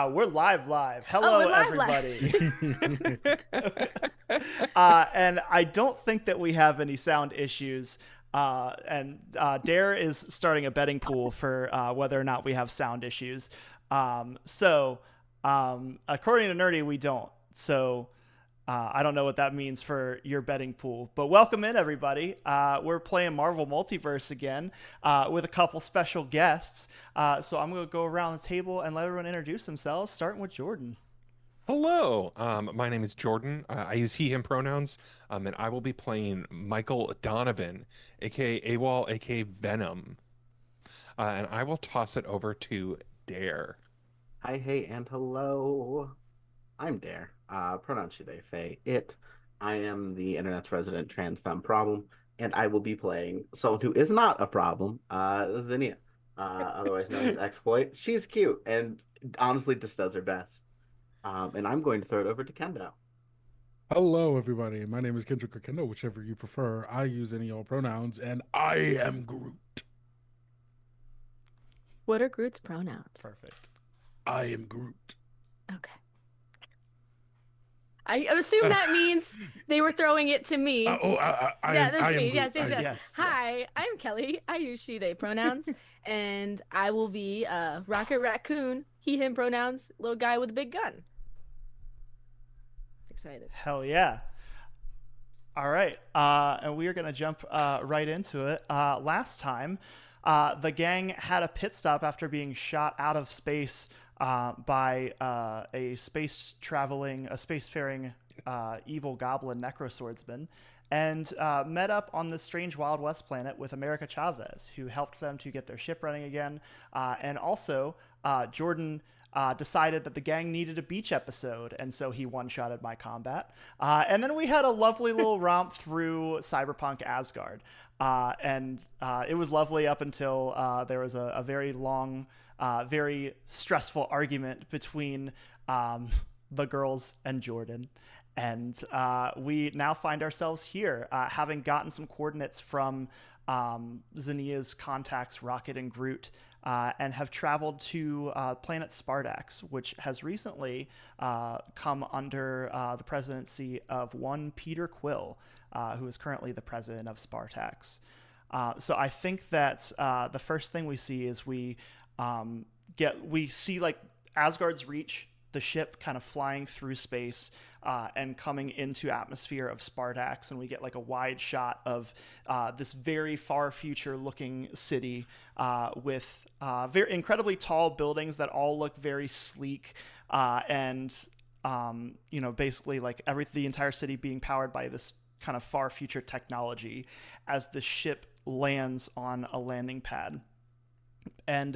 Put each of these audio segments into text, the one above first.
We're live. Oh, we're Hello, everybody. live. And I don't think that we have any sound issues. And Dare is starting a betting pool for whether or not we have sound issues. According to Nerdy, we don't. I don't know what that means for your betting pool, but welcome in, everybody. We're playing Marvel Multiverse again with a couple special guests. So I'm going to go around the table and let everyone introduce themselves, starting with Jordan. Hello, my name is Jordan. I use he, him pronouns, and I will be playing Michael Donovan, aka AWOL, aka Venom. And I will toss it over to Dare. Hi, hey, and hello. I'm Dare. Pronouns she, they, they, it. I am the internet's resident trans femme problem, and I will be playing someone who is not a problem, Zinnia, otherwise known as Exploit. She's cute and honestly just does her best. And I'm going to throw it over to Kendo. Hello, everybody. My name is Kendrick or Kendall, whichever you prefer. I use any old pronouns, and I am Groot. What are Groot's pronouns? Perfect. I am Groot. Okay. I assume that means they were throwing it to me. Yeah, that's I am me. Groot. Yes. Yes. Hi, I'm Kelly. I use she, they pronouns. And I will be Rocket Raccoon, he, him pronouns, little guy with a big gun. Excited. Hell yeah. All right. And we are going to jump right into it. Last time, the gang had a pit stop after being shot out of space by a spacefaring evil goblin necroswordsman, and met up on this strange Wild West planet with America Chavez, who helped them to get their ship running again. And also, Jordan decided that the gang needed a beach episode, and so he one-shotted my combat. And then we had a lovely little romp through cyberpunk Asgard. And it was lovely up until there was a very long, very stressful argument between the girls and Jordan. And we now find ourselves here, having gotten some coordinates from Zinnia's contacts, Rocket and Groot, and have traveled to planet Spartax, which has recently come under the presidency of one Peter Quill, who is currently the president of Spartax. So I think that the first thing we see is we see like Asgard's Reach, the ship kind of flying through space and coming into atmosphere of Spartax, and we get like a wide shot of this very far future looking city with very incredibly tall buildings that all look very sleek, and basically like the entire city being powered by this kind of far future technology as the ship lands on a landing pad. And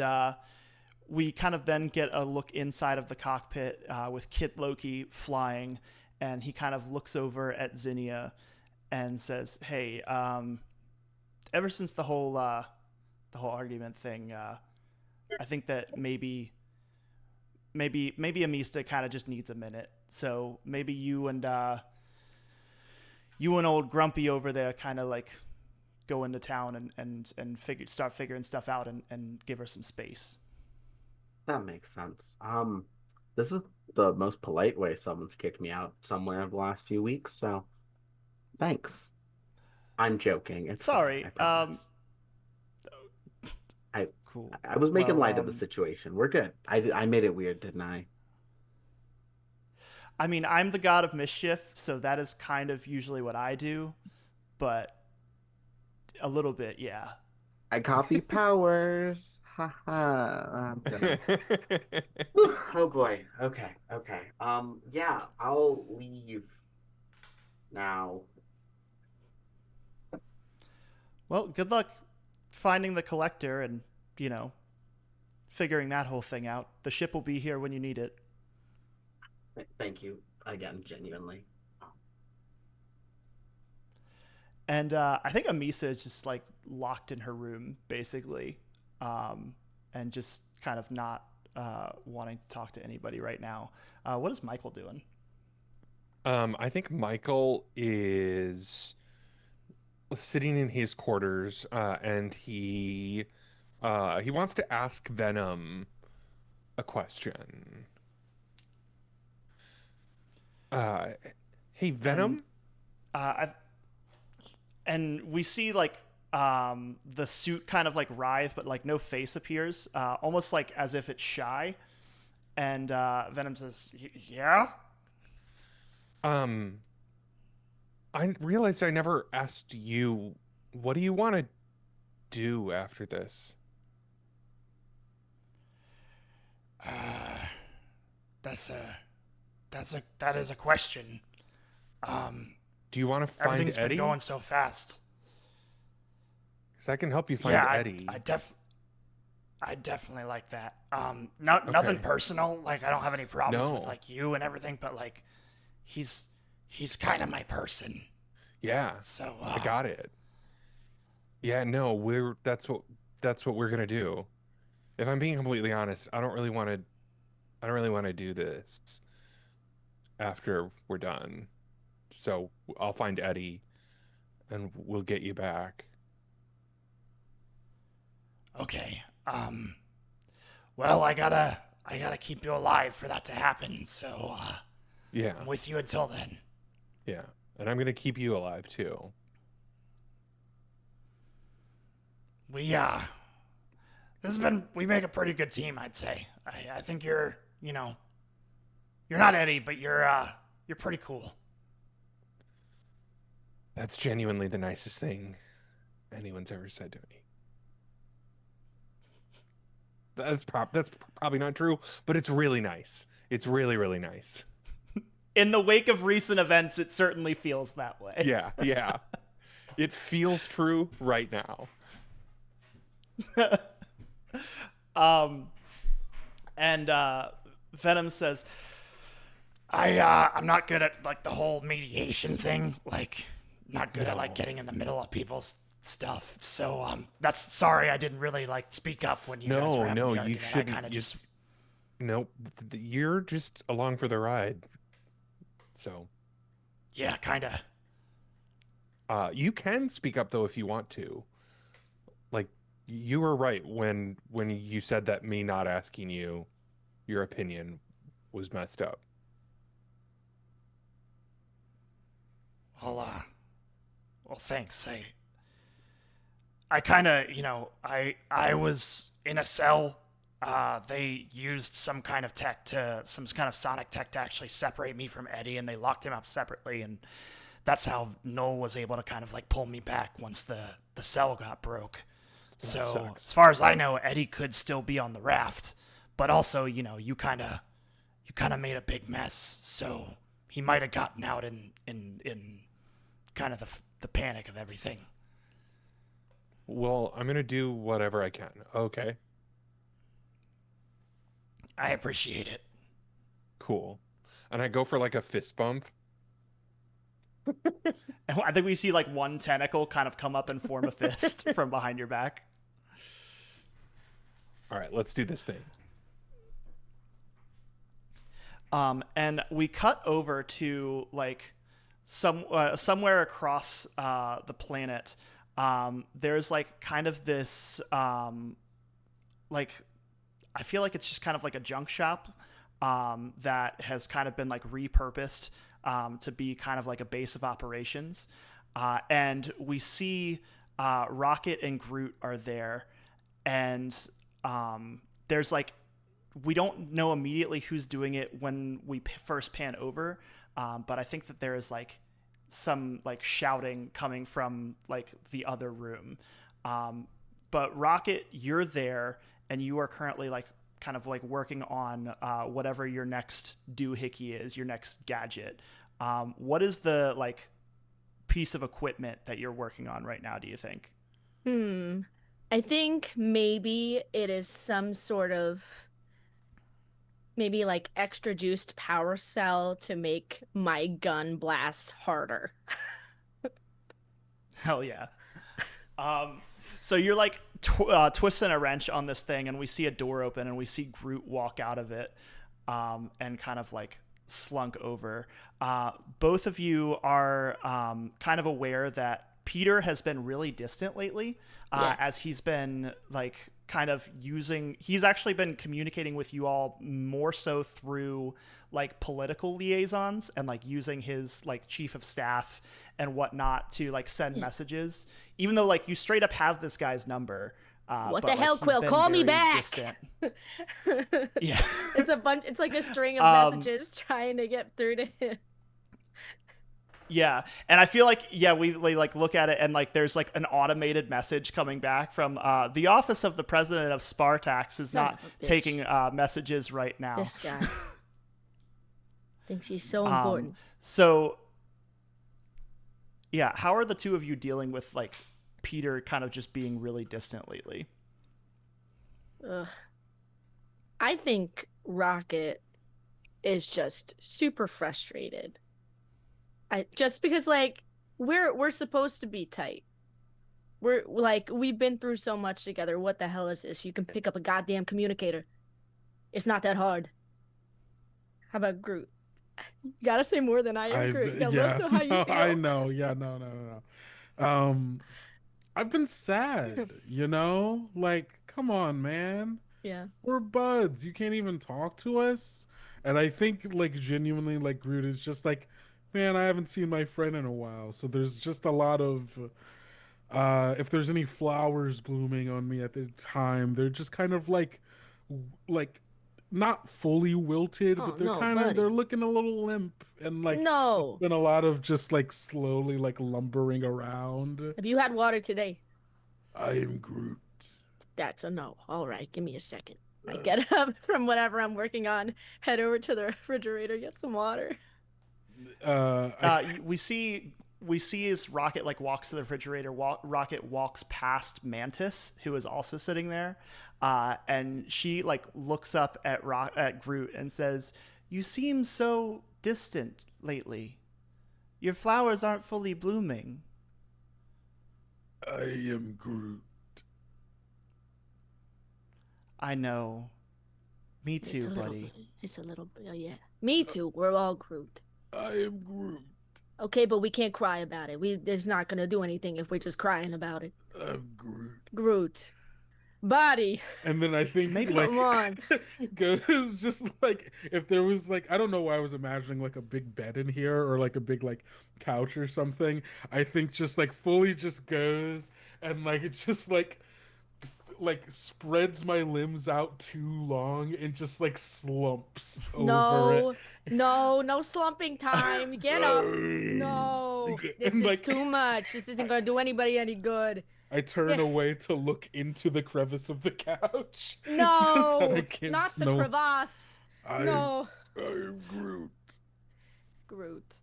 we kind of then get a look inside of the cockpit with Kit Loki flying, and he kind of looks over at Zinnia and says, "Hey, ever since the whole argument thing, I think that maybe Amista kind of just needs a minute. So maybe you and old Grumpy over there kind of like go into town and start figuring stuff out and give her some space." That makes sense. This is the most polite way someone's kicked me out somewhere in the last few weeks, so thanks. I'm joking. It's Sorry. fine, I promise. I Cool. I was making Well, light of the situation. We're good. I made it weird, didn't I? I mean, I'm the god of mischief, so that is kind of usually what I do, but a little bit, yeah. I copy powers. Haha. I'm gonna. Whew, oh boy. Okay. Yeah, I'll leave now. Well, good luck finding the collector and, you know, figuring that whole thing out. The ship will be here when you need it. Thank you again, genuinely. And I think Amisa is just like locked in her room, basically, and just kind of not wanting to talk to anybody right now. What is Michael doing? I think Michael is sitting in his quarters, and he wants to ask Venom a question. Uh, hey, And Venom. I and we see like the suit kind of like writhe, but like no face appears, almost like as if it's shy. And Venom says, "Yeah." Um, I realized I never asked you, what do you want to do after this? Uh, that's a that is a question. Do you want to find Everything's been Eddie? going so fast. Because I can help you Yeah, find Eddie. I definitely like that. Nothing Okay. personal. Like I don't have any problems with No. like you and everything, but like he's he's kind of my person. Yeah, So I got it. Yeah, no, that's what we're gonna do. If I'm being completely honest, I don't really want to do this after we're done. So I'll find Eddie and we'll get you back. okay. Well, I gotta keep you alive for that to happen. So Yeah, I'm with you until then. yeah. And I'm gonna keep you alive too. We we make a pretty good team, I'd say. I think you're you're not Eddie, but you're pretty cool. That's genuinely the nicest thing anyone's ever said to me. That's probably not true, but it's really nice. It's really, really nice. In the wake of recent events, it certainly feels that way. Yeah, yeah. It feels true right now. Um, and Venom says, I'm not good at like the whole mediation thing. Like, not good at like No. getting in the middle of people's stuff. So that's sorry I didn't really like speak up when you guys were No, having no, the you argument. I shouldn't. kind of just It's nope. You're just along for the ride. So, yeah, kind of. you can speak up though if you want to. Like you were right when you said that me not asking you your opinion was messed up. Well, well, thanks. I kind of, I was in a cell. They used some kind of some kind of sonic tech to actually separate me from Eddie, and they locked him up separately. And that's how Noel was able to kind of like pull me back once the cell got broke. That So as sucks. far as I know, Eddie could still be on the raft, but also, you kind of made a big mess. So he might have gotten out in kind of the panic of everything. Well, I'm gonna do whatever I can. Okay, I appreciate it. cool. And I go for like a fist bump. And I think we see like one tentacle kind of come up and form a fist from behind your back. All right, let's do this thing. And we cut over to like somewhere across the planet. There's like kind of this like I feel like it's just kind of like a junk shop that has kind of been like repurposed to be kind of like a base of operations. And we see Rocket and Groot are there, and there's like we don't know immediately who's doing it when we first pan over, but I think that there is like some like shouting coming from like the other room. But Rocket, you're there, and you are currently like kind of like working on whatever your next doohickey is, your next gadget. What is the like piece of equipment that you're working on right now, do you think? Hmm. I think maybe it is some sort of maybe like extra juiced power cell to make my gun blast harder. Hell yeah. So you're like twisting a wrench on this thing, and we see a door open, and we see Groot walk out of it, and kind of like slunk over. Both of you are kind of aware that Peter has been really distant lately, Yeah. as he's been like kind of he's actually been communicating with you all more so through like political liaisons and like using his like chief of staff and whatnot to like send messages, even though like you straight up have this guy's number. What but, the like, hell, he's Quill? been Call me very back. distant. Yeah. It's like a string of messages trying to get through to him. Yeah, and I feel like we like look at it and like there's like an automated message coming back from the office of the president of Spartax is Son not of a bitch. taking messages right now. This guy thinks he's so important. So yeah, how are the two of you dealing with like Peter kind of just being really distant lately? Ugh. I think Rocket is just super frustrated. Just because like we're supposed to be tight. We're like we've been through so much together. What the hell is this? You can pick up a goddamn communicator. It's not that hard. How about Groot? You gotta say more than I am Groot. Yeah, let us know how you feel. I know. Yeah, no. I've been sad, you know? Like, come on, man. Yeah. We're buds. You can't even talk to us. And I think, like, genuinely, like, Groot is just like, man, I haven't seen my friend in a while. So there's just a lot of, if there's any flowers blooming on me at the time, they're just kind of like, not fully wilted, Oh, but they're no, kind of, buddy. they're looking a little limp. And, like, No. it's been a lot of just, like, slowly, like, lumbering around. Have you had water today? I am Groot. That's a no. All right, give me a second. I get up from whatever I'm working on, head over to the refrigerator, get some water. We see as Rocket like walks to the refrigerator. Rocket walks past Mantis, who is also sitting there, and she like looks up at Groot and says, "You seem so distant lately. Your flowers aren't fully blooming." I am Groot. I know. Me too, buddy. It's a little bit, yeah. Me too. We're all Groot. I am Groot. Okay, but we can't cry about it. It's not gonna do anything if we're just crying about it. I'm Groot. Groot. Body. And then I think Maybe- like Come on. goes just like if there was like I don't know why I was imagining like a big bed in here or like a big like couch or something. I think just like fully just goes and like it just like spreads my limbs out too long and just like slumps over No slumping time. Get up. No. This And, is like, too much. This isn't gonna do anybody any good. I turn away to look into the crevice of the couch. so that No, I can't not the know- crevasse. No. I'm Groot. Groot.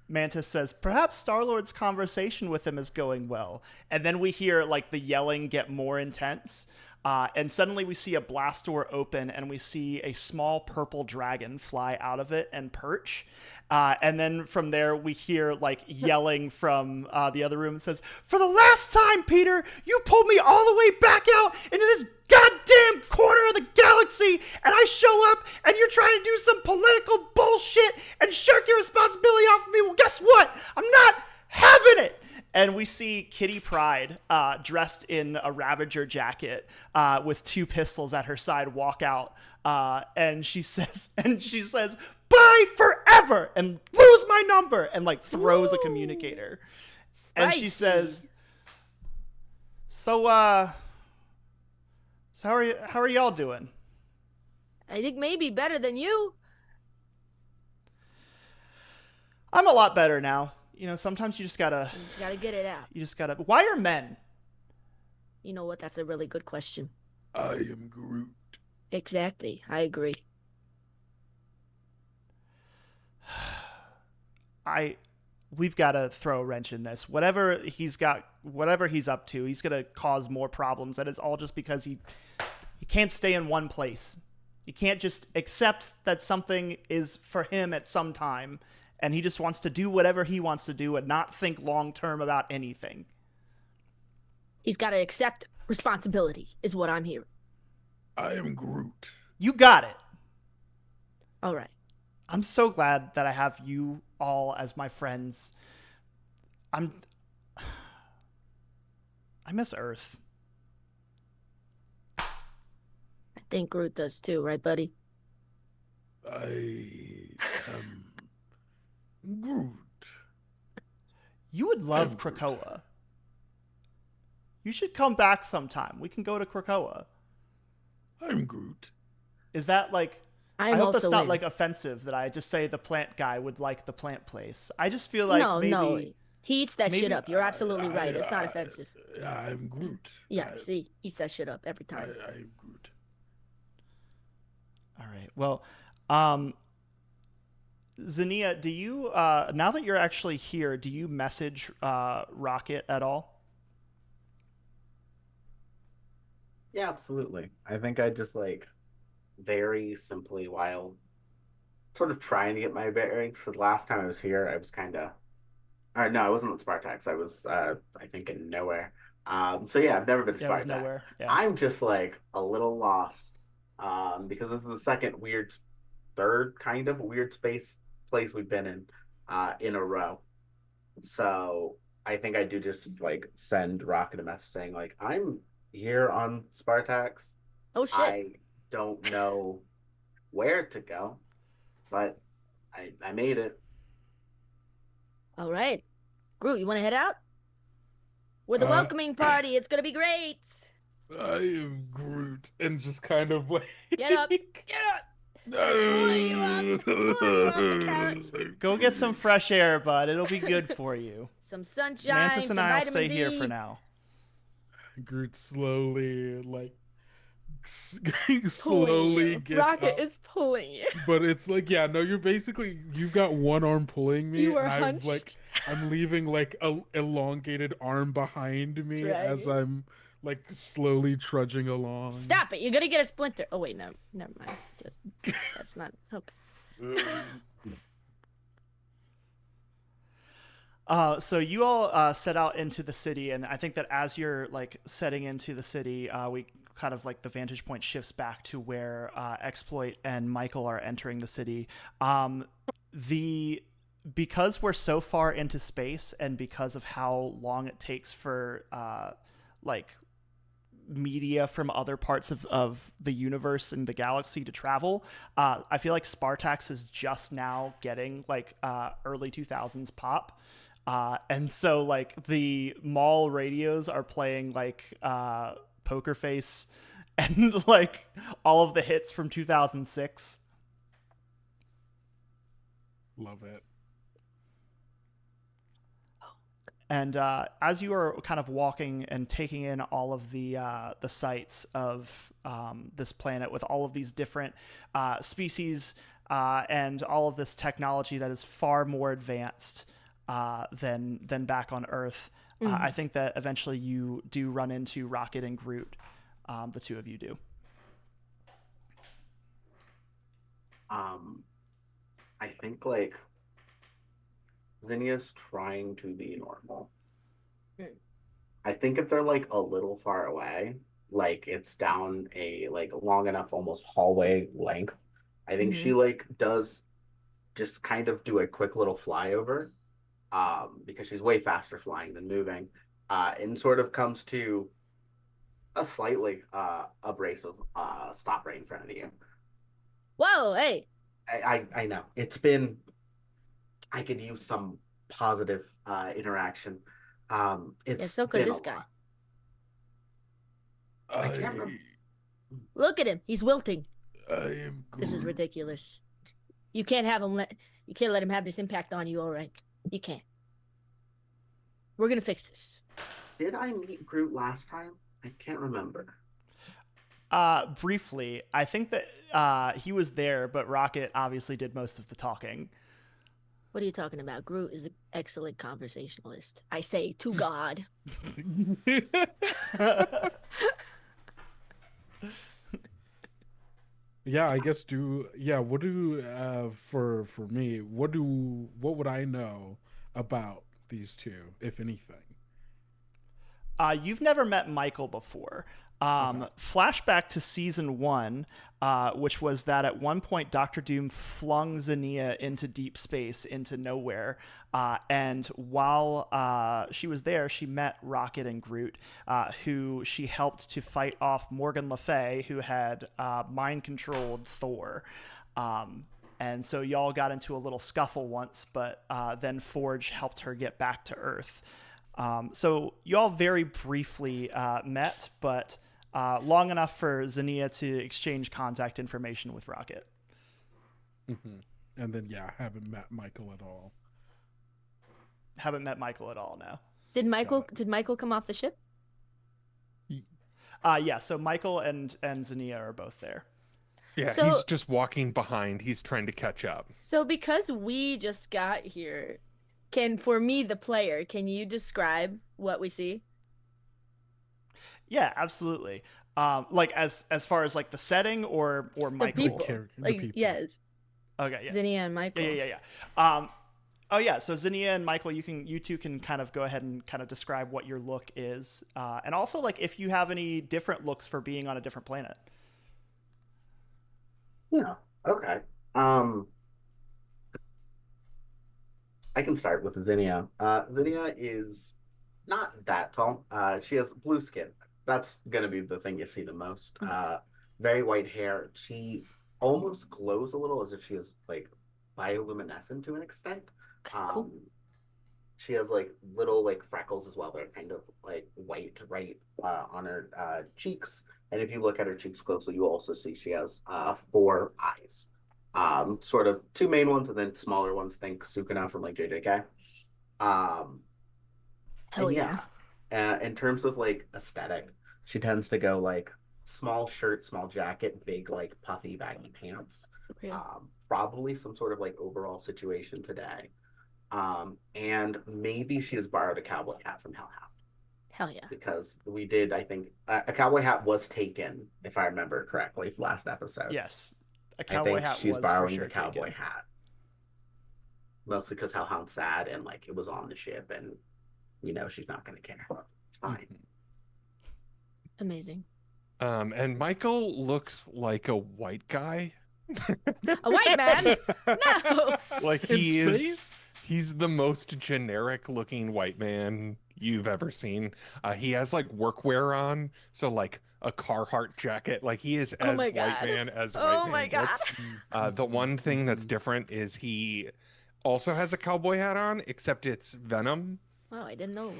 Mantis says, "Perhaps Star-Lord's conversation with him is going well." And then we hear like the yelling get more intense. And suddenly we see a blast door open and we see a small purple dragon fly out of it and perch. And then from there we hear like yelling from the other room. It says, "For the last time, Peter, you pulled me all the way back out into this goddamn corner of the galaxy, and I show up and you're trying to do some political bullshit and shirk your responsibility off of me. Well, guess what? I'm not having it." And we see Kitty Pryde, dressed in a Ravager jacket, with two pistols at her side, walk out, and she says, "Bye forever," and lose my number, and like throws a communicator. And she says, "So how are y'all doing?" I think maybe better than you. I'm a lot better now. You know, sometimes you just gotta get it out. Why are men? You know what? That's a really good question. I am Groot. Exactly. I agree. We've got to throw a wrench in this. Whatever he's up to, he's going to cause more problems. And it's all just because he can't stay in one place. He can't just accept that something is for him at some time. And he just wants to do whatever he wants to do and not think long-term about anything. He's got to accept responsibility, is what I'm hearing. I am Groot. You got it. All right. I'm so glad that I have you all as my friends. I miss Earth. I think Groot does too, right, buddy? I am Groot. You would love I'm Groot. Krakoa. You should come back sometime. We can go to Krakoa. I'm Groot. Is that like... I I'm hope that's also not in. like offensive that I just say the plant guy would like the plant place. I just feel like maybe... No. He eats that shit maybe- up. You're absolutely right. It's not offensive. I'm Groot. Yeah, see, eats that shit up every time. I'm Groot. All right. Well, Zinnia, do you now that you're actually here, do you message Rocket at all? Yeah, absolutely. I think I just like very simply, while sort of trying to get my bearings. So the last time I was here, I was kind of, or no, I wasn't at Spartax. I was, I think, in nowhere. So yeah, I've never been to Yeah, it was Spartax. nowhere. Yeah. I'm just like a little lost, because this is the second weird, third kind of weird space place we've been in a row. So I think I do just like send Rocket a message saying like, I'm here on Spartax. Oh shit. I don't know where to go, but I made it. All right. Groot, you want to head out? We're the welcoming party. It's going to be great. I am Groot. And just kind of like... Get up. Get up. Pulling you up the couch. Go get some fresh air, bud. It'll be good for you. Some sunshine. Mantis some and I'll vitamin stay D. here for now. Groot slowly, like, Pulling slowly you. gets Rocket up. is pulling you. But it's like, yeah, no, you've got one arm pulling me, You are and hunched. I'm leaving like a elongated arm behind me as Dragging. I'm like slowly trudging along. Stop it. You're going to get a splinter. Oh, wait, no. Never mind. That's not. Okay. So you all set out into the city, and I think that as you're like setting into the city, we kind of like the vantage point shifts back to where Exploit and Michael are entering the city. Because we're so far into space, and because of how long it takes for like media from other parts of the universe and the galaxy to travel, I feel like Spartax is just now getting like early 2000s pop. And so like the mall radios are playing like Poker Face and like all of the hits from 2006. Love it. And as you are kind of walking and taking in all of the sights of this planet with all of these different species and all of this technology that is far more advanced than back on Earth, I think that eventually you do run into Rocket and Groot. The two of you do. I think like Zinnia's trying to be normal. I think if they're like a little far away, like it's down a like long enough almost hallway length, I think she like does just kind of do a quick little flyover, because she's way faster flying than moving, and sort of comes to a slightly abrasive stop right in front of you. Whoa, hey. I know. It's been, I could use some positive interaction. It's Yeah, so could been this a guy. lot. I can't remember. Look at him. He's wilting. I am Groot. This is ridiculous. You can't have him you can't let him have this impact on you, all right? You can't. We're gonna fix this. Did I meet Groot last time? I can't remember. Briefly, I think that he was there, but Rocket obviously did most of the talking. What are you talking about? Groot is an excellent conversationalist. I say to God. Yeah, I guess what do for me, what would I know about these two, if anything? You've never met Michael before. Okay. Flashback to season 1. which was that at one point Doctor Doom flung Xenia into deep space, into nowhere, and while she was there, she met Rocket and Groot, who she helped to fight off Morgan Le Fay, who had mind controlled Thor. And so y'all got into a little scuffle once, but then Forge helped her get back to Earth. So y'all very briefly met, but long enough for Xenia to exchange contact information with Rocket. And then, yeah, haven't met Michael at all. Haven't met Michael at all now. Did Michael come off the ship? Yeah, so Michael and Xenia are both there. Yeah, So- he's just walking behind. He's trying to catch up. So because we just got here, for me, the player, can you describe what we see? Yeah, absolutely. Like as far as like the setting or Michael. People. The Like, people. yes, Okay, yeah. Zinnia and Michael. Yeah. Oh yeah, so Zinnia and Michael, you two can kind of go ahead and kind of describe what your look is, and also like if you have any different looks for being on a different planet. Yeah. Okay. I can start with Zinnia. Zinnia is not that tall. She has blue skin. That's gonna be the thing you see the most. Very white hair. She almost glows a little as if she is like bioluminescent to an extent. Cool. She has like little like freckles as well. They're kind of like white right on her cheeks. And if you look at her cheeks closely, you also see she has 4 eyes. Sort of 2 main ones and then smaller ones. Think Sukuna from like JJK. Hell And yeah. in terms of like aesthetic, she tends to go like small shirt, small jacket, big like puffy baggy pants. Yeah. Probably some sort of like overall situation today. And maybe she has borrowed a cowboy hat from Hellhound Hell yeah. because we did, I think, a cowboy hat was taken, if I remember correctly, last episode. Yes, a I cowboy think hat she's was for borrowing sure the cowboy taken. hat. Mostly because Hellhound's sad and like it was on the ship and we know she's not going to care. It's fine. Amazing. And Michael looks like a white guy. A white man? No. Like In he is. space? He's the most generic looking white man you've ever seen. He has like workwear on, so like a Carhartt jacket. Like he is Oh as my white God. man as Oh white my man God. gets. The one thing that's different is he also has a cowboy hat on, except it's Venom. Wow, I didn't know.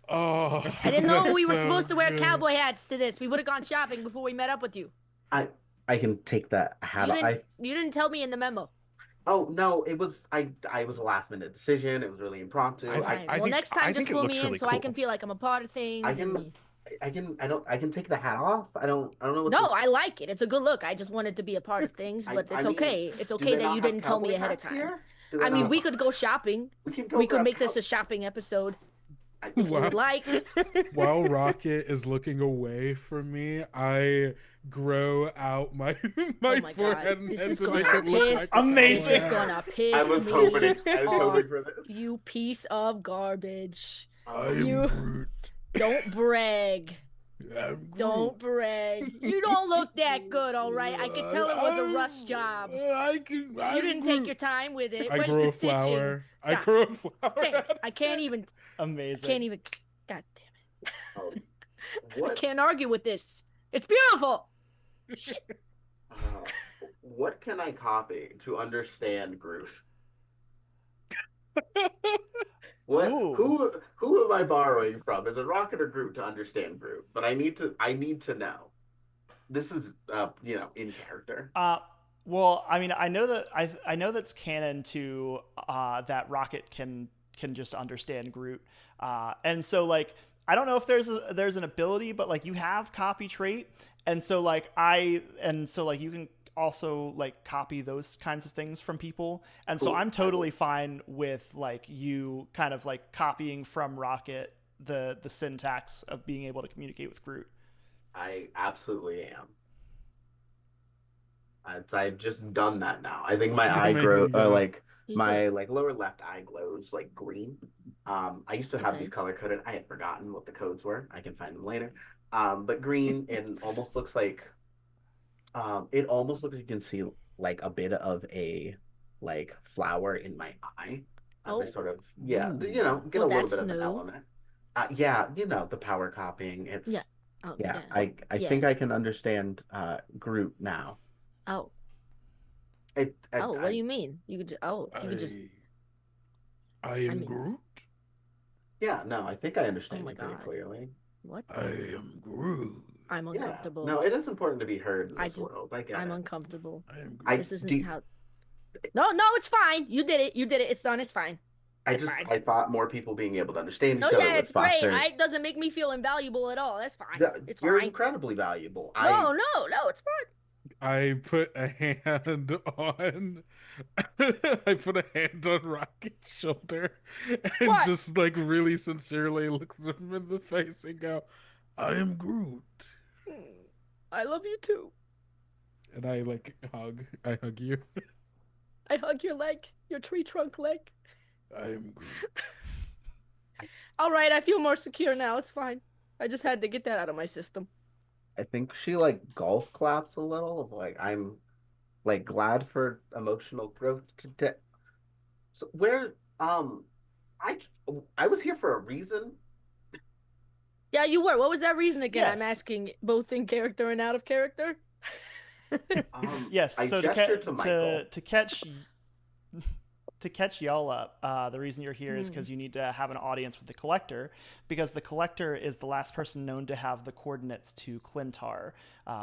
Oh, I didn't know that's we were so supposed to wear good. cowboy hats to this. We would have gone shopping before we met up with you. I can take that hat off. You didn't tell me in the memo. Oh no, it was I was a last minute decision. It was really impromptu. Fine. Well, think- next I time just think it pull looks me in really so I cool. can feel like I'm a part of things. I can take the hat off. I don't know what No, to- I like it. It's a good look. I just wanted to be a part of things, but I it's mean, okay. It's do okay they that not you have didn't tell me cowboy ahead of hats time. here? Do they I mean, not- we could go shopping. we can go We could grab make this a shopping episode if you Wow. would like. While Rocket is looking away from me, I grow out my Oh my forehead God. and This head is to gonna make it look piss. like a Amazing. This is cowboy gonna hat. piss I was me hoping off. for this. You piece of garbage. I am You- Groot. Don't brag. I'm Groot. Don't brag. You don't look that good, all right? I could tell it was a rush job. I'm You didn't take your time with it. I Where's grow the a stitching? flower. I God grow a flower. Damn, I can't even. Amazing. God damn Oh, it. I what can't argue with this. It's beautiful. Shit. uh, what can I copy to understand Groot? What Ooh. who am I borrowing from? Is it Rocket or Groot to understand Groot? But I need to know. This is in character. Well, I mean, I know that I know that's canon to that Rocket can just understand Groot, and so like I don't know if there's an ability, but like you have copy trait, and so like you can also like copy those kinds of things from people, and so Cool. I'm totally fine with like you kind of like copying from Rocket the syntax of being able to communicate with Groot. I absolutely am. I've just done that now. I think my eye Amazing, grow yeah. like You my like lower left eye glows like green. I used to have Okay. these color coded. I had forgotten what the codes were. I can find them later. But green and almost looks like It almost looks like you can see like a bit of a like flower in my eye as I Oh, sort of get well, a little that's bit of an new. element. Yeah, the power copying. Yeah. It's Oh, yeah. yeah. I Yeah. think I can understand Groot now. Oh. I, I, Oh, what do I you mean? You could just, oh, you could just, I I am mean, Groot. yeah, no, I think I oh understand my you pretty God. clearly. What I am Groot. I'm Yeah, uncomfortable. no, it is important to be heard in I this do. world. I get I'm it. uncomfortable. I am Groot. I This isn't do. how. No, no, it's fine. You did it. You did it. It's done. It's fine. It's fine. I thought more people being able to understand No, each other yeah, would it's great. foster. It doesn't make me feel invaluable at all. That's fine. It's You're fine. incredibly valuable. No, no, no, it's fine. I put a hand on I put a hand on Rocket's shoulder and What? just like really sincerely look them in the face and go, I am Groot. I love you too. And I hug you. I hug your leg, your tree trunk leg. I am Groot. All right, I feel more secure now. It's fine. I just had to get that out of my system. I think she like golf claps a little of like I'm like glad for emotional growth today. So where I I was here for a reason. Yeah, you were. What was that reason again? I'm Yes. asking both in character and out of character. Yes. I So gestured to Michael. to catch y'all up, the reason you're here is because you need to have an audience with the Collector, because the Collector is the last person known to have the coordinates to Clintar,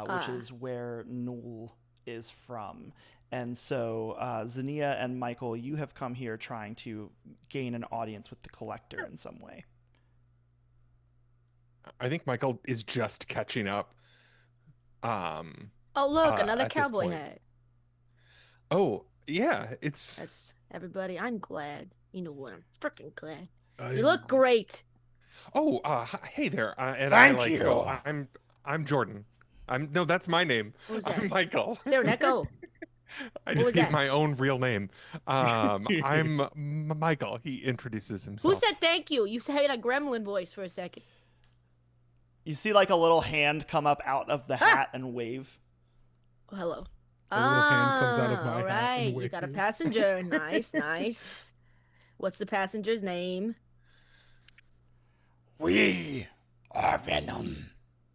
which is where Null is from. And so, Zania and Michael, you have come here trying to gain an audience with the Collector in some way. I think Michael is just catching up. Oh, look, another At this cowboy point. hat. Oh, yeah, it's That's everybody. I'm glad. You know what? I'm freaking glad. I You am look Groot. great. oh, hey there. And Thank I like you. go, I'm Jordan. No, that's my name. What was I'm that? Michael. Is there an echo? I What just was gave that? my own real name. I'm Michael. He introduces Who himself. said thank you? You said a gremlin voice for a second. You see like a little hand come up out of the hat and wave. Oh, hello. A little hand comes out of my All hat right. and You got a waves. passenger. Nice, nice. What's the passenger's name? We are Venom.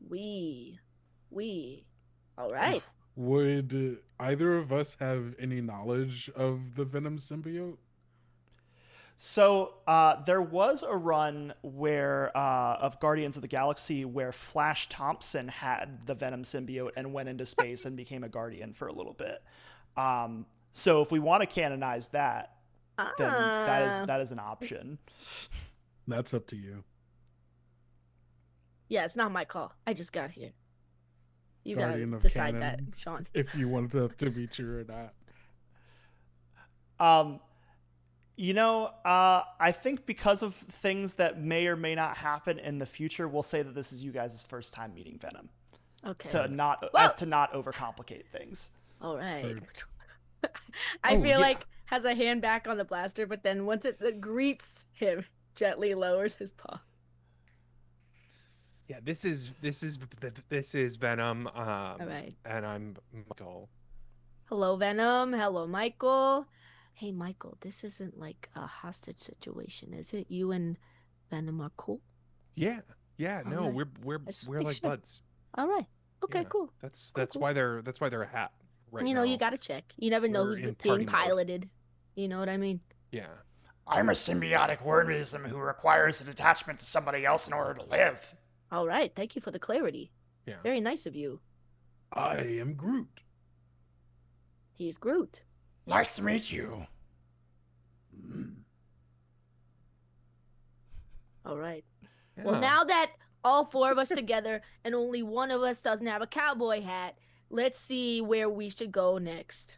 We. All right. Would either of us have any knowledge of the Venom symbiote? So there was a run where of Guardians of the Galaxy where Flash Thompson had the Venom symbiote and went into space and became a Guardian for a little bit. So if we want to canonize that, then that is an option. That's up to you. Yeah, it's not my call. I just got here. You Guardian gotta of decide canon, that, Sean. if you wanted that to be true or not. I think because of things that may or may not happen in the future, we'll say that this is you guys' first time meeting Venom. Okay. To not overcomplicate things. All right. Heard. I Oh, feel yeah. like has a hand back on the blaster, but then once it greets him, gently lowers his paw. Yeah, this is Venom. All right. And I'm Michael. Hello, Venom. Hello, Michael. Hey, Michael, this isn't like a hostage situation, is it? You and Venom are cool. Yeah, All no, right. we're Just we're make like sure. buds. All right. Okay, Yeah, cool. That's cool. why they're a hat right You now. know, you gotta check. You never know We're who's in being party mode. piloted. You know what I mean? Yeah. I'm a symbiotic organism who requires an attachment to somebody else in order to live. All right. Thank you for the clarity. Yeah. Very nice of you. I am Groot. He's Groot. Nice to meet you. All right. Yeah. Well, now that all four of us together and only one of us doesn't have a cowboy hat, let's see where we should go next.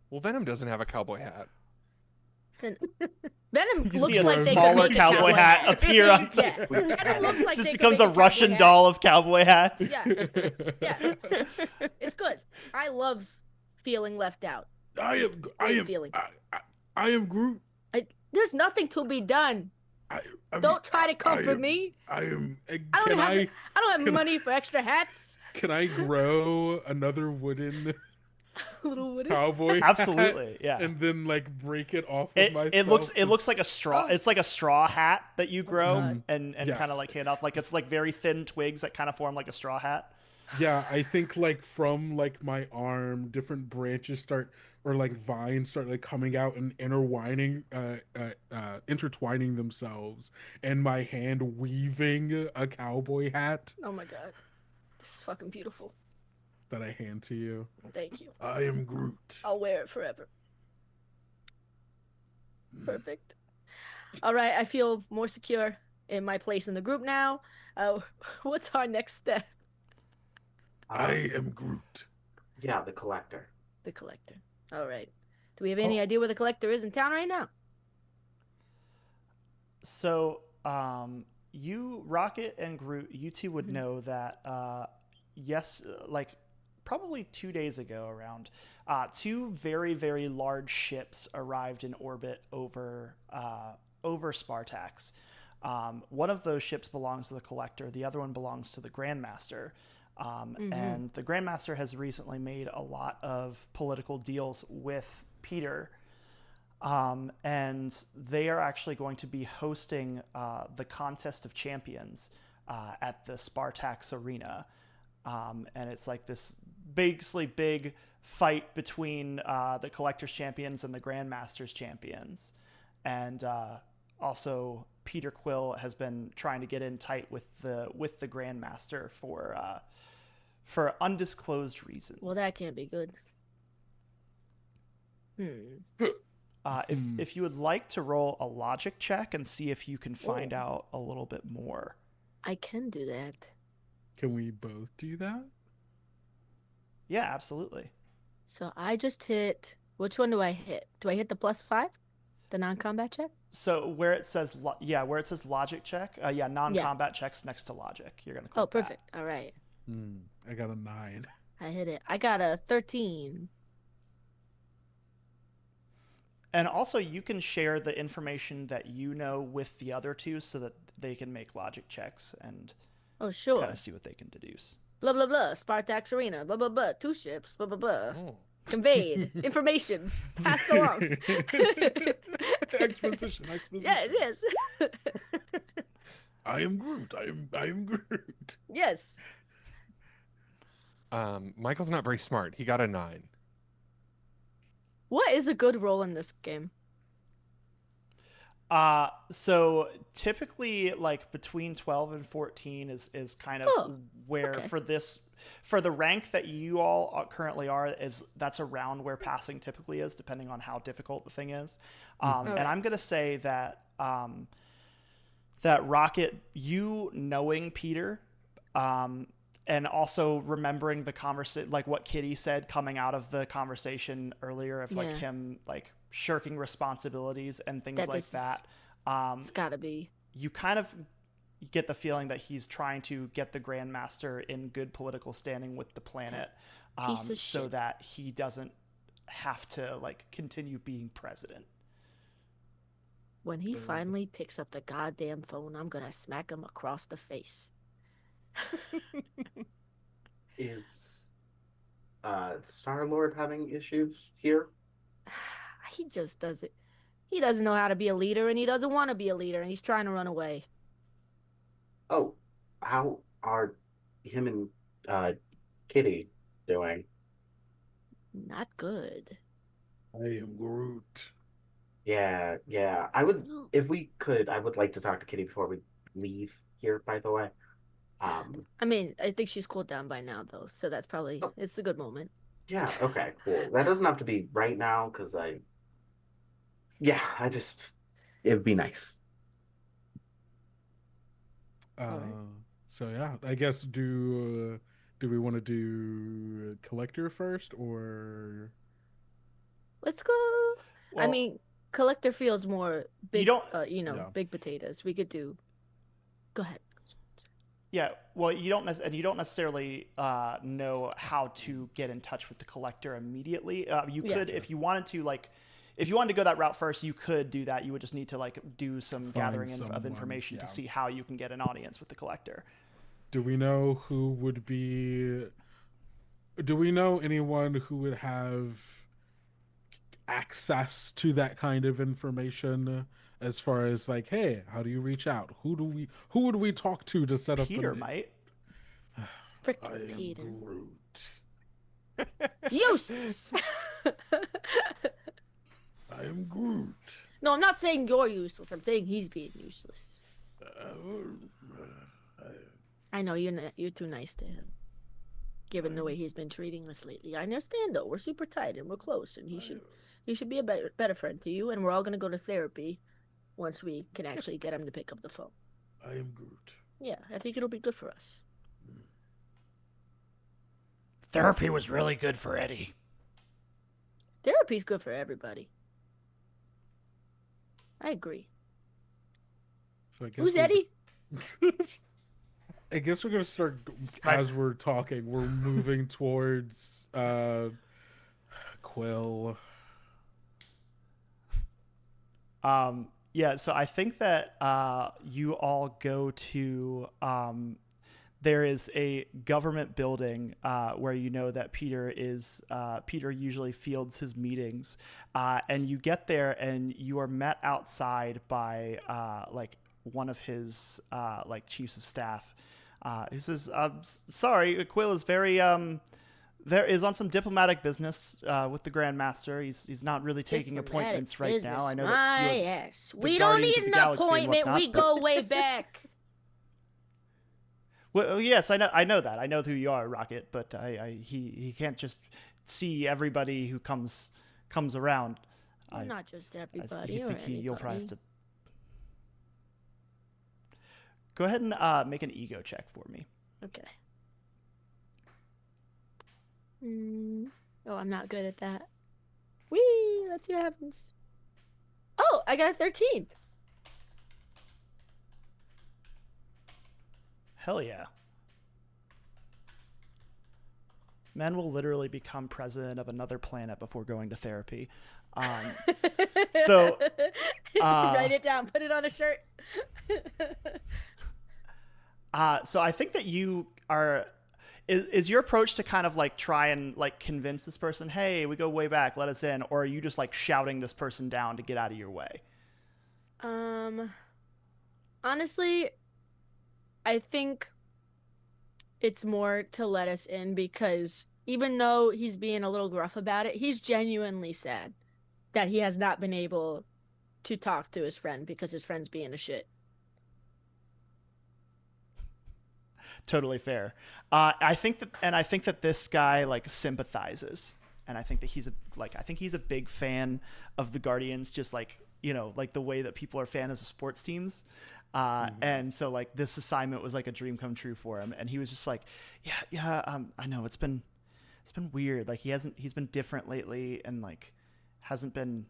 Well, Venom doesn't have a cowboy hat. Venom You looks see a like they could smaller make a cowboy hat appear on top. Yeah. Venom looks like Just they becomes could a make Russian cowboy hat. doll of cowboy hats. Yeah. Yeah. It's good. I love feeling left out. I Great feeling. am Groot. There's nothing to be done. I mean, Don't try to comfort am- me. I am. I don't have money for extra hats. Can I grow another wooden Little wooden. cowboy hat Absolutely, yeah. and then like break it off of It myself? looks like a straw. Oh. It's like a straw hat that you my grow God. and kind of Yes. like hand off. Like it's like very thin twigs that kind of form like a straw hat. Yeah, I think like from like my arm, different branches start or like vines start like coming out and intertwining themselves, and my hand weaving a cowboy hat Oh my God. This is fucking beautiful. that I hand to you. Thank you. I am Groot. I'll wear it forever. Perfect. All right, I feel more secure in my place in the group now. What's our next step? I am Groot. Yeah, the collector. The collector. All right. Do we have any idea where the collector is in town right now? So, you, Rocket, and Groot, you two would know that, yes, like probably 2 days ago around, two very, very large ships arrived in orbit over Spartax. One of those ships belongs to the Collector, the other one belongs to the Grandmaster. And the Grandmaster has recently made a lot of political deals with Peter. And they are actually going to be hosting the Contest of Champions at the Spartax Arena. And it's like this basically big fight between the Collector's Champions and the Grandmaster's Champions. And also, Peter Quill has been trying to get in tight with the Grandmaster for undisclosed reasons. Well, that can't be good. If you would like to roll a logic check and see if you can find out a little bit more. I can do that. Can we both do that? Yeah, absolutely. So I just hit. Which one do I hit? Do I hit the +5? The non-combat check? So where it says where it says logic check, non-combat checks next to logic. You're gonna click Oh, perfect. All right. I got a 9. I hit it. I got a 13. And also, you can share the information that you know with the other two so that they can make logic checks and Oh, sure. kind of see what they can deduce. Blah, blah, blah. Spartax Arena. Blah, blah, blah. 2 ships. Blah, blah, blah. Oh. Conveyed. Information. Passed along. Exposition. Yeah, it is. I am Groot. I am Groot. Yes. Michael's not very smart. He got a 9. What is a good roll in this game? So typically like between 12 and 14 is kind of where okay. for the rank that you all currently are, that's around where passing typically is, depending on how difficult the thing is. And I'm going to say that, that Rocket, you knowing Peter, and also remembering the conversation, like what Kitty said coming out of the conversation earlier of like him like shirking responsibilities and things like that. It's gotta be. You kind of get the feeling that he's trying to get the Grandmaster in good political standing with the planet, Piece of so shit. that he doesn't have to like continue being president. When he finally picks up the goddamn phone, I'm gonna smack him across the face. Is Star-Lord having issues here? He just doesn't. He doesn't know how to be a leader, and he doesn't want to be a leader, and he's trying to run away. Oh, how are him and Kitty doing? Not good. I am Groot. Yeah. If we could, I would like to talk to Kitty before we leave here, by the way. I mean, I think she's cooled down by now, though, so that's probably it's a good moment. Yeah, okay, cool. That doesn't have to be right now, because it would be nice. So yeah, I guess do we want to do Collector first or? Let's go. I Well, mean, Collector feels more big. don't- Big potatoes. We could do. Go ahead. Yeah, well, you don't necessarily know how to get in touch with the Collector immediately. You could, if you wanted to, go that route first, you could do that. You would just need to like do some gathering of information to see how you can get an audience with the Collector. Do we know who would be? Do we know anyone who would have access to that kind of information? As far as like, hey, how do you reach out? Who would we talk to set up Peter might. I Frickin' am Peter. Groot. Useless. I am Groot. No, I'm not saying you're useless. I'm saying he's being useless. I know you're too nice to him, given the way he's been treating us lately. I understand though. We're super tight and we're close, and he should be a better friend to you. And we're all gonna go to therapy once we can actually get him to pick up the phone. I am Groot. Yeah, I think it'll be good for us. Therapy was really good for Eddie. Therapy's good for everybody. I agree. So I guess Who's Eddie? I guess we're gonna start as we're talking. We're moving towards Quill. Yeah, so I think that you all go to there is a government building where you know that Peter usually fields his meetings, and you get there and you are met outside by like one of his like chiefs of staff, who says, "Sorry, Quill is there is on some diplomatic business with the Grand Master. He's not really taking appointments right now. I know that yes. We don't need an appointment. We go way back." Well, yes, I know that. I know who you are, Rocket. But he can't just see everybody who comes around. Not just everybody. You'll probably have to go ahead and make an ego check for me. Okay. Oh, I'm not good at that. Whee! Let's see what happens. Oh, I got a 13. Hell yeah. Men will literally become president of another planet before going to therapy. So write it down, put it on a shirt. So I think that you are. Is your approach to kind of like try and like convince this person, hey, we go way back, let us in, or are you just like shouting this person down to get out of your way? Honestly, I think it's more to let us in because even though he's being a little gruff about it, he's genuinely sad that he has not been able to talk to his friend because his friend's being a shit. Totally fair. I think that this guy like sympathizes, and I think that he's a big fan of the Guardians, just like, you know, like the way that people are fans of sports teams. And so like this assignment was like a dream come true for him, and he was just like, I know it's been weird. Like he's been different lately, and like hasn't been.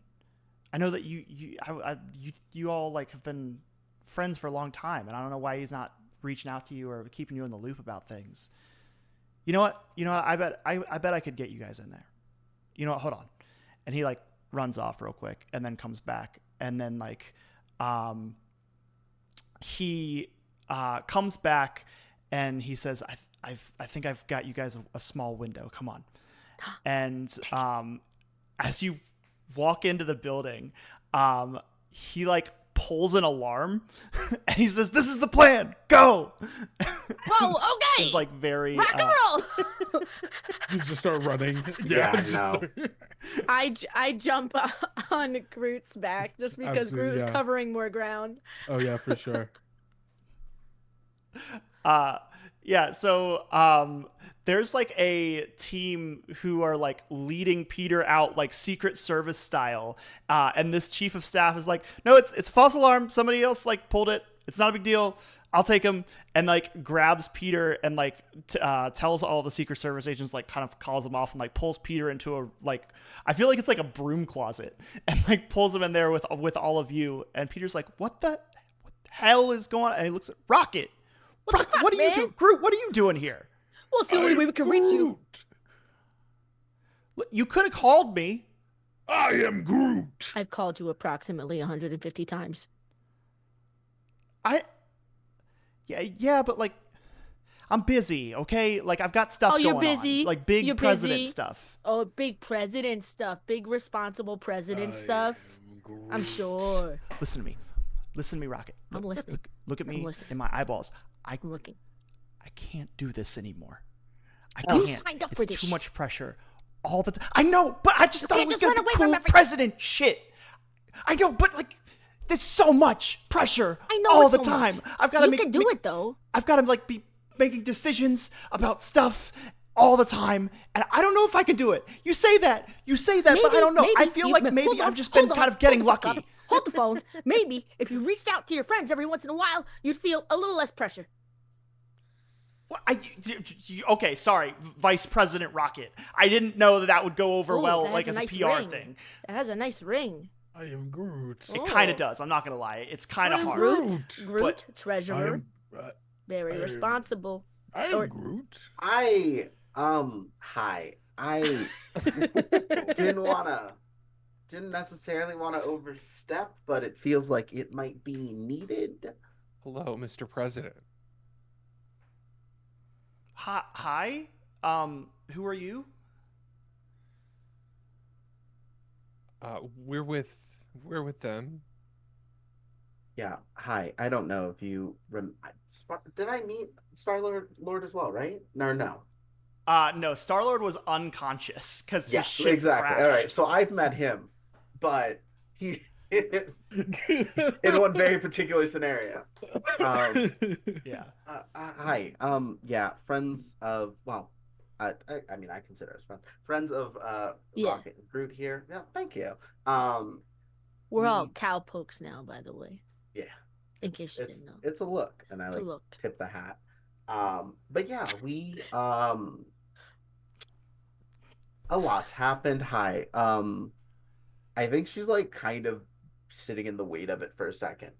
I know that you all like have been friends for a long time, and I don't know why he's not reaching out to you or keeping you in the loop about things. You know what? I bet I could get you guys in there. You know what? Hold on. And he like runs off real quick and then comes back, and then like he comes back and he says, I think I've got you guys a small window. Come on. And as you walk into the building, he like pulls an alarm and he says, "This is the plan. Go." Whoa, okay. It's like very rock and roll. You just start running. Yeah, no. I jump on Groot's back just because Groot is covering more ground. Oh yeah, for sure. Yeah, so there's like a team who are like leading Peter out like Secret Service style, and this chief of staff is like, "No, it's a false alarm. Somebody else like pulled it. It's not a big deal. I'll take him." And like grabs Peter and like tells all the Secret Service agents, like kind of calls them off and like pulls Peter into a like, I feel like it's like a broom closet, and like pulls him in there with all of you. And Peter's like, what the hell is going on? And he looks at Rocket. Rocket, what are you doing? Groot, what are you doing here? Well, it's the only way we can reach you. You could have called me. I am Groot. I've called you approximately 150 times. Yeah, but like, I'm busy, okay? Like I've got stuff Oh, you're going busy? on, like big You're president busy? stuff. Oh, big president stuff. Big responsible president I stuff. am I'm Groot. sure. Listen to me. Listen to me, Rocket. I'm listening. Look at I'm me listening. in my eyeballs. I I'm looking. can't do this anymore. I You can't. signed up It's for this too shit. much pressure all the time. I know, but I just thought it can't was just gonna run be away from cool everything. president shit. I know, but like, there's so much pressure I know all it's the so time. much. I've got to You make. can do it though. I've got to like be making decisions about stuff all the time, and I don't know if I can do it. You say that, but I don't know. I feel like maybe hold on, I've just been hold kind on, of getting hold the fuck lucky. up. Hold the phone. Maybe if you reached out to your friends every once in a while, you'd feel a little less pressure. What, okay, sorry, Vice President Rocket. I didn't know that would go over Ooh, well, that has like a as a nice PR ring. thing. It has a nice ring. I am Groot. It Oh. kind of does. I'm not gonna lie. It's kind of I'm hard. Groot, I treasurer, am. very I- responsible. I am Or- Groot. Hi. I didn't necessarily wanna overstep, but it feels like it might be needed. Hello, Mr. President. Hi. Who are you? We're with them. Yeah. Hi. I don't know if you did I meet Star-Lord as well, right? No. No, Star-Lord was unconscious because his Yeah, ship exactly. crashed. All right. So I've met him, but he in one very particular scenario. Yeah. Hi. Yeah. Friends of I mean, I consider us friends. Friends of Yeah. Rocket and Groot here. Yeah. Thank you. We're all we- cowpokes now, by the way. Yeah. In case you didn't know. It's a look, and I It's a like look. tip the hat. But yeah, we a lot's happened. Hi. I think she's like kind of sitting in the weight of it for a second.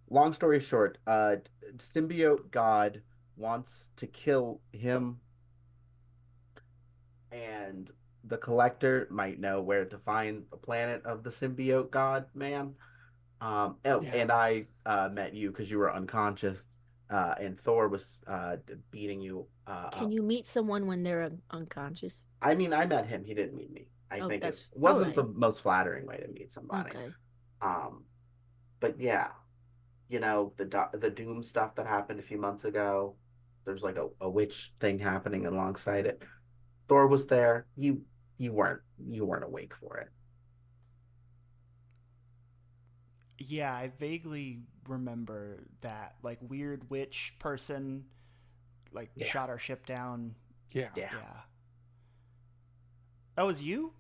Long story short, symbiote god wants to kill him, and the collector might know where to find the planet of the symbiote god man. And I met you because you were unconscious, and Thor was beating you. Can up. you meet someone when they're unconscious? I mean, I met him. He didn't meet me. I Oh, think it that's wasn't the alright. most flattering way to meet somebody. Okay. But yeah, the Doom stuff that happened a few months ago. There's like a witch thing happening alongside it. Thor was there. You weren't awake for it. Yeah, I vaguely remember that like weird witch person like Yeah. shot our ship down. Yeah. Yeah. That was you?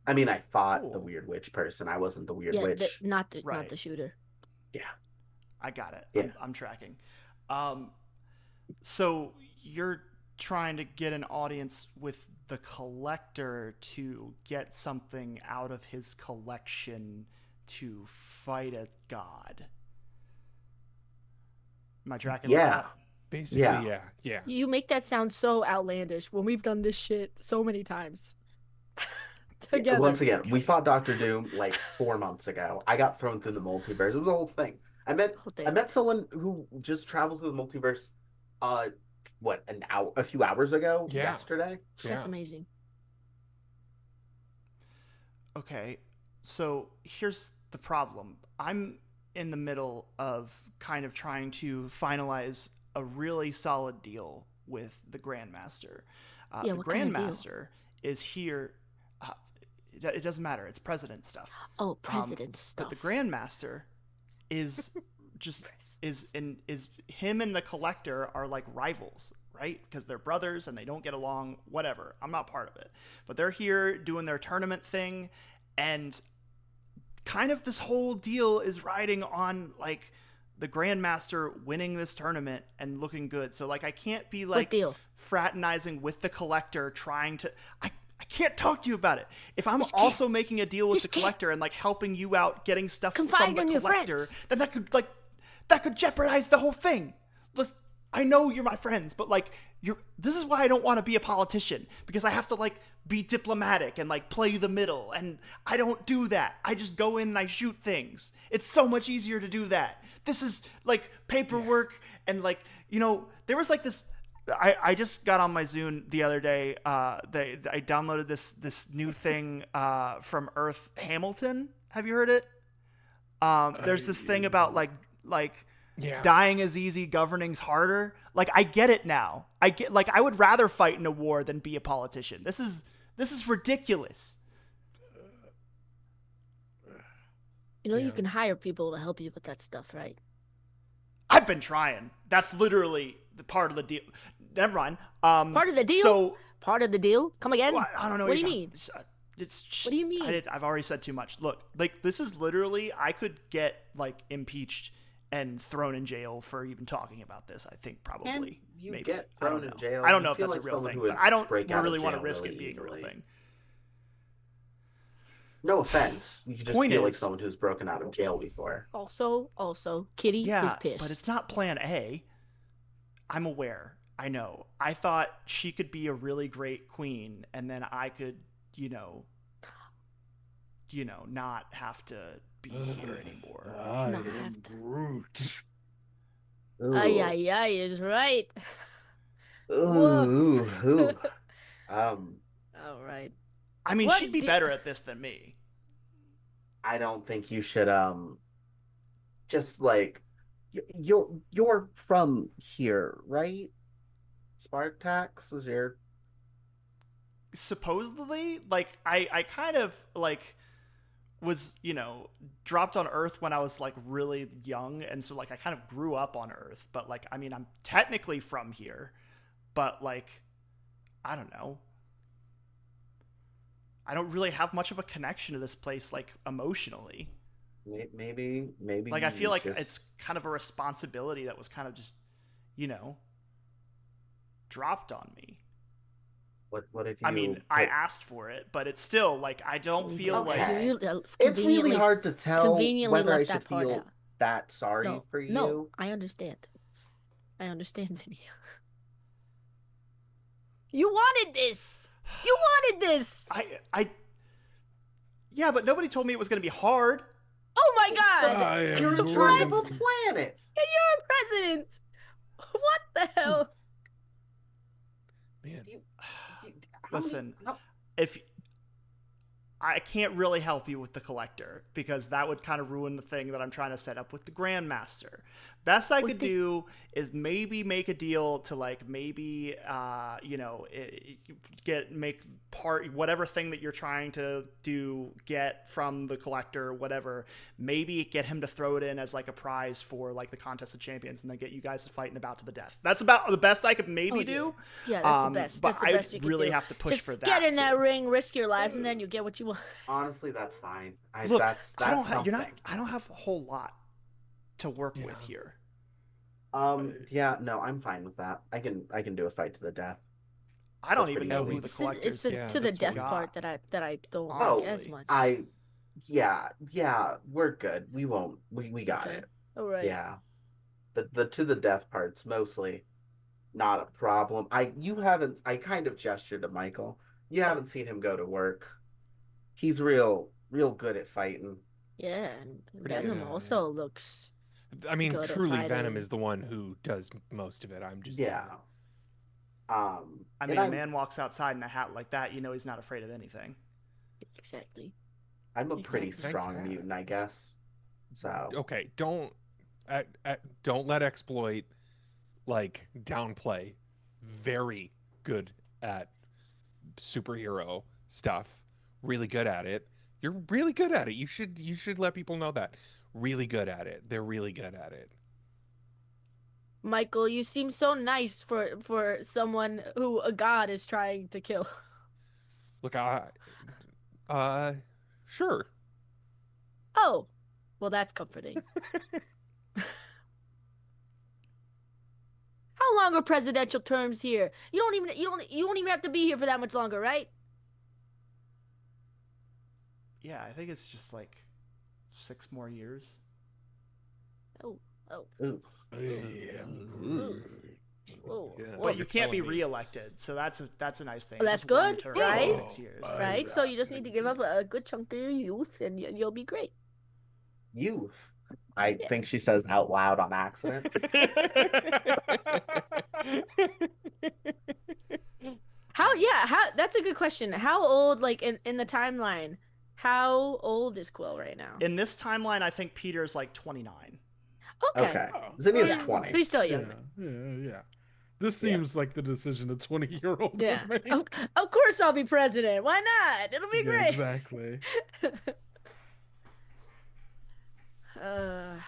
I mean, I fought the Cool. weird witch person. I wasn't the weird Yeah, witch. not the Right. shooter. I got it. Yeah. I'm tracking. So you're trying to get an audience with the collector to get something out of his collection to fight a god. Am I tracking with Yeah. that? Basically, yeah. You make that sound so outlandish when we've done this shit so many times. Together. Once again, we fought Doctor Doom like 4 months ago. I got thrown through the multiverse. It was a whole thing. I Whole thing. met someone who just traveled through the multiverse. A few hours ago? Yeah. Yesterday. That's Yeah. amazing. Okay, so here's the problem. I'm in the middle of kind of trying to finalize a really solid deal with the Grandmaster. Yeah, the what kind of deal? Grandmaster is here. It doesn't matter. It's president stuff. Oh, president stuff. But the Grandmaster is just is him and the Collector are like rivals, right? Because they're brothers and they don't get along. Whatever. I'm not part of it, but they're here doing their tournament thing, and kind of this whole deal is riding on like the Grandmaster winning this tournament and looking good. So like I can't be like deal? fraternizing with the Collector trying to I can't talk to you about it. If I'm Just also making a deal with Just the Collector and like helping you out getting stuff Confide from the in your Collector, friends. then that could jeopardize the whole thing. I know you're my friends, but like this is why I don't want to be a politician, because I have to like be diplomatic and like play the middle, and I don't do that. I just go in and I shoot things. It's so much easier to do that. This is like paperwork and like, there was like this. I just got on my Zune the other day. I downloaded this new thing from Earth Hamilton. Have you heard it? There's this thing about like dying is easy, governing's harder. Like, I get it now. I would rather fight in a war than be a politician. This is ridiculous. You can hire people to help you with that stuff, right? I've been trying. That's literally the part of the deal. Never mind. Part of the deal? So, part of the deal? Come again? well, I don't know What do you mean? What do you mean? I've already said too much. Look, like, this is literally, I could get like impeached and thrown in jail for even talking about this. I think probably. And you maybe. get I don't thrown know. in jail. I don't You know if feel that's like a real someone thing, who would but I don't break out of really want to jail risk really it being a real easily. thing. No offense. You just Point feel like is- someone who's broken out of jail before. Also, Kitty Yeah, is pissed. but it's not plan A. I'm aware. I know. I thought she could be a really great queen, and then I could, not have to be here anymore. I Not am have to. Groot. Ay, is right. Ooh, Woof. ooh. All right. I mean, What she'd be di- better at this than me. I don't think you should just like you're from here, right? Spartax is your Supposedly, like, I kind of like was dropped on Earth when I was like really young, and so like I kind of grew up on Earth, but like, I mean, I'm technically from here, but like, I don't know, I don't really have much of a connection to this place, like, emotionally. maybe Like, I feel you like just- it's kind of a responsibility that was kind of just dropped on me. what if you I mean, I put- asked for it, but it's still like, I don't feel Okay. like it's really hard to tell conveniently whether I left should that part feel out. that sorry No, for you. no, I understand. Zinnia. You wanted this. You wanted this. Yeah, but nobody told me it was going to be hard. Oh my God! I am You're a Groot. tribal planet. You're a president. What the hell? Man, Listen, if I can't really help you with the collector, because that would kind of ruin the thing that I'm trying to set up with the Grandmaster. Best I could do is maybe make a deal to like maybe make part whatever thing that you're trying to do, get from the collector, whatever, maybe get him to throw it in as like a prize for like the Contest of Champions, and then get you guys to fight in a bout to the death. That's about the best I could maybe do. Yeah, that's the best. But That's the I best you can really do. have to push Just for that. get in that too. ring, risk your lives, and then you get what you want. Honestly, that's fine. Look, that's I don't something. I don't have a whole lot to work with here. Yeah, no, I'm fine with that. I can do a fight to the death. I don't That's even pretty know easy. who the It's collectors. the, yeah, to the that's what death we part got. that I don't Oh, like as much. Yeah, we're good. We won't. We got Okay. it. All right. Yeah. The to the death part's mostly not a problem. I kind of gestured to Michael. You haven't seen him go to work. He's real good at fighting. Yeah, and Pretty good Venom at it, also looks. I mean, Good at truly, Venom fighting. is the one who does most of it. I'm just Yeah. I and mean, a I'm- man walks outside in a hat like that, he's not afraid of anything. Exactly. I'm a pretty Exactly. Nice strong hat. mutant, I guess. So okay. Don't let exploit like downplay. Very good at superhero stuff. Really good at it. You're really good at it. You should let people know that. Really good at it. They're really good at it. Michael, you seem so nice for someone who a god is trying to kill. Look, sure. Oh, well, that's comforting. How long are presidential terms here? You don't even have to be here for that much longer, right? Yeah, I think it's just like 6 more years. Oh. ooh. I am Ooh. Groot. Whoa, Yeah, whoa. But you you're can't be telling me. reelected, so that's a nice thing. That's Just one good, term right? for 6 years. Right? So you just need to give up a good chunk of your youth and you'll be great. Youth. I Yeah. think she says out loud on accident. How that's a good question. How old, like in the timeline, how old is Quill right now? In this timeline, I think Peter's like 29. Okay. Okay. Oh, Zinnia's Yeah. 20. So he's still yeah, young. yeah. This Yeah. seems like the decision a 20-year-old Yeah. would make. Of course I'll be president. Why not? It'll be Yeah, great. exactly. Uh,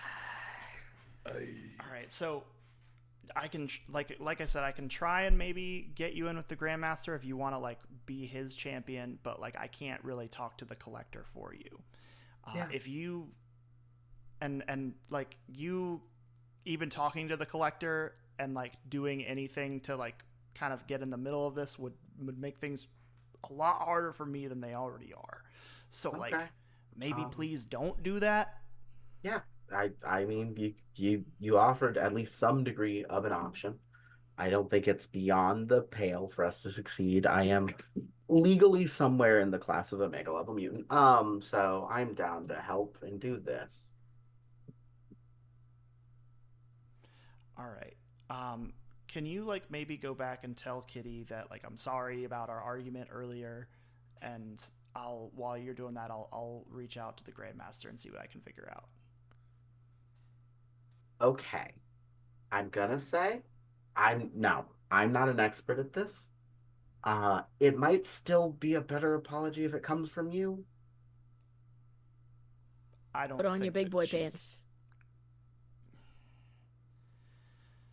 All right, so I can like I said, I can try and maybe get you in with the Grandmaster if you want to like be his champion, but like I can't really talk to the Collector for you. Yeah. If you and like you even talking to the Collector and like doing anything to like kind of get in the middle of this would make things a lot harder for me than they already are. So like Okay. maybe please don't do that. Yeah. I mean you offered at least some degree of an option. I don't think it's beyond the pale for us to succeed. I am legally somewhere in the class of a mega level mutant. So I'm down to help and do this. All right. Can you like maybe go back and tell Kitty that like I'm sorry about our argument earlier, and I'll while you're doing that I'll reach out to the Grandmaster and see what I can figure out. Okay. I'm gonna say I'm not an expert at this. It might still be a better apology if it comes from you. I don't put on your think big that boy she's pants.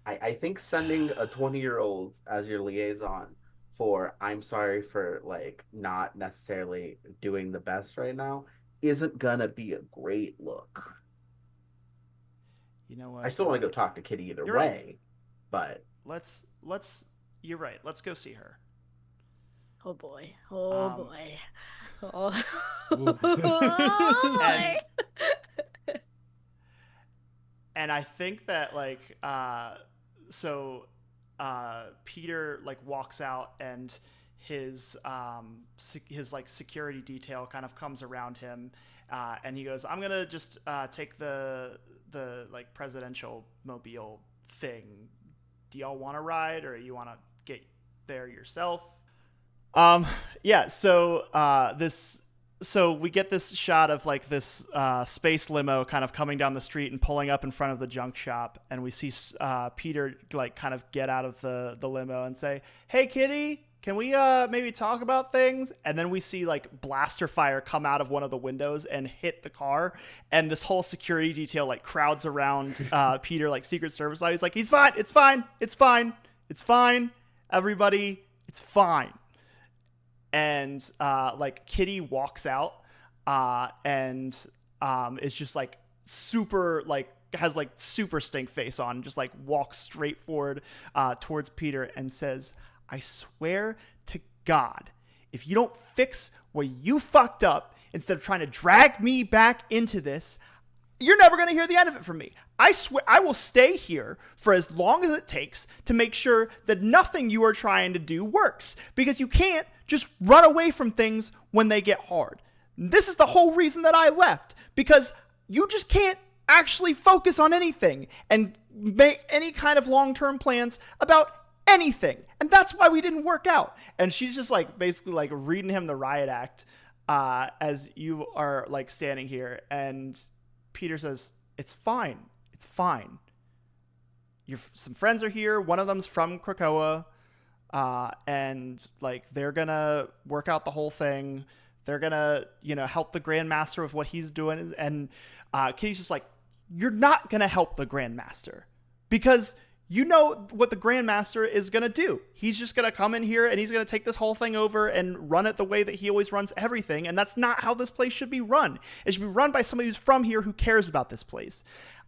I think sending a 20-year-old as your liaison for I'm sorry for like not necessarily doing the best right now isn't gonna be a great look. You know I what? still You're want to go right. talk to Kitty either You're right. way, but Let's you're right. Let's go see her. Oh boy. Oh Um boy. Oh, Ooh. oh and boy. and I think that like so Peter like walks out and his like security detail kind of comes around him and he goes, I'm gonna just take the like presidential mobile thing. Do y'all want to ride or you want to get there yourself? Um, yeah. So we get this shot of like this space limo kind of coming down the street and pulling up in front of the junk shop, and we see Peter like kind of get out of the limo and say, "Hey, Kitty, can we maybe talk about things?" And then we see like blaster fire come out of one of the windows and hit the car, and this whole security detail like crowds around Peter like Secret Service. He's like, "He's fine. It's fine. It's fine. It's fine. Everybody, it's fine." And like Kitty walks out and is just like super like has like super stink face on, just like walks straight forward towards Peter and says, I swear to God, if you don't fix what you fucked up instead of trying to drag me back into this, you're never going to hear the end of it from me. I swear I will stay here for as long as it takes to make sure that nothing you are trying to do works, because you can't just run away from things when they get hard. This is the whole reason that I left, because you just can't actually focus on anything and make any kind of long-term plans about anything. And that's why we didn't work out. And she's just like basically like reading him the riot act as you are like standing here, and Peter says, it's fine. It's fine. Some friends are here. One of them's from Krakoa. And like, they're going to work out the whole thing. They're going to, help the Grandmaster with what he's doing. And Kitty's just like, you're not going to help the Grandmaster because you know what the Grandmaster is going to do. He's just going to come in here and he's going to take this whole thing over and run it the way that he always runs everything. And that's not how this place should be run. It should be run by somebody who's from here who cares about this place.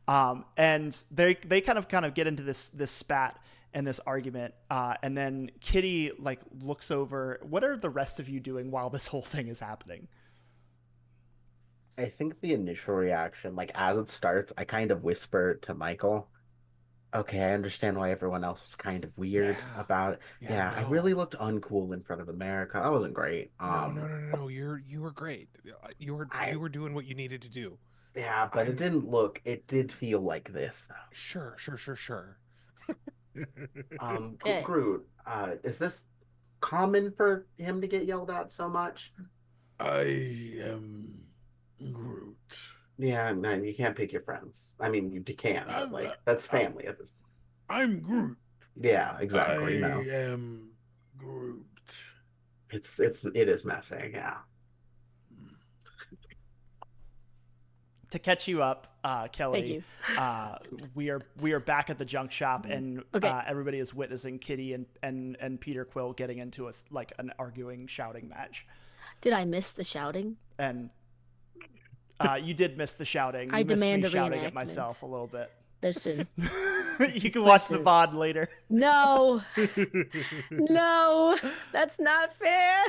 And they kind of get into this spat and this argument. And then Kitty like looks over. What are the rest of you doing while this whole thing is happening? I think the initial reaction, like as it starts, I kind of whisper to Michael, Okay, I understand why everyone else was kind of weird Yeah. about it. Yeah, Yeah, I no. really looked uncool in front of America. That wasn't great. No, no, no, no, no. You were great. I You were doing what you needed to do. Yeah, but I'm it did feel like this though. sure, sure, sure, sure. Okay. Groot, is this common for him to get yelled at so much? I am Groot. Yeah, no, you can't pick your friends. I mean, you can, but I'm, like that's I'm, family at this point. I'm Groot. Yeah, I exactly. No, am Groot. it is messy. Yeah. To catch you up, Thank Kelly, you. we are back at the junk shop, and Okay. everybody is witnessing Kitty and Peter Quill getting into like an arguing, shouting match. Did I miss the shouting? And you did miss the shouting. I You missed me demand a shouting at reenactment. myself a little bit. Listen. You can watch the Listen. VOD later. No. No. That's not fair.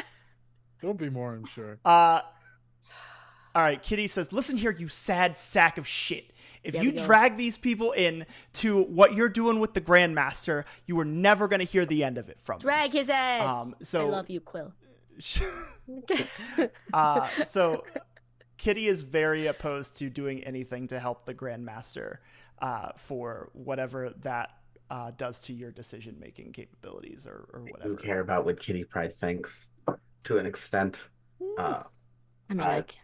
Don't be more, I'm sure. All right, Kitty says, "Listen here, you sad sack of shit. If There you we go. drag these people in to what you're doing with the Grandmaster, you are never going to hear the end of it from me." Drag his ass. So I love you, Quill. So Kitty is very opposed to doing anything to help the Grandmaster for whatever that does to your decision-making capabilities or I do whatever. care about what Kitty Pride thinks to an extent. Uh, I mean, uh, like,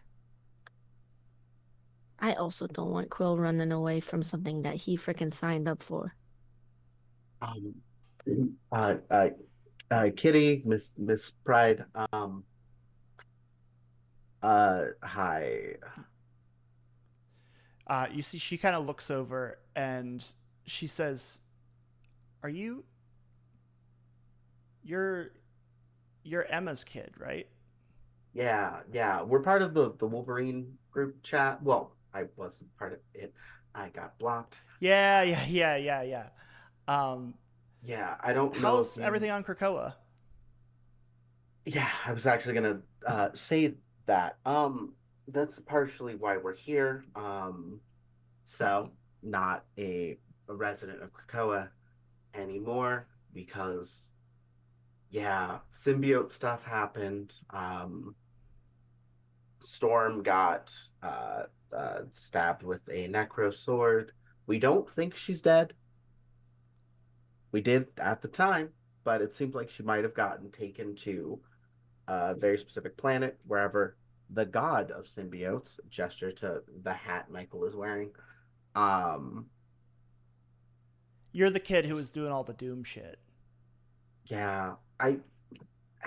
I also don't want Quill running away from something that he freaking signed up for. um, uh, uh, Kitty, Miss Pride. Hi. You see, she kind of looks over and she says, "Are you? You're Emma's kid, right?" Yeah. We're part of the Wolverine group chat. Well, I wasn't part of it. I got blocked. Yeah. Yeah, I don't know if How's you. everything on Krakoa? Yeah, I was actually gonna say that. That's partially why we're here. So not a resident of Krakoa anymore because yeah, symbiote stuff happened. Storm got stabbed with a necro sword. We don't think she's dead. We did at the time, but it seems like she might have gotten taken to a very specific planet, wherever the god of symbiotes, gesture to the hat Michael is wearing. Um, You're the kid who was doing all the Doom shit. yeah, I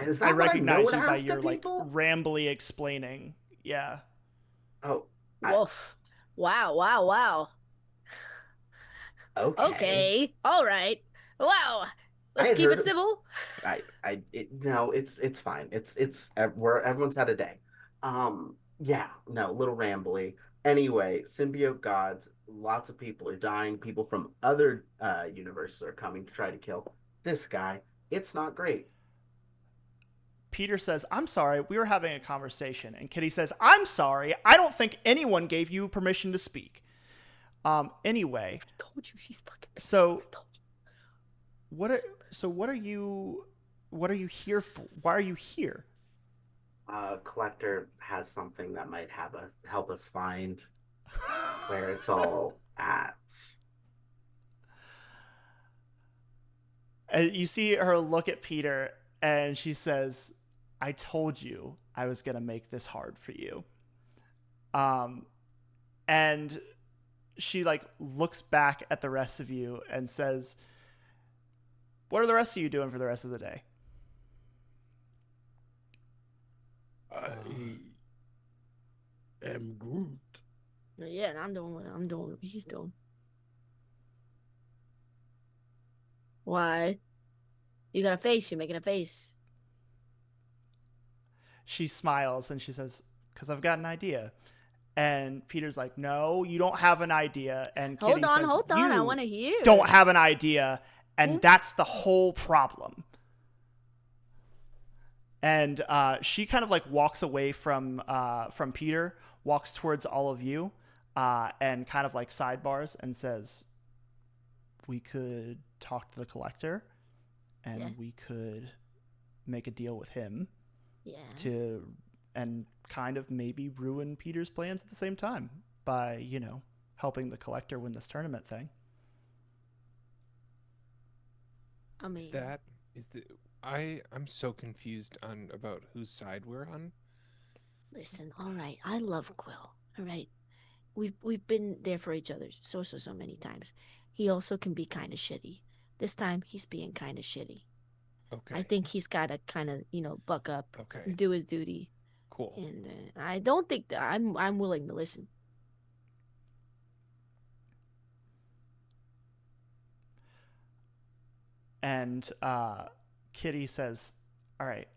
is I that what I know recognize to you by ask to your like people? rambly explaining. Yeah. Oh, I Woof. Wow. okay. Okay. All right. Wow. I Let's had keep heard it of civil. no, it's fine. Where everyone's had a day. Yeah, no, little rambly. Anyway, symbiote gods. Lots of people are dying. People from other universes are coming to try to kill this guy. It's not great. Peter says, "I'm sorry, we were having a conversation." And Kitty says, "I'm sorry, I don't think anyone gave you permission to speak." Anyway, Told you she's fucking pissed. so I told you. what are you here for? Why are you here? Collector has something that might have us help us find where it's all at. And you see her look at Peter and she says, "I told you I was going to make this hard for you." And she like looks back at the rest of you and says, "What are the rest of you doing for the rest of the day?" I am Groot. Yeah, and I'm doing what he's doing. Why? You got a face. You're making a face. She smiles and she says, "Because I've got an idea." And Peter's like, "No, you don't have an idea." And Kitty says, Hold on. I "You want to hear. don't have an idea, and that's the whole problem." And she kind of like walks away from Peter, walks towards all of you, and kind of like sidebars and says, we could talk to the collector, and Yeah. we could make a deal with him Yeah. and kind of maybe ruin Peter's plans at the same time by, you know, helping the collector win this tournament thing. I mean, I'm so confused on about whose side we're on. listen, all right. I love Quill. All right. We've been there for each other so many times. He also can be kind of shitty. This time he's being kind of shitty. Okay. I think he's got to kind of, buck up, Okay. do his duty. Cool. And I don't think that I'm willing to listen. And Kitty says, "All right,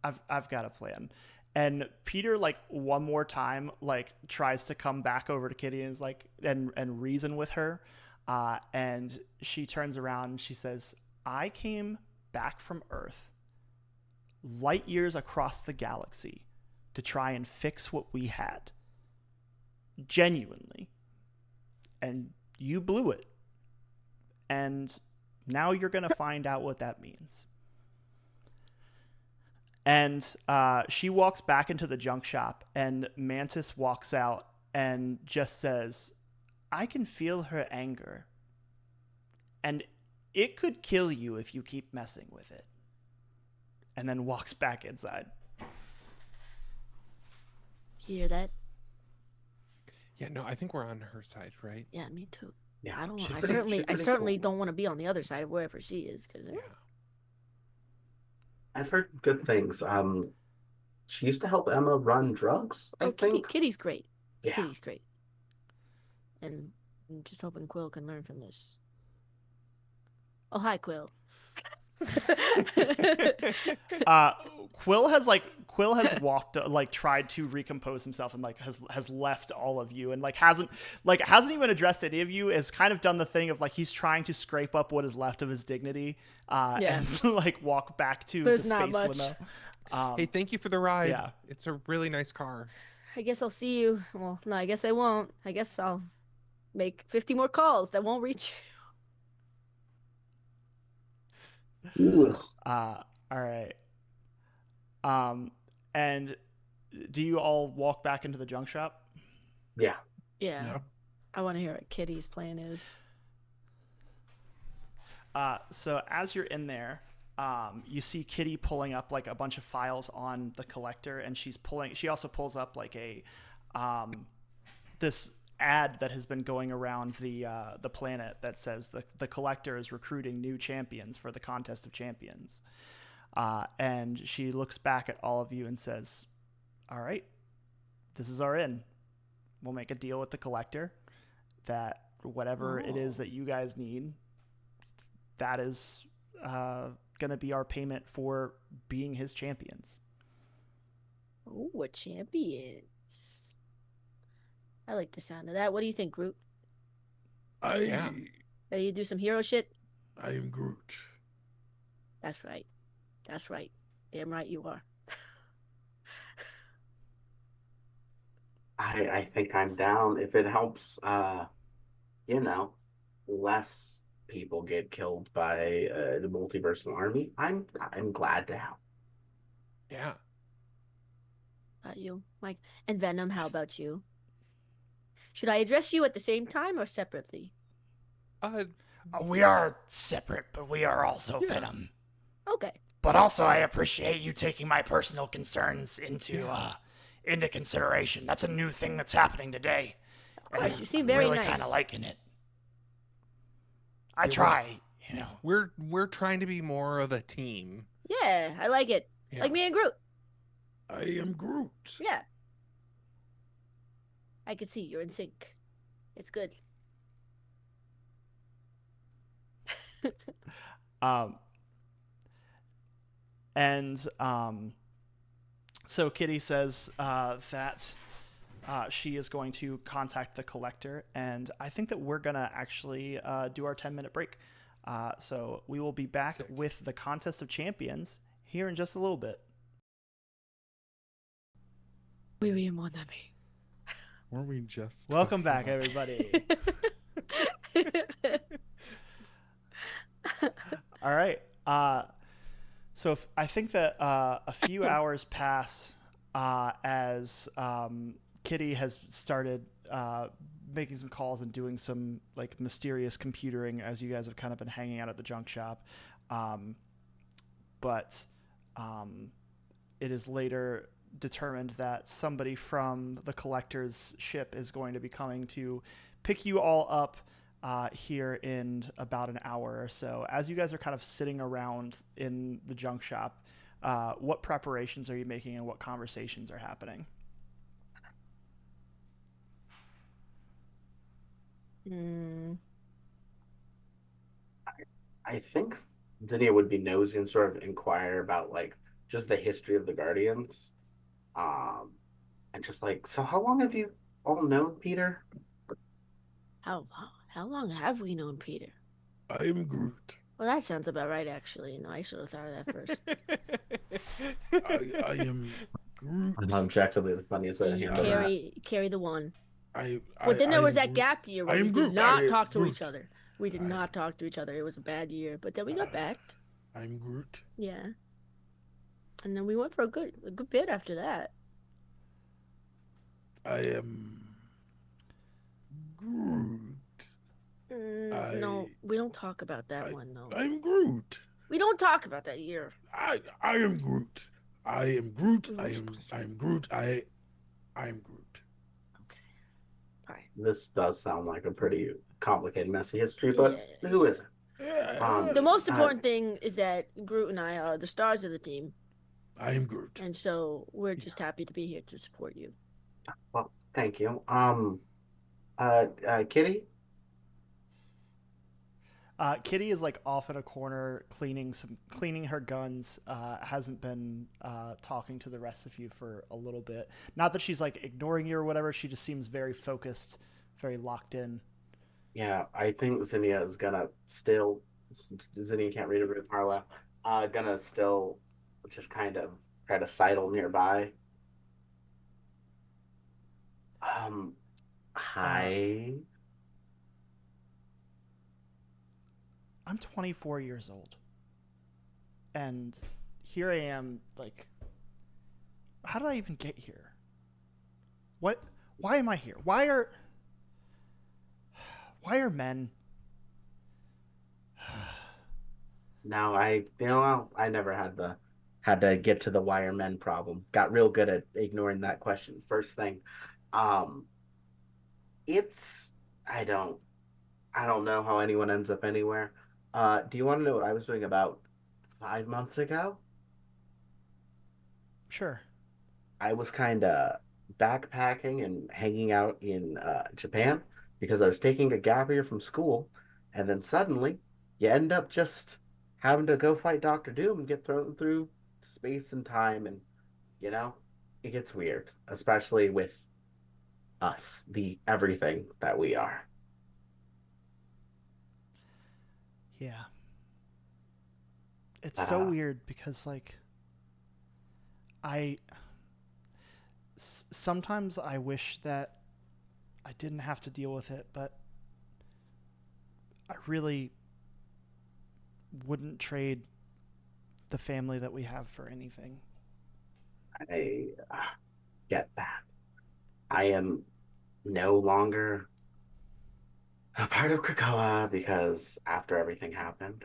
I've got a plan." And Peter, like, one more time, like, tries to come back over to Kitty and is like, and reason with her. And she turns around and she says, "I came back from Earth, light years across the galaxy, to try and fix what we had. Genuinely. And you blew it. And now you're going to find out what that means." And she walks back into the junk shop, and Mantis walks out and just says, "I can feel her anger. And it could kill you if you keep messing with it." And then walks back inside. You hear that? Yeah, no, I think we're on her side, right? Yeah, me too. Yeah, I don't. she's I pretty- certainly, she's I pretty certainly cool. don't want to be on the other side, wherever she is, because Yeah. I've heard good things. She used to help Emma run drugs, I think. Kitty's great. Yeah. Kitty's great. And I'm just hoping Quill can learn from this. Oh, hi, Quill. Quill has walked, like, tried to recompose himself, and like has left all of you, and hasn't even addressed any of you. Has kind of done the thing of, like, he's trying to scrape up what is left of his dignity, and like walk back to There's the not space much. limo. Hey, thank you for the ride. Yeah. It's a really nice car. I guess I'll see you. Well, no, I guess I won't. I guess I'll make 50 more calls that won't reach Ugh. All right. And do you all walk back into the junk shop? Yeah. you. Yeah. No. I want to hear what Kitty's plan is. So as you're in there, you see Kitty pulling up, like, a bunch of files on the collector, and she also pulls up, like, a this ad that has been going around the planet that says the collector is recruiting new champions for the contest of champions. And she looks back at all of you and says, "All right, this is our in. We'll make a deal with the collector that whatever it is that you guys need, that is going to be our payment for being his champions." Oh, we're champions. I like the sound of that. What do you think, Groot? Yeah. Ready to do some hero shit? I am Groot. That's right. That's right. Damn right you are. I think I'm down. If it helps, less people get killed by the multiversal army, I'm glad to help. Yeah. You, Mike. And Venom, how about you? Should I address you at the same time or separately? We are separate, but we are also Venom. Okay. But also, I appreciate you taking my personal concerns into consideration. That's a new thing that's happening today. Of course, and you seem I'm very really nice. kind of liking it. I try, We're trying to be more of a team. Yeah, I like it. Yeah. Like me and Groot. I am Groot. Yeah. I can see you're in sync. It's good. So Kitty says that she is going to contact the collector, and I think that we're gonna actually do our 10-minute break. So we will be back Sick. with the contest of champions here in just a little bit. Oui, mon ami. Weren't we just Welcome talking back, about- everybody. All right. So I think that a few hours pass as Kitty has started making some calls and doing some like mysterious computering as you guys have kind of been hanging out at the junk shop. But it is later determined that somebody from the collector's ship is going to be coming to pick you all up here in about an hour or so. As you guys are kind of sitting around in the junk shop, what preparations are you making and what conversations are happening? Mm, I think Zinnia would be nosy and sort of inquire about like just the history of the Guardians. Um, and just like, so how long have you all known Peter? how long have we known Peter? I am Groot. Well, that sounds about right, actually. No, I should have thought of that first. I am Groot. Objectively, the funniest way to You handle that. carry the one. I But then I there was am that Groot. gap year where I we am did Groot. not I talk to Groot. each other. We did I- not talk to each other. It was a bad year, but then we got back. I'm Groot. Yeah. And then we went for a good bit after that. I am Groot. No, we don't talk about that one though. I'm Groot. We don't talk about that year. I am Groot. I am Groot. We were supposed to. I am Groot. I am Groot. Okay. Fine. This does sound like a pretty complicated, messy history, but Yeah. who isn't? The most important thing is that Groot and I are the stars of the team, I am Groot. and so we're just happy to be here to support you. Well, thank you. Kitty? Kitty is like off in a corner cleaning her guns. Hasn't been talking to the rest of you for a little bit. Not that she's like ignoring you or whatever. She just seems very focused, very locked in. Yeah, I think Zinnia is gonna still. Zinnia can't read a very far well. Gonna still just kind of try to sidle nearby. Hi. I'm 24 years old, and here I am. Like, how did I even get here? What? Why am I here? Why are men? No, I never had to get to the wire men problem. Got real good at ignoring that question. First thing, um, it's I don't know how anyone ends up anywhere. Do you want to know what I was doing about 5 months ago? Sure. I was kind of backpacking and hanging out in Japan because I was taking a gap year from school, and then suddenly you end up just having to go fight Doctor Doom and get thrown through space and time, and you know, it gets weird, especially with us, the everything that we are. Yeah. It's so weird because like sometimes I wish that I didn't have to deal with it, but I really wouldn't trade the family that we have for anything. I get that. I am no longer a part of Krakoa because after everything happened,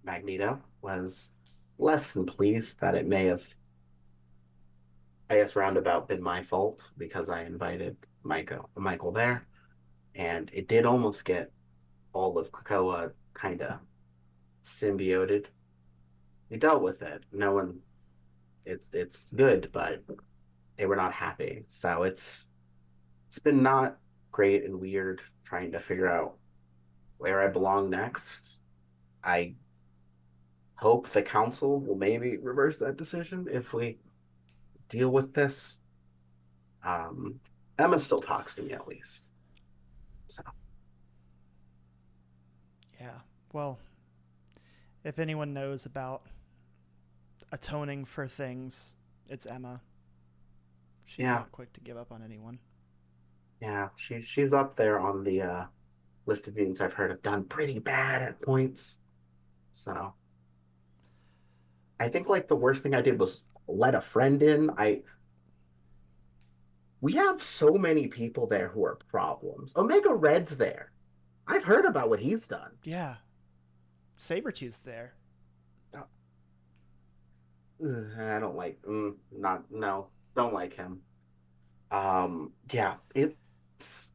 Magneto was less than pleased that it may have, I guess, roundabout been my fault because I invited Michael there, and it did almost get all of Krakoa kind of symbioted. We dealt with it. No one, it's good, but they were not happy. So it's been not great and weird trying to figure out where I belong next. I hope the council will maybe reverse that decision if we deal with this. Emma still talks to me at least. So Yeah. Well, if anyone knows about atoning for things, it's Emma. She's Yeah. not quick to give up on anyone. yeah, she's up there on the list of mutants I've heard have done pretty bad at points. So I think like the worst thing I did was let a friend in. We have so many people there who are problems. Omega Red's there. I've heard about what he's done. Yeah. Sabretooth's there. I don't like not no, don't like him. Yeah, it's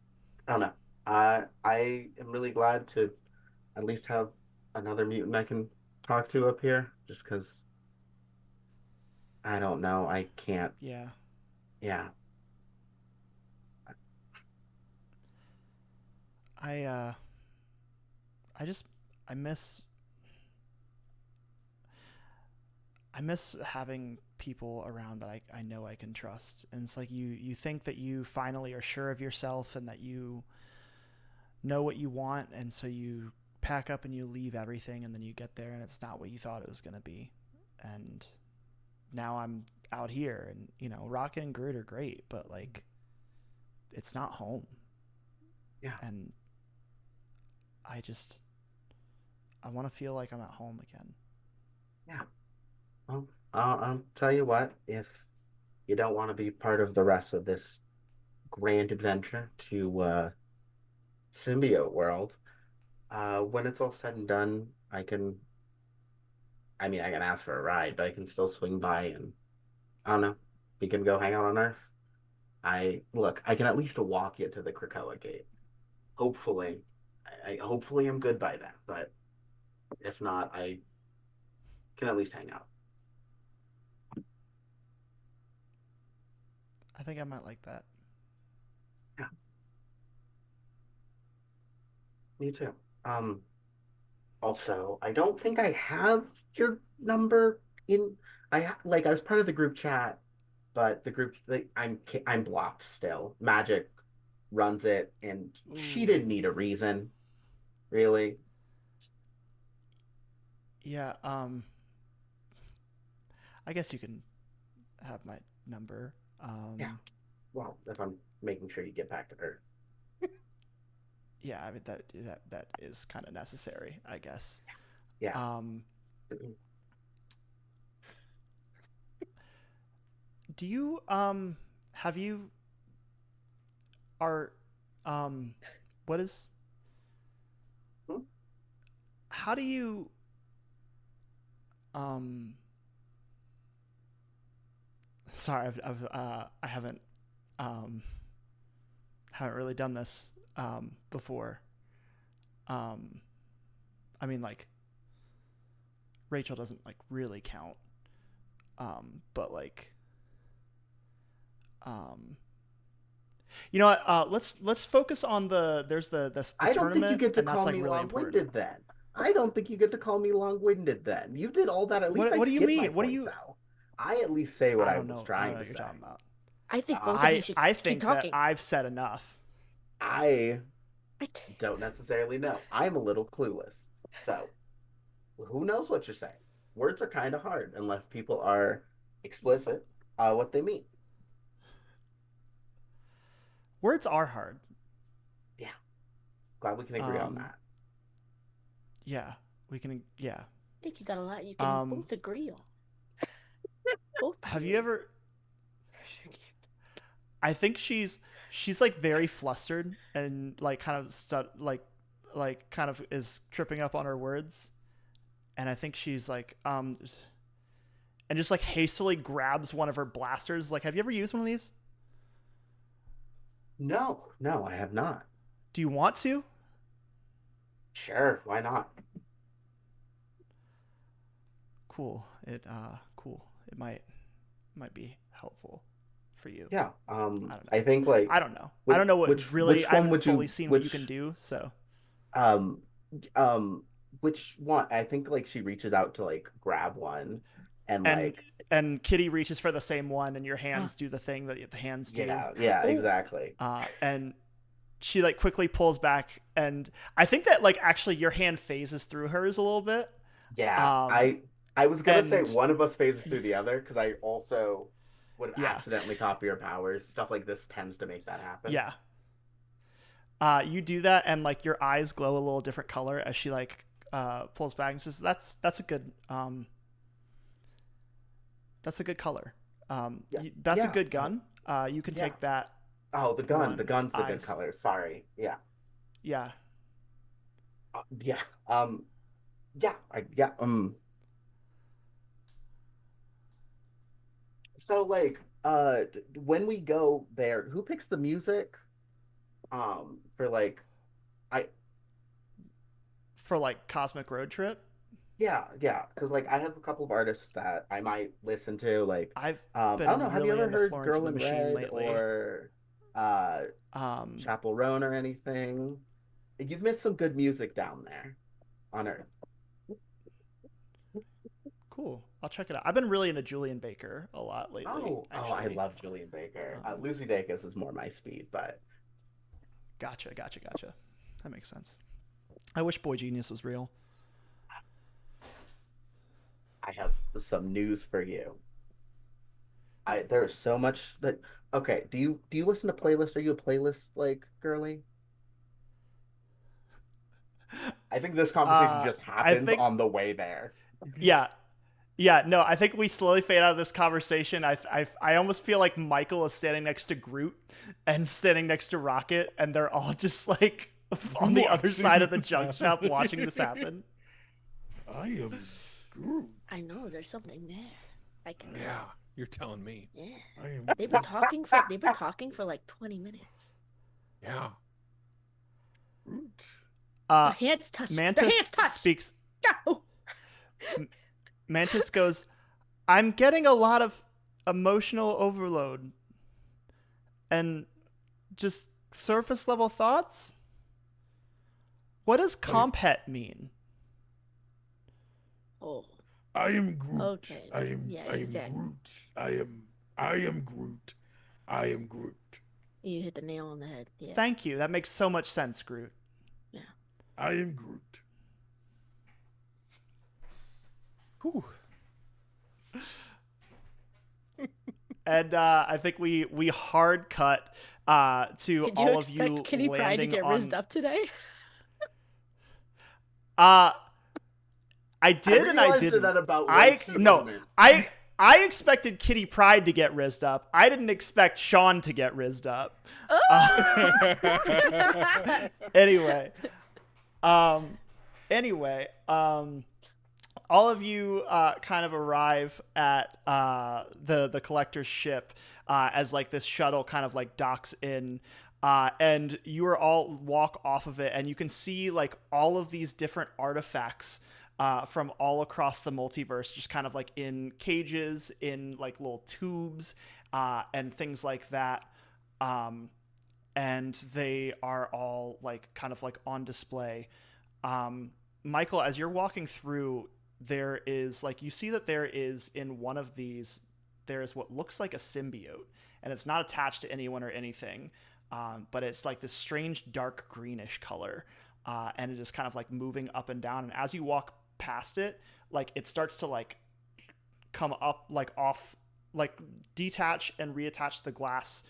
I don't know. I am really glad to at least have another mutant I can talk to up here, just because I don't know. I can't. Yeah. Yeah. I uh I just I miss I miss having people around that I know I can trust. And it's like you think that you finally are sure of yourself and that you know what you want, and so you pack up and you leave everything, and then you get there and it's not what you thought it was going to be. And now I'm out here, and Rocket and Groot are great, but like it's not home. Yeah. And I want to feel like I'm at home again. Yeah. Well, I'll tell you what, if you don't want to be part of the rest of this grand adventure to symbiote world, when it's all said and done, I can ask for a ride, but I can still swing by and I don't know, we can go hang out on Earth. I can at least walk you to the Krakoa gate. Hopefully, hopefully I'm good by then, but if not, I can at least hang out. I think I might like that. Yeah, me too. Also, I don't think I have your number in. I was part of the group chat, but the group like I'm blocked still. Magic runs it, and she Ooh. didn't need a reason, really. Yeah, I guess you can have my number. Yeah. Well, if I'm making sure you get back to Earth. Yeah, I mean that is kind of necessary, I guess. Yeah. Do you have you are what is Hmm? how do you um sorry, I um haven't really done this before. um I mean, like, Rachel doesn't like really count, but like um you know what, let's focus on the I don't think you tournament, get to and that's call like me really important. long-winded then. I don't think you get to call me long-winded then. You did all that. At least I What do you skip my mean? What do points you out. I at least say what I was I don't trying know to what you're say. talking about. I think both of Uh, you should I keep think that talking. I've said enough. I I, don't necessarily know. I'm a little clueless. So, who knows what you're saying? Words are kind of hard unless people are explicit what they mean. Words are hard. Yeah, glad we can agree on Um that. yeah, we can, yeah. think you got a lot you can Um both agree on. Both of have you ever I think she's like very flustered and like kind of like kind of is tripping up on her words, and I think she's like and just like hastily grabs one of her blasters. Like, have you ever used one of these? No, no, I have not. Do you want to? Sure, why not? Cool. It might be helpful for you. Yeah. I don't know. I think like I don't know. I don't know what really. which I one haven't would fully you seen what you can which do. So um um which one? I think like she reaches out to like grab one and and like Kitty reaches for the same one, and your Huh. hands do the thing that the hands do. yeah, Oh, exactly. And she like quickly pulls back, and I think that like actually your hand phases through hers a little bit. Yeah, Um, I was gonna say and one of us phases through the other because I also would have yeah, accidentally copied your powers. Stuff like this tends to make that happen. yeah. You do that, and like your eyes glow a little different color as she like pulls back and says, "That's a good color. Yeah. That's a Yeah. good gun. You can Yeah. take that Oh, the gun. one. The gun's the good Eyes. color. Sorry. Yeah. Yeah. Yeah. Yeah. Yeah. So like, when we go there, who picks the music? For like, I For like Cosmic Road Trip. yeah, because like I have a couple of artists that I might listen to. Like, I've I don't know. been Have you really ever into heard Florence Girl and the in Machine Red lately. or Um, Chapel Roan or anything? You've missed some good music down there on Earth. cool. I'll check it out. I've been really into Julian Baker a lot lately, Oh, I actually. love Julian Baker. Um, Lucy Dacus is more my speed, but Gotcha. That makes sense. I wish Boy Genius was real. I have some news for you. There's so much that okay, do you listen to playlists? Are you a playlist like girly? I think this conversation just I happens think, on the way there. yeah, no, I think we slowly fade out of this conversation. I almost feel like Michael is standing next to Groot and standing next to Rocket, and they're all just like on the other side of the junk shop watching this happen. I am Groot. I know there's something there. I can. Yeah, you're telling me. Yeah. I am. They've been talking for like 20 minutes. Yeah. Groot. The hands touch. The Mantis hands touch. speaks. No. Mantis goes, "I'm getting a lot of emotional overload and just surface level thoughts. What does compet mean?" Oh. I am Groot. Okay. I am. Yeah, I am exactly. Groot. I am Groot. I am Groot. You hit the nail on the head. Yeah. Thank you. That makes so much sense, Groot. I am Groot. Whew. And I think we hard cut to Did you all of you expect Kitty Pryde to landing get on. rizzed up today? I did and I realized didn't. that about I one key no. moment. I expected Kitty Pryde to get rizzed up. I didn't expect Sean to get rizzed up. Anyway, all of you kind of arrive at the collector's ship as like this shuttle kind of like docks in, and you are all walk off of it, and you can see like all of these different artifacts from all across the multiverse, just kind of like in cages, in like little tubes, and things like that. And they are all like kind of like on display. Michael, as you're walking through, there is like, you see that there is in one of these, there is what looks like a symbiote, and it's not attached to anyone or anything. But it's like this strange dark greenish color. And it is kind of like moving up and down. And as you walk past it, like it starts to like come up, like off, like detach and reattach the glass,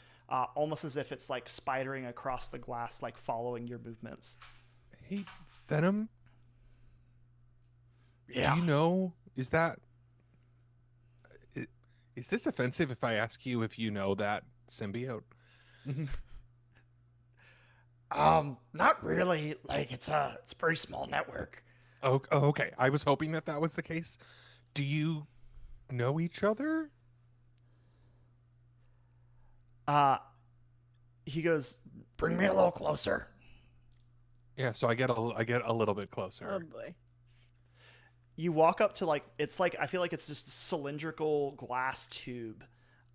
almost as if it's like spidering across the glass, like following your movements. Hey, Venom, Yeah. do you know, is this offensive if I ask you if you know that symbiote? Not really. Like it's a pretty small network. Oh, okay. I was hoping that was the case. Do you know each other? He goes, Bring me a little closer. Yeah, so I get a little bit closer. Oh boy. you walk up to like, it's like, I feel like it's just a cylindrical glass tube,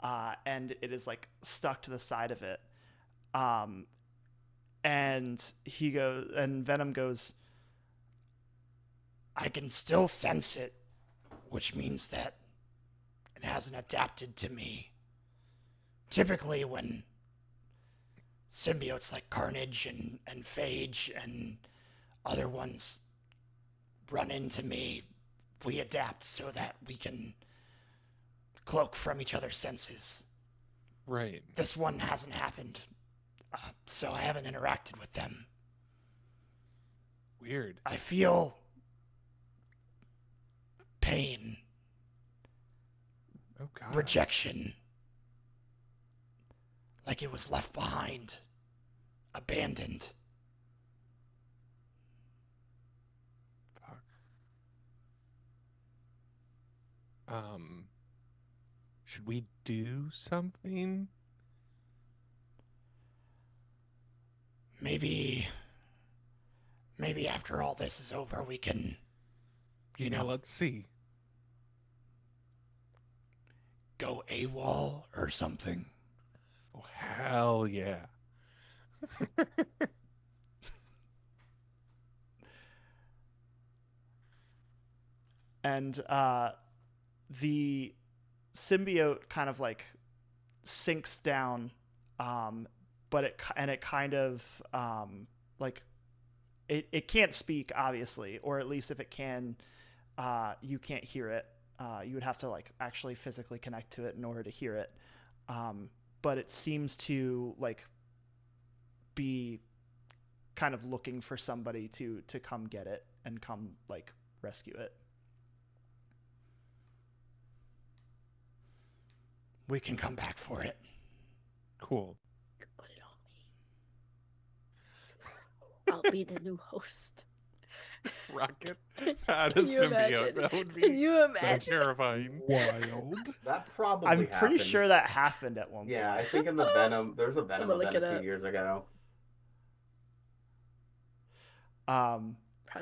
and it is like stuck to the side of it. And Venom goes, I can still sense it, which means that it hasn't adapted to me. Typically, when symbiotes like Carnage and Phage and other ones run into me, we adapt so that we can cloak from each other's senses. Right. This one hasn't happened. so I haven't interacted with them. Weird. I feel pain, Oh God. rejection, like it was left behind, abandoned. Fuck. Should we do something? Maybe after all this is over, we can, you Yeah, know, let's see. go AWOL or something. Oh, hell yeah. And the symbiote kind of like sinks down, but it kind of like it can't speak, obviously, or at least if it can, you can't hear it. You would have to like actually physically connect to it in order to hear it. But it seems to like be kind of looking for somebody to come get it and come like rescue it. We can come back for it. Cool. Put it on me. I'll be the new host. Rocket had a Can you symbiote. imagine? That would be Can you so imagine? terrifying. Wild. That probably I'm pretty happened. sure that happened at one Yeah, I point. think in the Venom, there's a Venom gonna look event it a few up. years ago. Probably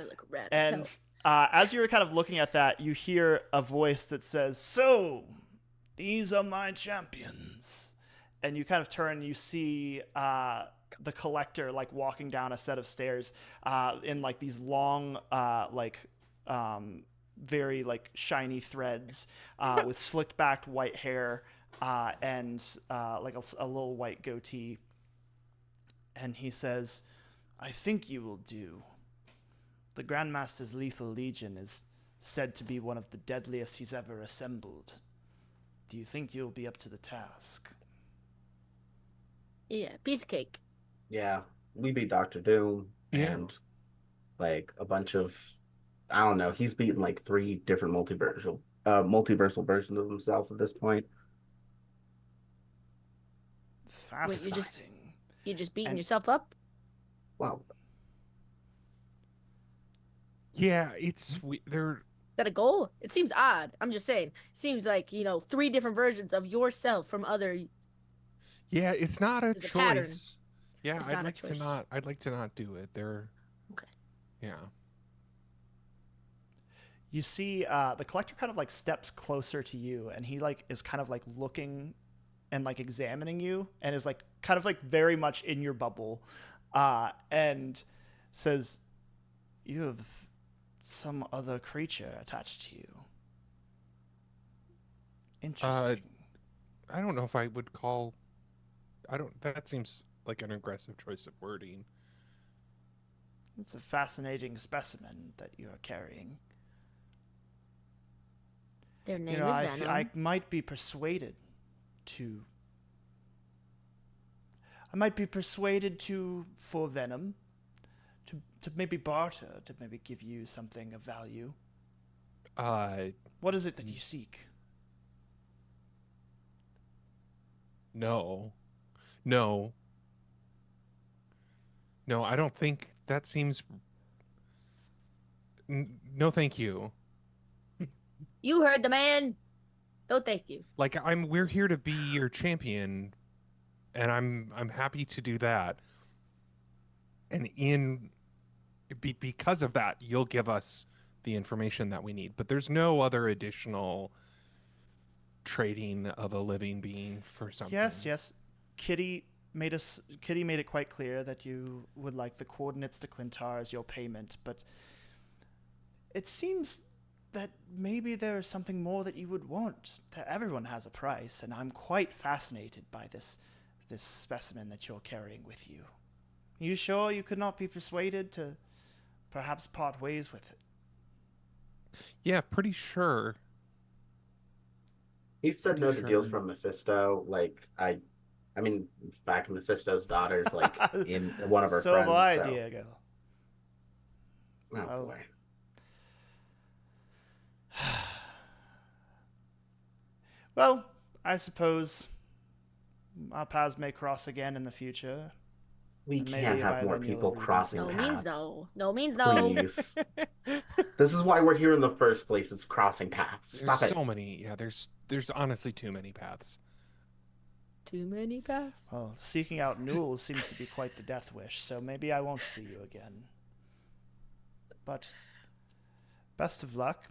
look rad as hell. And as you're kind of looking at that, you hear a voice that says, "So, these are my champions." And you kind of turn and you see the collector like walking down a set of stairs in like these long, very like shiny threads with slicked back white hair and like a little white goatee. And he says, "I think you will do. The Grandmaster's Lethal Legion is said to be one of the deadliest he's ever assembled. Do you think you'll be up to the task?" Yeah, piece of cake. Yeah, we beat Doctor Doom Yeah. and like a bunch of, I don't know. He's beaten like 3 different multiversal versions of himself at this point. Fascinating. You just beating And- yourself up? Wow. Yeah, it's they're Is that a goal? It seems odd. I'm just saying. It seems like, 3 different versions of yourself from other. yeah, it's not a There's a pattern. choice. Yeah, It's I'd not a like to choice. not I'd like to not do it. They're Okay. yeah. You see the collector kind of like steps closer to you, and he like is kind of like looking and like examining you, and is like kind of like very much in your bubble, and says, "You have some other creature attached to you. Interesting." I don't know if I would call that seems like an aggressive choice of wording. It's a fascinating specimen that you are carrying. Their name You know, is I, Venom. I might be persuaded to. I might be persuaded to for Venom, to maybe barter, to maybe give you something of value. What is it that you seek? No. No. No, I don't think that seems no, thank you. You heard the man. No, thank you. Like we're here to be your champion, and I'm happy to do that. And because of that, you'll give us the information that we need. But there's no other additional trading of a living being for something. Yes. Kitty made it quite clear that you would like the coordinates to Clintar as your payment, but it seems that maybe there is something more that you would want. That everyone has a price, and I'm quite fascinated by this specimen that you're carrying with you. Are you sure you could not be persuaded to perhaps part ways with it? Yeah, pretty sure. He said no to Sure. deals from Mephisto. Like, I I mean, in fact, Mephisto's daughter's like in one of her So friends. have I, So, Diego. oh Oh. boy. Well, I suppose our paths may cross again in the future. We And can't maybe have by more then you'll people have crossing No reconsidered. means paths. no. No means no. Please. This is why we're here in the first place. It's crossing paths. There's Stop it. so many. Yeah, there's honestly too many paths. Too many paths. Well, seeking out Newell seems to be quite the death wish, so maybe I won't see you again. But best of luck,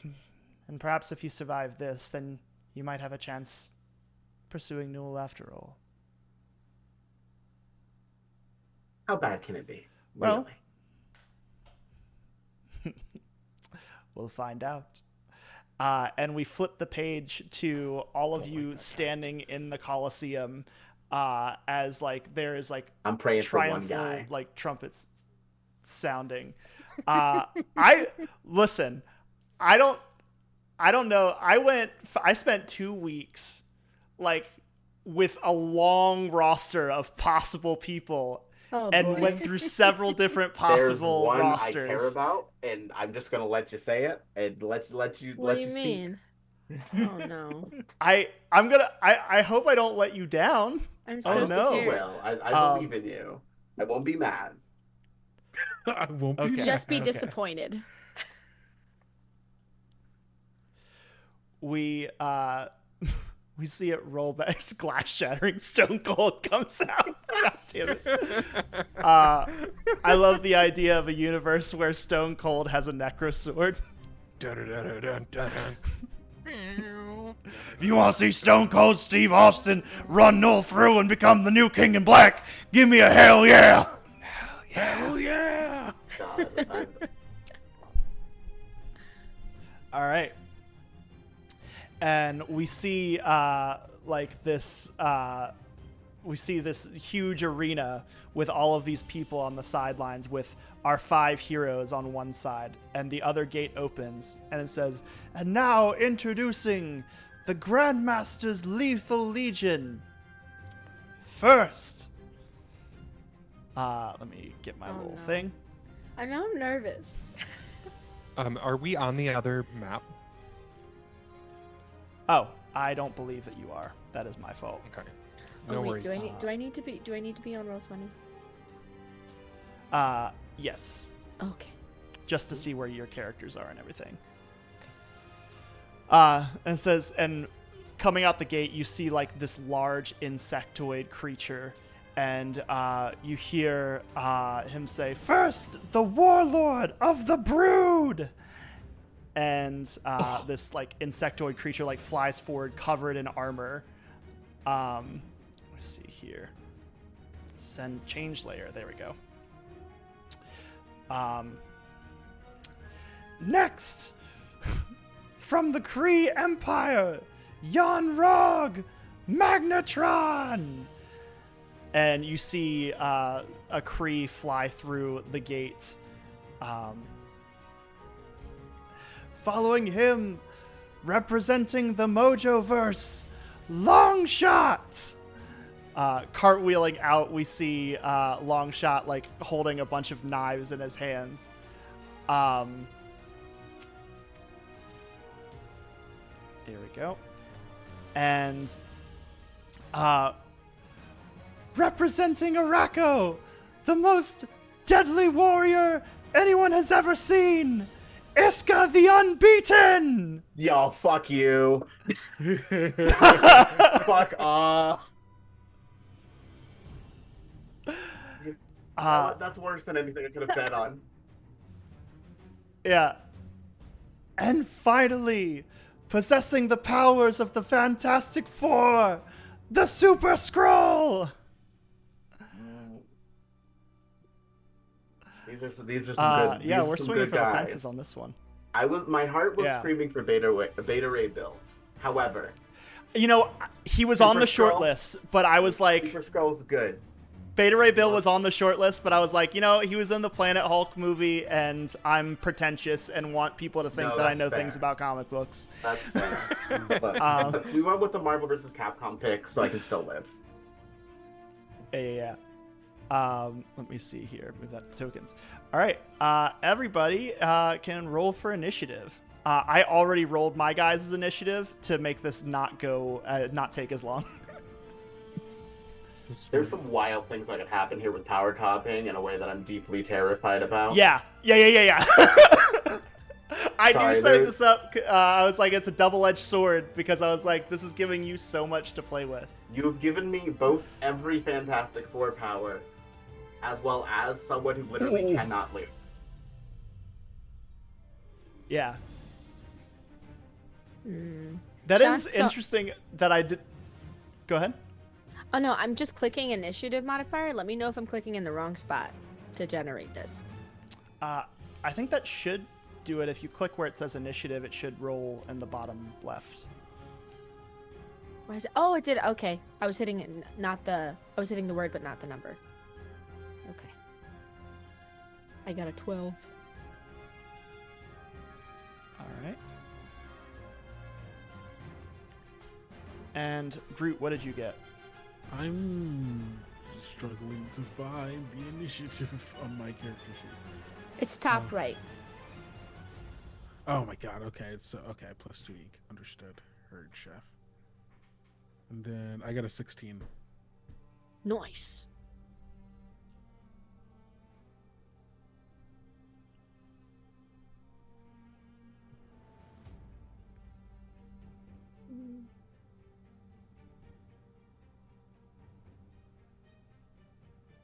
and perhaps if you survive this, then you might have a chance pursuing Newell after all. How bad can it be? Well, Really? We'll find out. And we flip the page to all of you standing in the Colosseum as like there is like I'm praying for one triumphal guy. like trumpets sounding. I listen. I don't know. I spent 2 weeks like with a long roster of possible people Oh, and boy. went through several different There's possible one rosters. I care about, and I'm just gonna let you say it and let you What let do you you mean? Oh no. I hope I don't let you down. I'm Oh, so no. scared. Well, I believe in you. I won't be mad. I won't be Okay. mad. Just be Okay. disappointed. We we see it roll back, glass shattering, Stone Cold comes out. God damn it. I love the idea of a universe where Stone Cold has a necro sword. Dun-dun-dun-dun-dun-dun. If you want to see Stone Cold Steve Austin run Null through and become the new King in Black, give me a hell yeah! Hell yeah! God, All right. And we see like this we see this huge arena with all of these people on the sidelines with our 5 heroes on one side, and the other gate opens and it says, "And now introducing the Grandmaster's Lethal Legion. First." Let me get my Oh, little no. thing. I know I'm nervous. Are we on the other map? Oh, I don't believe that you are. That is my fault. Okay. Oh No wait, worries. do I need to be on Roll20? Yes. Okay. Just to see where your characters are and everything. And it says, and coming out the gate, you see like this large insectoid creature, and you hear him say, "First, the warlord of the brood." And this like insectoid creature like flies forward, covered in armor. Let's see here. Send change layer. There we go. Next, from the Kree Empire, Jan Rog, Magnetron. And you see a Kree fly through the gate. Following him, representing the Mojoverse, Longshot. Cartwheeling out, we see Longshot like holding a bunch of knives in his hands. Here we go. And representing Araco, the most deadly warrior anyone has ever seen, Iska the Unbeaten! Yo, fuck you. Fuck off. That's worse than anything I could have bet on. Yeah. And finally, possessing the powers of the Fantastic Four, the Super Scroll! These are some good. Yeah, these we're are some swinging good for the guys. fences on this one. My heart was Yeah. screaming for Beta Ray Bill. However, You know, he was on Super the short Skrull? list, but I was like, Super Skrull's good. Beta Ray Bill was on the short list, but I was like, you know, he was in the Planet Hulk movie, and I'm pretentious and want people to think No, that I that's know fair. things about comic books. That's fair. But we went with the Marvel vs. Capcom pick, so I can still live. Yeah. Let me see here. Move that to tokens. All right. Everybody can roll for initiative. I already rolled my guys' initiative to make this not take as long. There's some wild things that could happen here with power topping in a way that I'm deeply terrified about. Yeah. I knew setting this up. I was like, it's a double-edged sword because I was like, this is giving you so much to play with. You've given me both every Fantastic Four power, as well as someone who literally cannot lose. Yeah. Mm. That Sean, is interesting that I did. Go ahead. Oh no, I'm just clicking initiative modifier. Let me know if I'm clicking in the wrong spot to generate this. I think that should do it. If you click where it says initiative, it should roll in the bottom left. Why is it? Oh, it did. Okay, I was hitting it, I was hitting the word, but not the number. Okay. I got a 12. All right. And Groot, what did you get? I'm struggling to find the initiative on my character sheet. It's top right. Oh my god, okay, it's okay, plus 2 eek. Understood. Heard, chef. And then I got a 16. Nice.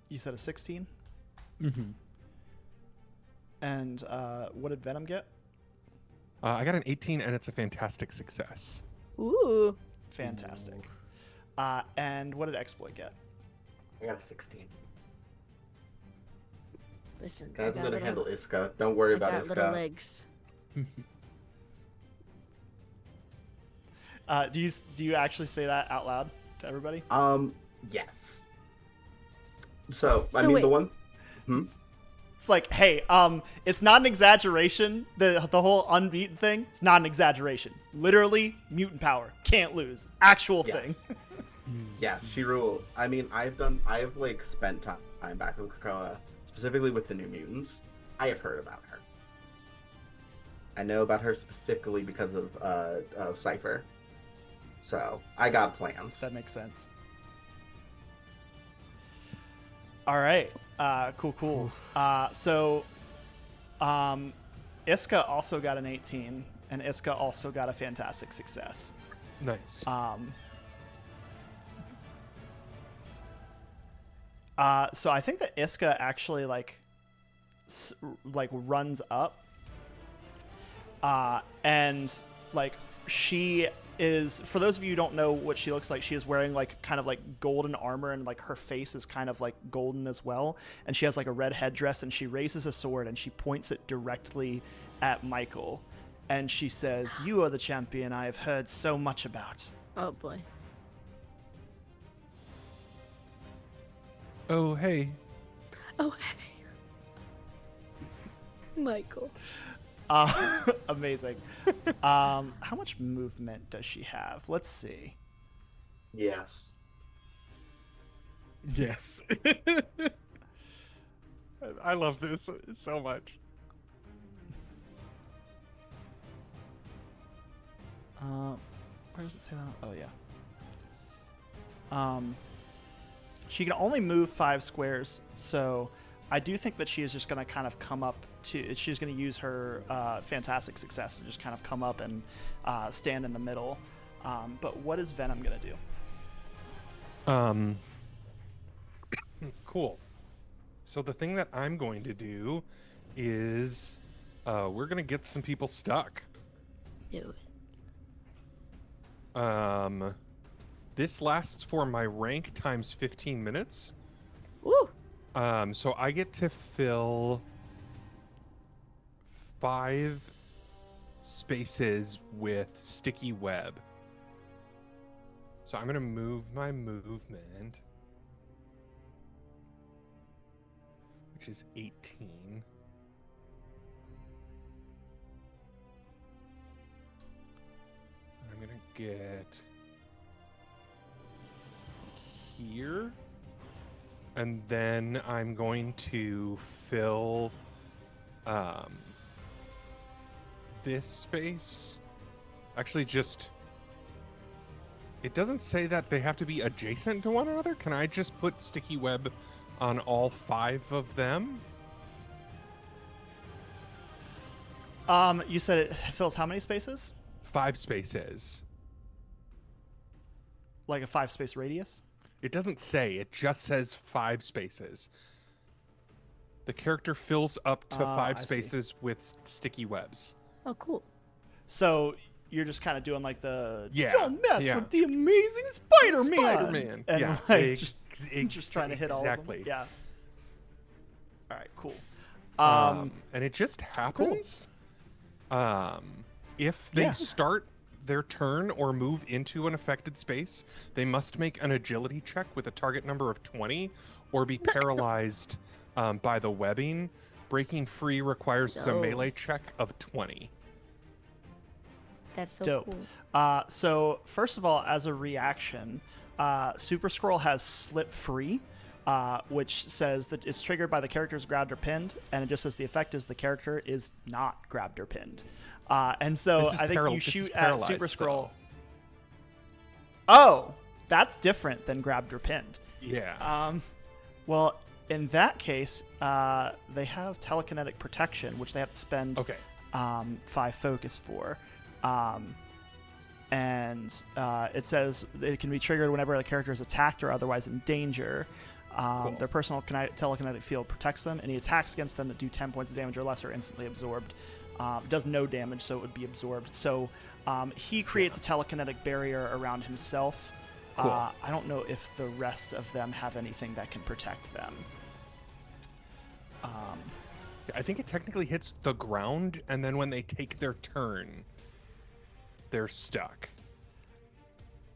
You said a 16? Mm-hmm. And what did Venom get? I got an 18, and it's a fantastic success. Ooh. Fantastic. And what did Exploit get? I got a 16. Listen, Guys, I I'm got gonna little, handle Iska. Don't worry I about got little Iska. legs. Do you actually say that out loud to everybody? Yes. So I So mean wait. the one. It's like, hey, it's not an exaggeration. The whole unbeaten thing, it's not an exaggeration. Literally, mutant power, can't lose, actual Yes. thing. Yes, she rules. I mean, I've like spent time back in Krakoa, specifically with the New Mutants. I have heard about her. I know about her specifically because of Cypher. So I got plans. That makes sense. All right, cool. So, Iska also got an 18, and Iska also got a fantastic success. Nice. So I think that Iska actually like runs up, and like she is, for those of you who don't know what she looks like, she is wearing like kind of like golden armor, and like her face is kind of like golden as well, and she has like a red headdress, and she raises a sword and she points it directly at Michael, and she says, "You are the champion I have heard so much about." Oh boy. Oh, hey. Oh hey. Michael. Amazing. How much movement does she have? Let's see. Yes. Yes. I love this so much. Where does it say that? Oh yeah. She can only move 5 squares, so I do think that she is just going to kind of come up to. She's going to use her fantastic success to just kind of come up and stand in the middle. But what is Venom going to do? Cool. So the thing that I'm going to do is we're going to get some people stuck. Do it. This lasts for my rank times 15 minutes. Woo. So I get to fill 5 spaces with sticky web. So I'm going to move my movement, which is 18. I'm going to get here. And then I'm going to fill this space. Actually, just... It doesn't say that they have to be adjacent to one another. Can I just put sticky web on all 5 of them? You said it fills how many spaces? 5 spaces. Like a 5-space radius? It doesn't say. It just says 5 spaces. The character fills up to 5 I see. spaces with sticky webs. Oh, cool. So you're just kind of doing like the Yeah, don't mess yeah. with the amazing Spider-Man. Spider-Man. And Yeah, like, just trying to hit exactly. all of them. Yeah. All right, cool. And it just happens. If they Yeah. start their turn or move into an affected space, they must make an agility check with a target number of 20 or be paralyzed by the webbing. Breaking free requires a Dope. melee check of 20. That's so Dope. cool. So first of all, as a reaction, Super Scroll has Slip Free, which says that it's triggered by the character's grabbed or pinned, and it just says the effect is the character is not grabbed or pinned. And so This is I think you this is shoot at paralyzed, Super Scroll. though. Oh, that's different than grabbed or pinned. Yeah. Well, in that case, they have telekinetic protection, which they have to spend Okay. 5 focus for. And it says it can be triggered whenever a character is attacked or otherwise in danger. Cool. Their personal telekinetic field protects them. Any attacks against them that do 10 points of damage or less are instantly absorbed. It does no damage, so it would be absorbed. So he creates a telekinetic barrier around himself. Cool. I don't know if the rest of them have anything that can protect them. I think it technically hits the ground, and then when they take their turn, they're stuck.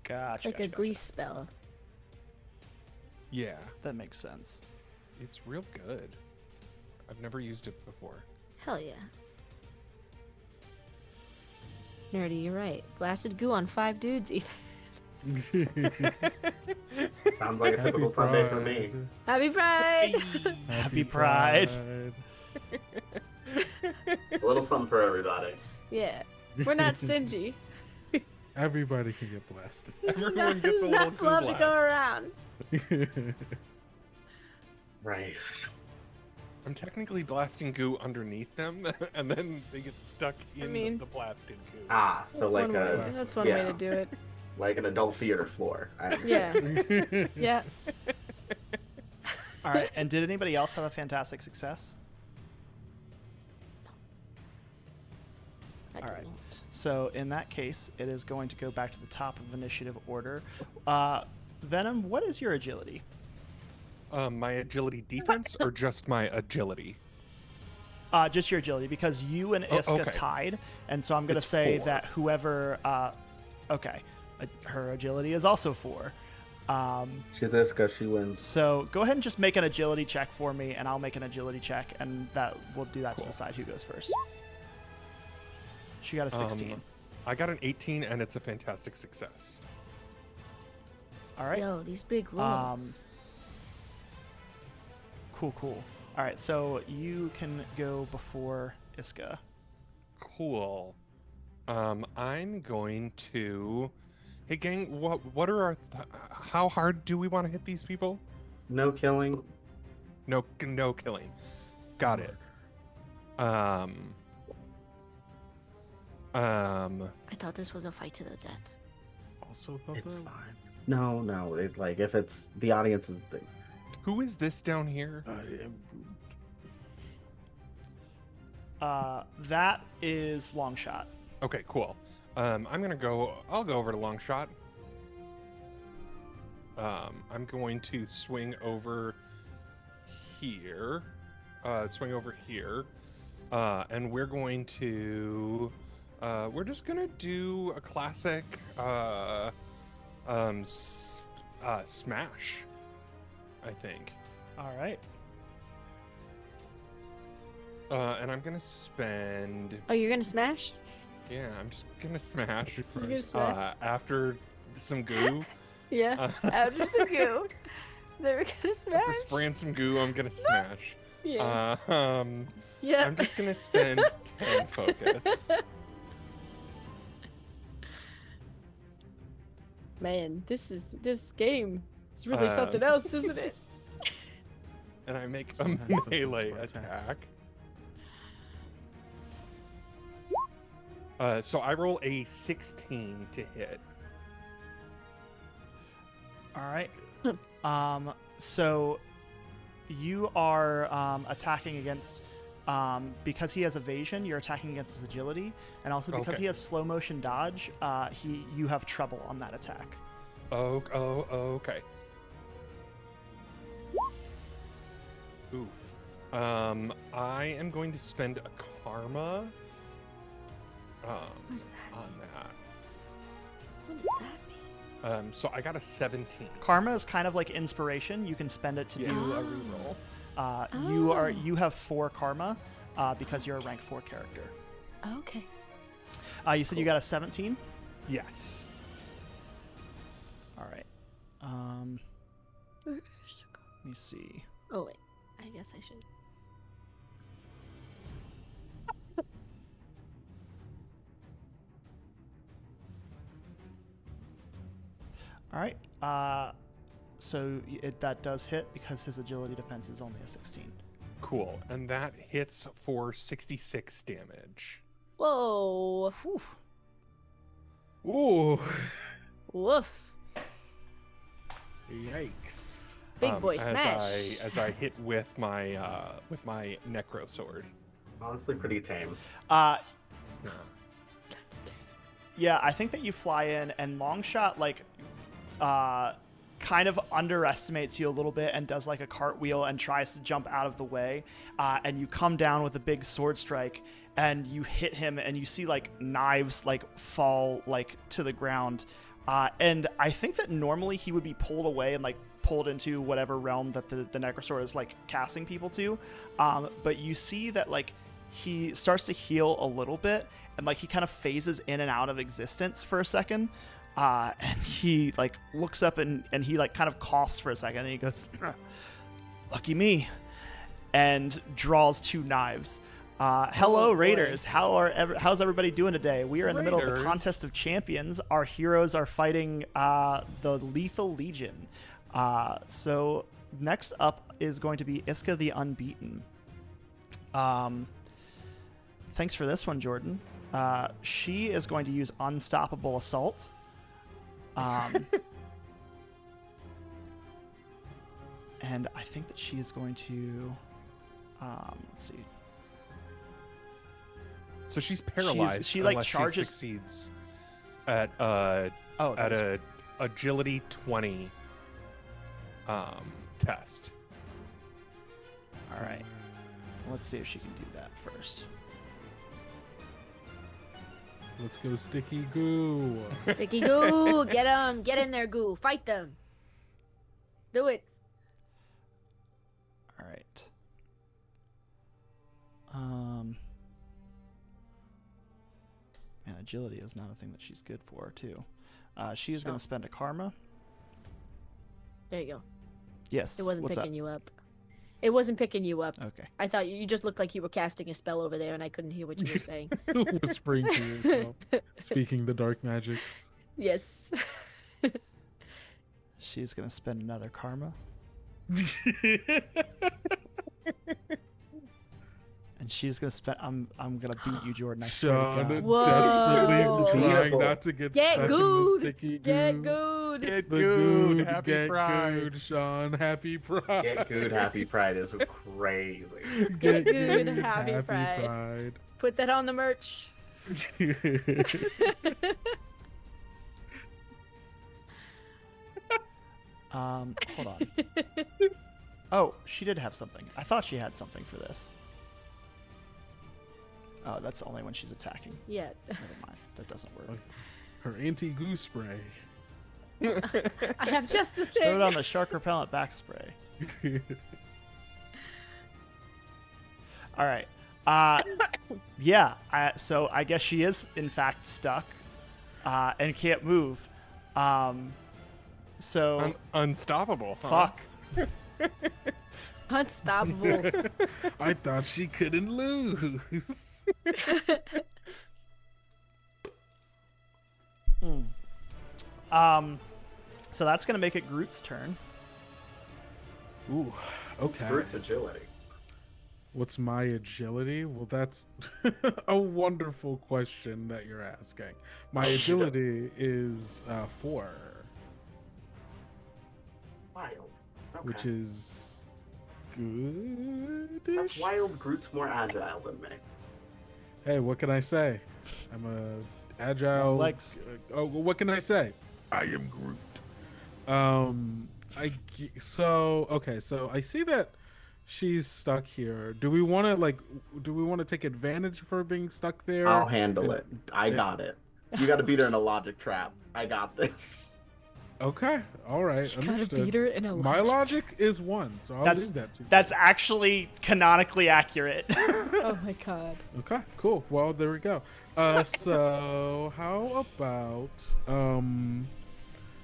Gotcha. It's like a grease spell. Yeah. That makes sense. It's real good. I've never used it before. Hell yeah. Nerdy, you're right. Blasted goo on 5 dudes even. Sounds like a typical Sunday for me. Happy Pride! Happy Pride. A little something for everybody. Yeah. We're not stingy. Everybody can get blasted. Everyone gets a There's little enough goo love to go blast. around. Right. I'm technically blasting goo underneath them, and then they get stuck in mean- the blasted goo. Ah, so That's like one a way. That's one way yeah. to do it. like an adult theater floor. Yeah. Yeah. All right. And did anybody else have a fantastic success? I All don't right. know. So in that case, it is going to go back to the top of initiative order. Venom, what is your agility? My agility defense or just my agility? Just your agility, because you and Iska okay. tied, and so I'm going to It's say 4. that whoever, her agility is also 4. She's this because she wins. So go ahead and just make an agility check for me, and I'll make an agility check, and that we'll do that Cool. to decide who goes first. She got a 16. I got an 18, and it's a fantastic success. All right. Yo, these big rolls. Cool. All right, so you can go before Iska. Cool. I'm going to. Hey, gang, what are our? How hard do we want to hit these people? No killing. No killing. Got it. I thought this was a fight to the death. Also thought It's that. fine. No. It's like if it's the audience is the Who is this down here? I am That is long shot. Okay, cool. I'll go over to long shot. I'm going to swing over here. And we're going to we're just gonna do a classic smash, I think. All right. And I'm gonna spend. Oh, you're gonna smash? Yeah, I'm just gonna smash. You're gonna smash? After some goo. Yeah. After some goo. They were gonna smash. After spraying some goo, I'm gonna smash. Yeah. Yeah. I'm just gonna spend 10 focus. Man, this game is really Uh, something else, isn't it? And I make a Sometimes focus melee for attacks. attack. So I roll a 16 to hit. All right. So you are attacking against because he has evasion. You're attacking against his agility, and also because Okay. he has slow motion dodge. You have trouble on that attack. Oh, okay. Oof. I am going to spend a karma. What's that? On that. What does that mean? So I got a 17. Karma is kind of like inspiration. You can spend it to Yeah. do a reroll. You have 4 karma because you're a rank 4 character. Okay. You said you got a 17. Yes. All right. Let me see. Oh wait, I guess I should. All right. So that does hit because his agility defense is only a 16. Cool. And that hits for 66 damage. Whoa. Whew. Ooh, Woof. yikes. Big boy smash. As I hit with my necro sword. Honestly, pretty tame. Yeah. That's terrible. Yeah, I think that you fly in and Longshot kind of underestimates you a little bit and does like a cartwheel and tries to jump out of the way. And you come down with a big sword strike and you hit him and you see like knives like fall like to the ground. And I think that normally he would be pulled away and like pulled into whatever realm that the Necrosword is like casting people to. But you see that like he starts to heal a little bit and like he kind of phases in and out of existence for a second. And he like looks up and he like kind of coughs for a second and he goes, lucky me, and draws 2 knives. Hello, Oh, boy. Raiders. How's everybody doing today? We are in the middle of the Raiders. contest of champions. Our heroes are fighting the Lethal Legion. So next up is going to be Iska the Unbeaten. Thanks for this one, Jordan. She is going to use Unstoppable Assault. And I think that she is going to, let's see. So she's paralyzed. she, like, unless charges- She succeeds at Oh, at a agility 20 test. all right. Let's see if she can do that first. Let's go, sticky goo. Sticky goo. Get them. Get in there, goo. Fight them. Do it. All right. Man, agility is not a thing that she's good for, too. She is going So- to spend a karma. There you go. Yes. It wasn't What's picking up? you up. It wasn't picking you up. Okay. I thought you just looked like you were casting a spell over there and I couldn't hear what you were saying. Whispering to yourself, speaking the dark magics. Yes. She's going to spend another karma. And she's going to spend... I'm going to beat you, Jordan. I swear Sean to God. Whoa. desperately trying Beautiful. not to get Get stuck in the gooed. sticky goo. Get good. Get The good. good, Happy get Pride. good, Sean. Happy Pride. Get good, happy pride is crazy. Get good, happy Pride. Pride. Put that on the merch. Hold on. Oh, she did have something. I thought she had something for this. Oh, that's only when she's attacking. Yeah. Never mind. That doesn't work. Her anti-goo spray. I have just the Throw it thing. on the shark repellent back spray. All right. Yeah. So I guess she is in fact stuck, and can't move. So Unstoppable. Huh? fuck. Unstoppable. I thought she couldn't lose. So that's gonna make it Groot's turn. Ooh, okay. Groot's agility. What's my agility? Well, that's a wonderful question that you're asking. My agility is 4, Wild. Okay. which is good. That's wild. Groot's more agile than me. Hey, what can I say? I'm a agile. Legs. Oh, well, what can I say? I am Groot. So I see that she's stuck here. Do we want to take advantage of her being stuck there? I'll handle it. I got it. You got to beat her in a logic trap. I got this. Okay, all right, You gotta understood. beat her in a My logic logic is 1, so I'll That's leave that to you. that's actually canonically accurate. Oh my god. Okay, cool. Well, there we go. So how about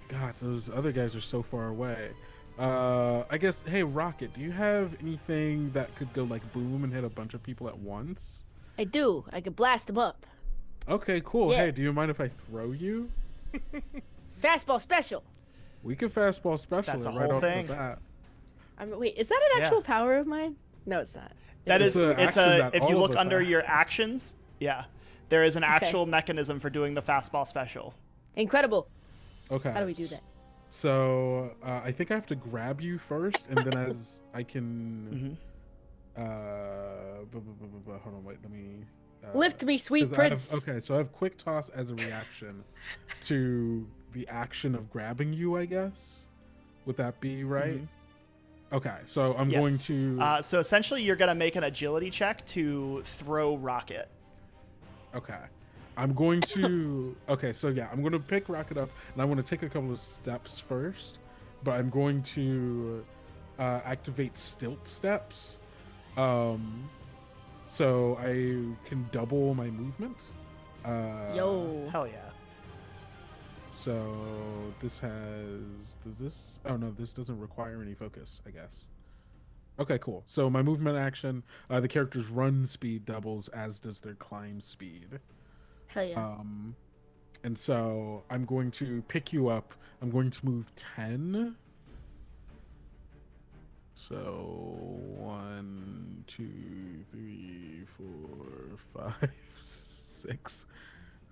God, those other guys are so far away. I guess. Hey, Rocket, do you have anything that could go like boom and hit a bunch of people at once? I do. I could blast them up. Okay, cool. Yeah. Hey, do you mind if I throw you? Fastball special. We can fastball special That's a right whole off thing. the bat. I mean, wait, is that an Yeah. actual power of mine? No, it's not. That It's is, a it's action a. that If all you of look us under have. your actions, yeah, there is an actual mechanism for doing the fastball special. Incredible. Okay. How do we do that? So I think I have to grab you first, and then as I can. Hold on, wait. Let me. Lift me, sweet 'Cause I have- prince. okay, so I have quick toss as a reaction to the action of grabbing you, I guess. Would that be right? Okay, so I'm going Yes. to. So essentially, you're gonna make an agility check to throw Rocket. Okay. I'm going to. Okay, so yeah, I'm going to pick Rocket up, and I want to take a couple of steps first, but I'm going to activate stilt steps. So I can double my movement. Yo. Hell yeah. So this has. Does this? Oh no, this doesn't require any focus, I guess. Okay, cool. So my movement action, the character's run speed doubles, as does their climb speed. Hell yeah. And so I'm going to pick you up. I'm going to move 10. So 1, 2, 3, 4, 5, 6,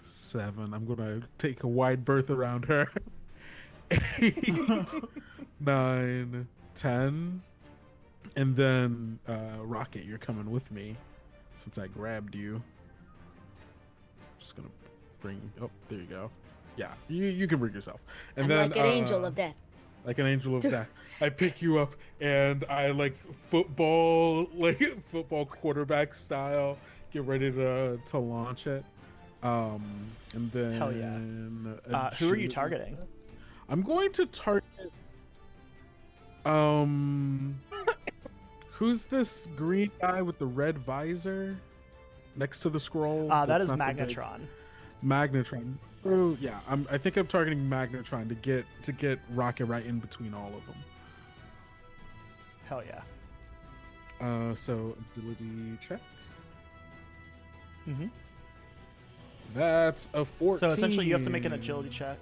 7. I'm gonna take a wide berth around her. 8, 9, 10. And then Rocket, you're coming with me since I grabbed you. Just gonna bring. Oh, there you go. Yeah, you can bring yourself. And I'm then like an angel of death. like an angel of death. I pick you up and I like football quarterback style. Get ready to launch it. And then Hell yeah. Who are you targeting? I'm going to target. Who's this green guy with the red visor next to the scroll? That That's is not the big- Magnetron. Magnetron. Oh yeah, I think I'm targeting Magnetron to get Rocket right in between all of them. Hell yeah. So ability check. Mhm. That's a 14. So essentially, you have to make an agility check.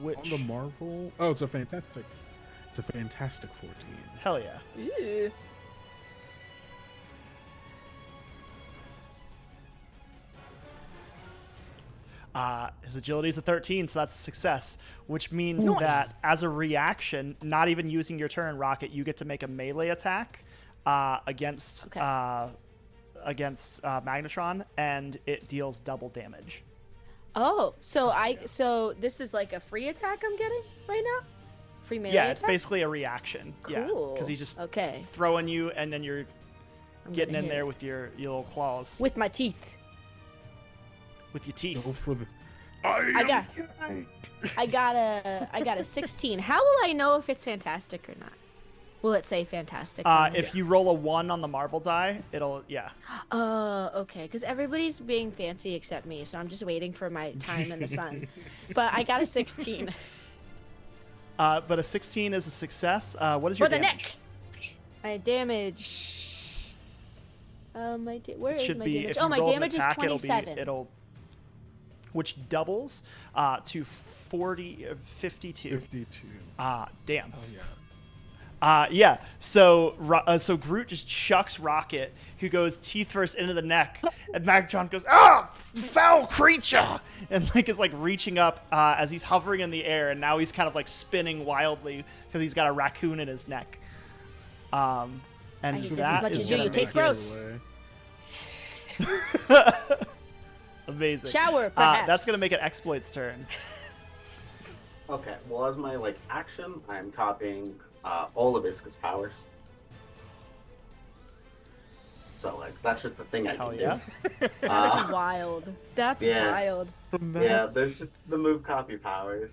Which on the Marvel. Oh, it's a fantastic. It's a fantastic 14. hell yeah. Ooh. His agility is a 13, so that's a success, which means Nice. that as a reaction, not even using your turn, Rocket, you get to make a melee attack against Okay. against Magnetron, and it deals double damage. Oh, so this is like a free attack I'm getting right now? Free melee Yeah, it's attack? basically a reaction. Yeah, Cool. because he's just Okay. throwing you, and then you're I'm getting gonna in hit there it. with your little claws, with my teeth. with your teeth. Go for the. I got a 16. How will I know if it's fantastic or not? Will it say fantastic? If you roll a 1 on the marble die, it'll Okay, because everybody's being fancy except me, so I'm just waiting for my time in the sun. But I got a 16. but a 16 is a success. What is your For the damage? neck. My damage. Where It is should my be damage? if Oh, you my roll an damage is attack, 27. it'll which doubles to 52. 52. Damn. Oh yeah. Yeah. So Groot just chucks Rocket, who goes teeth first into the neck, and Megatron goes, "Ah, foul creature!" and like is like reaching up as he's hovering in the air, and now he's kind of like spinning wildly because he's got a raccoon in his neck. And I hate this that as much is as you. gonna It tastes make gross. amazing. Shower, perhaps. That's gonna make it Exploit's turn. Okay, well, as my action, I'm copying all of Iska's powers. So that's just the thing I Hell can yeah. do. That's wild. That's yeah. wild. From that, Yeah, there's just the move copy powers.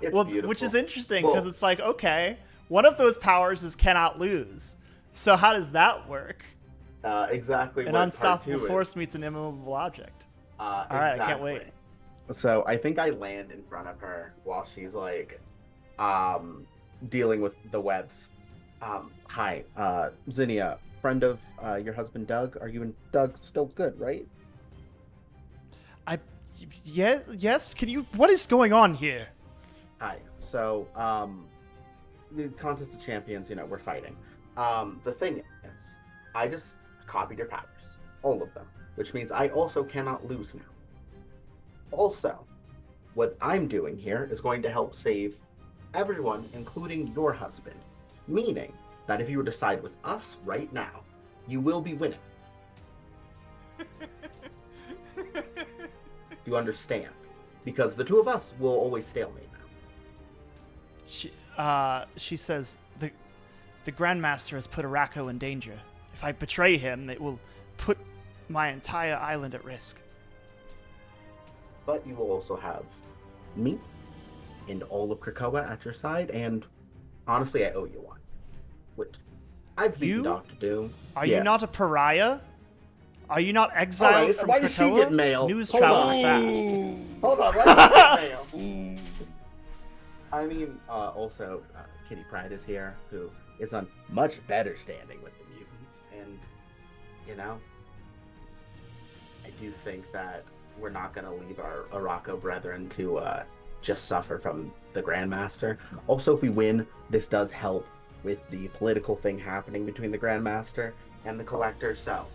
It's Well, beautiful. which is interesting because Well, it's like, okay, one of those powers is cannot lose. So how does that work? exactly An what unstoppable part two force meets an immovable object. Is. All right, I can't wait. So I think I land in front of her while she's dealing with the webs. Hi, Zinnia, friend of your husband Doug. Are you and Doug still good, right? Yes. Can you? What is going on here? Hi. So, the contest of champions, we're fighting. The thing is, I just copied your powers, all of them, which means I also cannot lose now. Also, what I'm doing here is going to help save everyone, including your husband. Meaning that if you were to side with us right now, you will be winning. Do you understand? Because the two of us will always stalemate now. She says the Grandmaster has put Araco in danger. If I betray him, it will put my entire island at risk. But you will also have me and all of Krakoa at your side, and honestly, I owe you one. Which I've beaten You? Dr. Doom. Are Yeah. you not a pariah? Are you not exiled Alright, from why did she Krakoa? get mail? News Hold travels on. fast. Hold on, why did you get mail? I mean, also, Kitty Pryde is here, who is on much better standing with the mutants, and, I do think that we're not going to leave our Araco brethren to just suffer from the Grandmaster. Also, if we win, this does help with the political thing happening between the Grandmaster and the Collector, so,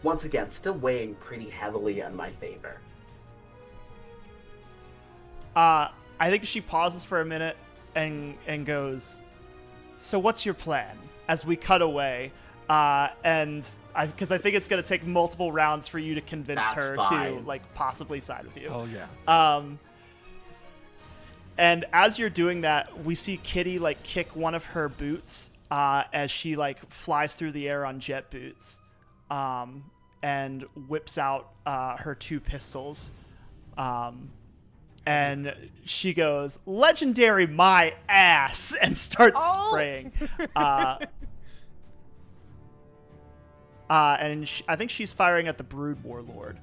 once again, still weighing pretty heavily in my favor. I think she pauses for a minute and goes, "So what's your plan?" As we cut away, because I think it's going to take multiple rounds for you to convince That's her fine. to possibly side with you. Oh yeah. And as you're doing that, we see Kitty kick one of her boots as she flies through the air on jet boots, and whips out her two pistols. And she goes, "Legendary my ass," and starts spraying. And I think she's firing at the Brood Warlord.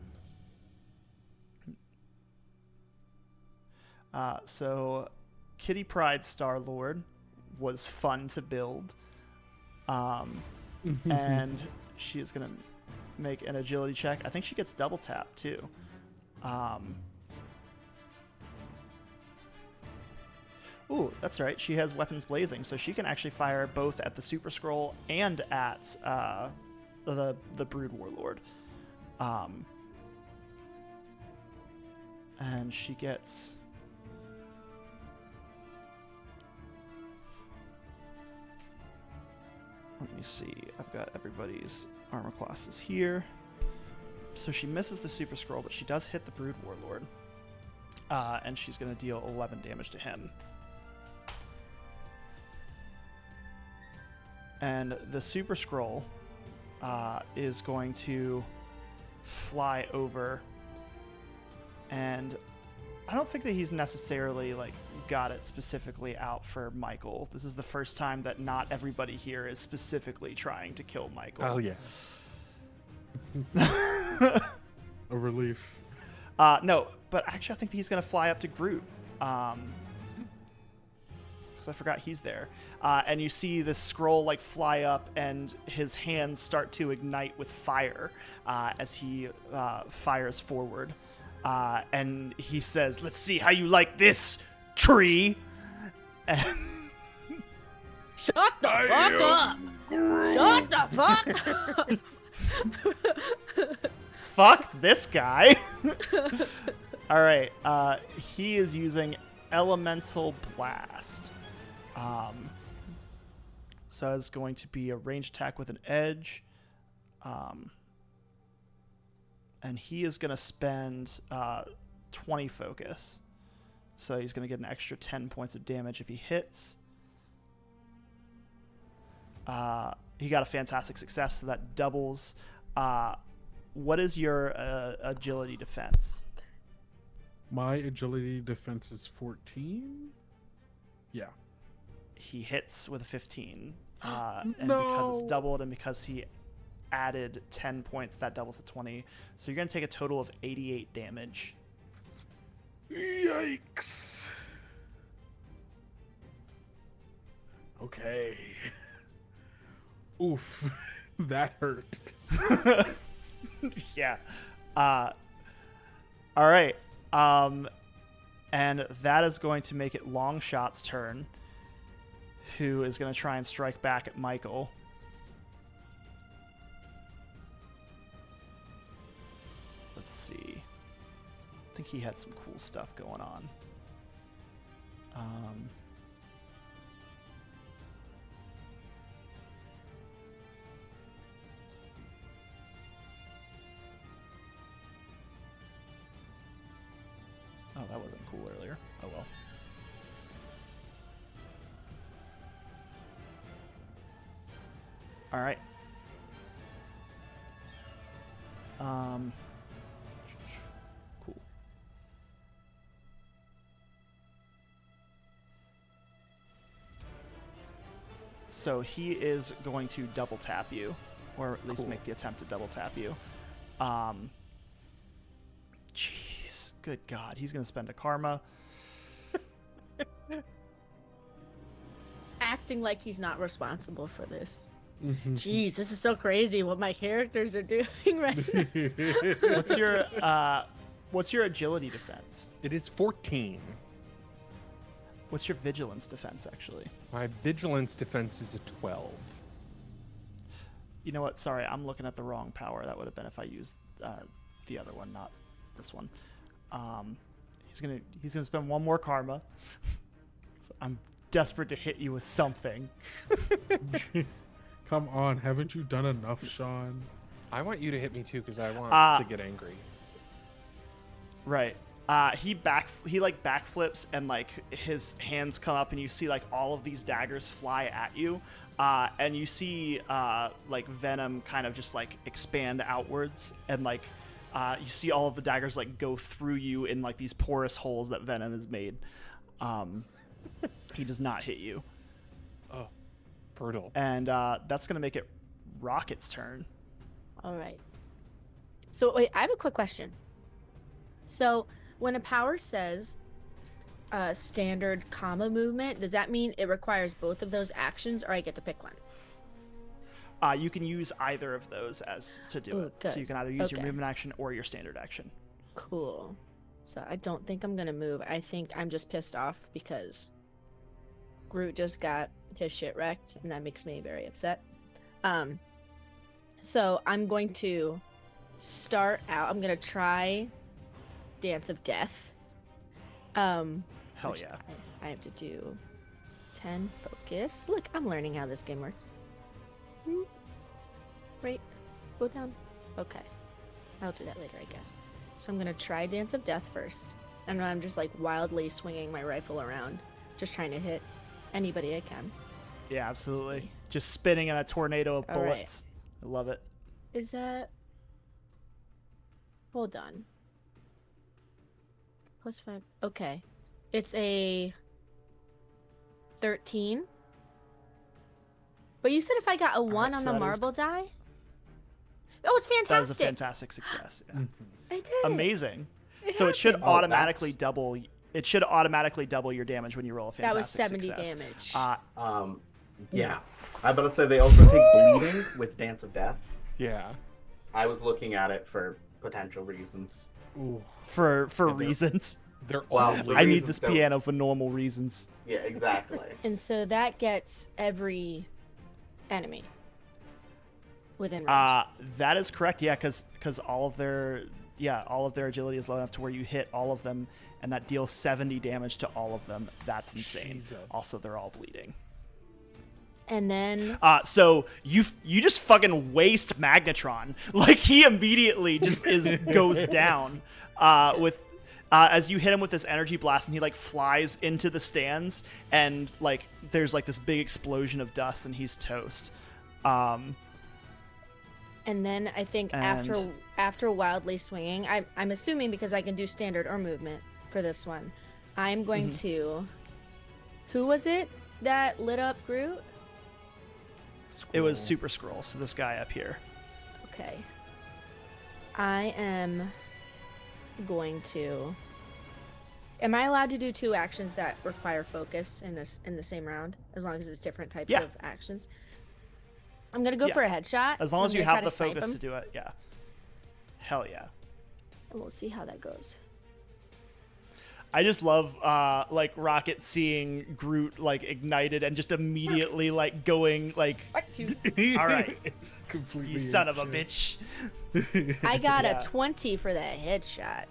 So Kitty Pryde Star-Lord was fun to build. And she is going to make an agility check. I think she gets double tap too. Ooh, that's right. She has weapons blazing, so she can actually fire both at the Super Skrull and at the Brood Warlord. And she gets... Let me see. I've got everybody's armor classes here. So she misses the Super Skrull, but she does hit the Brood Warlord. And she's going to deal 11 damage to him. And the Super Skrull is going to fly over, and I don't think that he's necessarily got it specifically out for Michael. This is the first time that not everybody here is specifically trying to kill Michael. Oh yeah. a relief. No, but actually I think that he's going to fly up to Groot. because I forgot he's there. And you see this scroll like fly up, and his hands start to ignite with fire as he fires forward. And he says, "Let's see how you like this, tree." And Shut the fuck up! Shut the fuck up! fuck this guy. All right. He is using Elemental Blast. So it's going to be a ranged attack with an edge. And he is going to spend 20 focus. So he's going to get an extra 10 points of damage if he hits. He got a fantastic success, so that doubles. What is your agility defense? My agility defense is 14. Yeah. He hits with a 15. And because it's doubled and because he added 10 points, that doubles to 20. So you're going to take a total of 88 damage. Yikes. Okay. Oof. That hurt. Yeah. All right. And that is going to make it Longshot's turn, who is going to try and strike back at Michael. Let's see. I think he had some cool stuff going on. Oh, that would have been cool earlier. Oh well. All right. Cool. So he is going to double tap you, or at least make the attempt to double tap you. Jeez, good God, he's going to spend a karma. Acting like he's not responsible for this. Mhm. Jeez, this is so crazy what my characters are doing right now. What's your agility defense? It is 14. What's your vigilance defense, actually? My vigilance defense is a 12. You know what? Sorry, I'm looking at the wrong power. That would have been if I used the other one, not this one. He's gonna spend one more karma. So I'm desperate to hit you with something. Come on, haven't you done enough, Sean? I want you to hit me too because I want to get angry. Right. He backflips and like his hands come up and you see like all of these daggers fly at you, and you see like venom kind of just like expand outwards, and like you see all of the daggers like go through you in like these porous holes that venom has made. He does not hit you. Oh, brutal. And that's gonna make it Rocket's turn. All right. So wait, I have a quick question. So when a power says standard comma movement, does that mean it requires both of those actions, or I get to pick one? You can use either of those as to do Ooh, it. good. So you can either use your Okay. movement action or your standard action. Cool. So I don't think I'm gonna move. I think I'm just pissed off because Groot just got his shit wrecked, and that makes me very upset. So I'm going to start out. I'm gonna try Dance of Death. Hell Which yeah. I have to do 10 focus. Look, I'm learning how this game works. Right, go down. Okay, I'll do that later, I guess. So I'm gonna try Dance of Death first, and then I'm just like wildly swinging my rifle around, just trying to hit anybody I can. Yeah, absolutely. see. Just spinning in a tornado of All right. bullets. I love it. Is that? Hold on. +5. Okay, it's a 13. But you said if I got a 1 right, on so the that is- marble die? Oh, it's fantastic. That was a fantastic success. Yeah. I did. Amazing. It So it should happened. Oh, automatically that's- double it should automatically double your damage when you roll a That was fantastic 70 success. damage. Yeah. I'm about to say they also take bleeding with Dance of Death. Yeah. I was looking at it for potential reasons. Ooh. For reasons. They're Wow, all the I need reasons this don't- piano for normal reasons. Yeah, exactly. And so that gets every enemy within range. That is correct. Yeah, because all of their agility is low enough to where you hit all of them, and that deals 70 damage to all of them. That's insane. Jesus. Also, they're all bleeding. And then So you just fucking waste Magnetron. Like he immediately just goes down with as you hit him with this energy blast, and he like flies into the stands, and like there's like this big explosion of dust, and he's toast. and then I think And- after wildly swinging, I'm assuming because I can do standard or movement for this one, I'm going to. Who was it that lit up Groot? It was Super Scroll, so this guy up here. Okay. I am going to. Am I allowed to do 2 actions that require focus in the same round, as long as it's different types Yeah. of actions? I'm gonna go Yeah. for a headshot. As long I'm as you gonna have try the snipe focus him, to do it, yeah. Hell yeah. and we'll see how that goes. I just love like Rocket seeing Groot like ignited and just immediately like going like, all right, Completely you son of a shit. bitch. I got Yeah. a 20 for that headshot,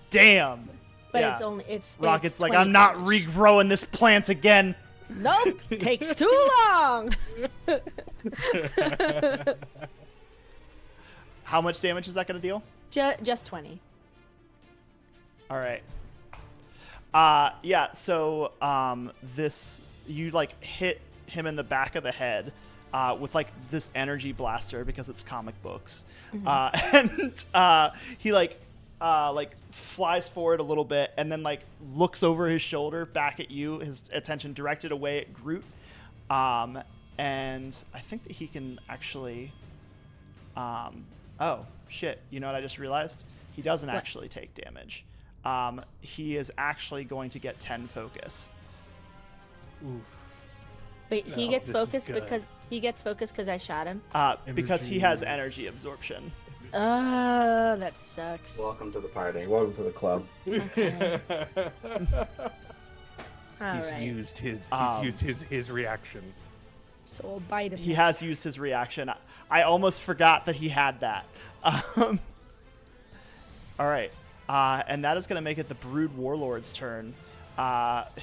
Damn. but Yeah. it's Rocket's it's like, 20 I'm not damage. regrowing this plant again. Nope, takes too long. How much damage is that going to deal? Just 20. All right. Yeah, so this you like hit him in the back of the head with like this energy blaster because it's comic books. And he like flies forward a little bit and then like looks over his shoulder back at you, his attention directed away at Groot. And I think that he can actually oh shit, you know what I just realized? He doesn't What? actually take damage. He is actually going to get 10 focus. Oof. But he No, gets this is focused good. because I shot him. Because he Energy. has energy absorption. That sucks. Welcome to the party. Welcome to the club. Okay. All He's right. used his Um, his reaction. So I'll bite him. He next. has used his reaction. I almost forgot that he had that. All right. And that is going to make it the Brood Warlord's turn,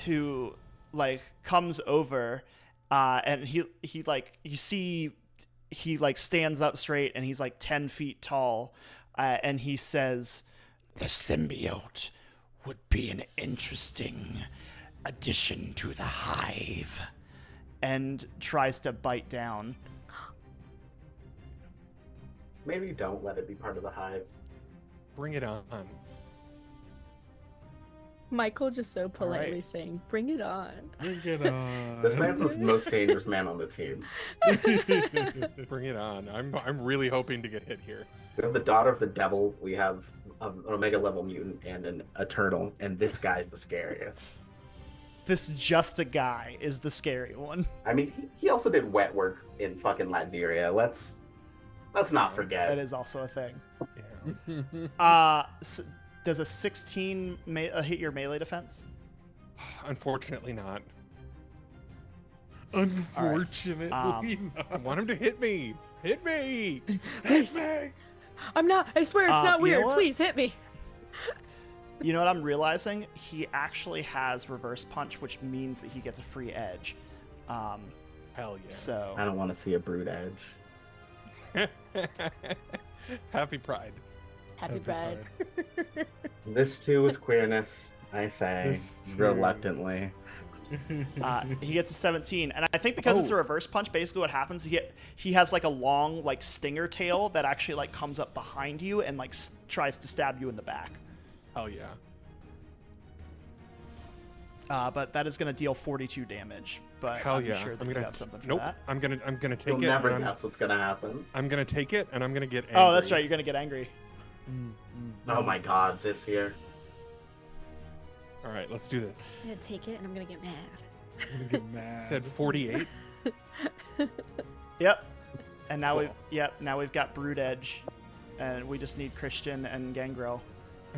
who like comes over and he like you see he like stands up straight and he's like 10 feet tall and he says, The symbiote would be an interesting addition to the hive. and tries to bite down. Maybe don't let it be part of the hive. Bring it on. Michael just so politely right. saying, "Bring it on." Bring it on. This man's the most dangerous man on the team. Bring it on. I'm really hoping to get hit here. We have the daughter of the devil. We have an Omega level mutant and an Eternal, and this guy's the scariest. This just a guy is the scary one. I mean, he also did wet work in fucking Latveria. Let's not forget. That is also a thing. Yeah. Does a 16 hit your melee defense? Unfortunately not. Unfortunately, I not. want him to hit me. Hit me. Please. I'm not. I swear it's not you know weird. what? Please hit me. You know what I'm realizing? He actually has reverse punch, which means that he gets a free edge. Hell yeah. So I don't want to see a brood edge. Happy Pride. Happy Pride. This too is queerness, I say, This too. reluctantly. he gets a 17, and I think because it's a Oh. reverse punch, basically what happens, he has like a long like stinger tail that actually like comes up behind you and like tries to stab you in the back. Hell yeah. But that is going to deal 42 damage. But Hell I'm yeah. sure that I'm you gonna have something for nope. that. I'm gonna take You'll it. never and guess what's gonna happen. I'm gonna take it and I'm gonna get angry. Oh, that's right. You're going to get angry. Oh my god, this here. All right, let's do this. I'm gonna take it and I'm gonna get mad. I'm gonna get mad. Said 48. Yep. And now Cool. we've got Brood Edge, and we just need Christian and Gangrel.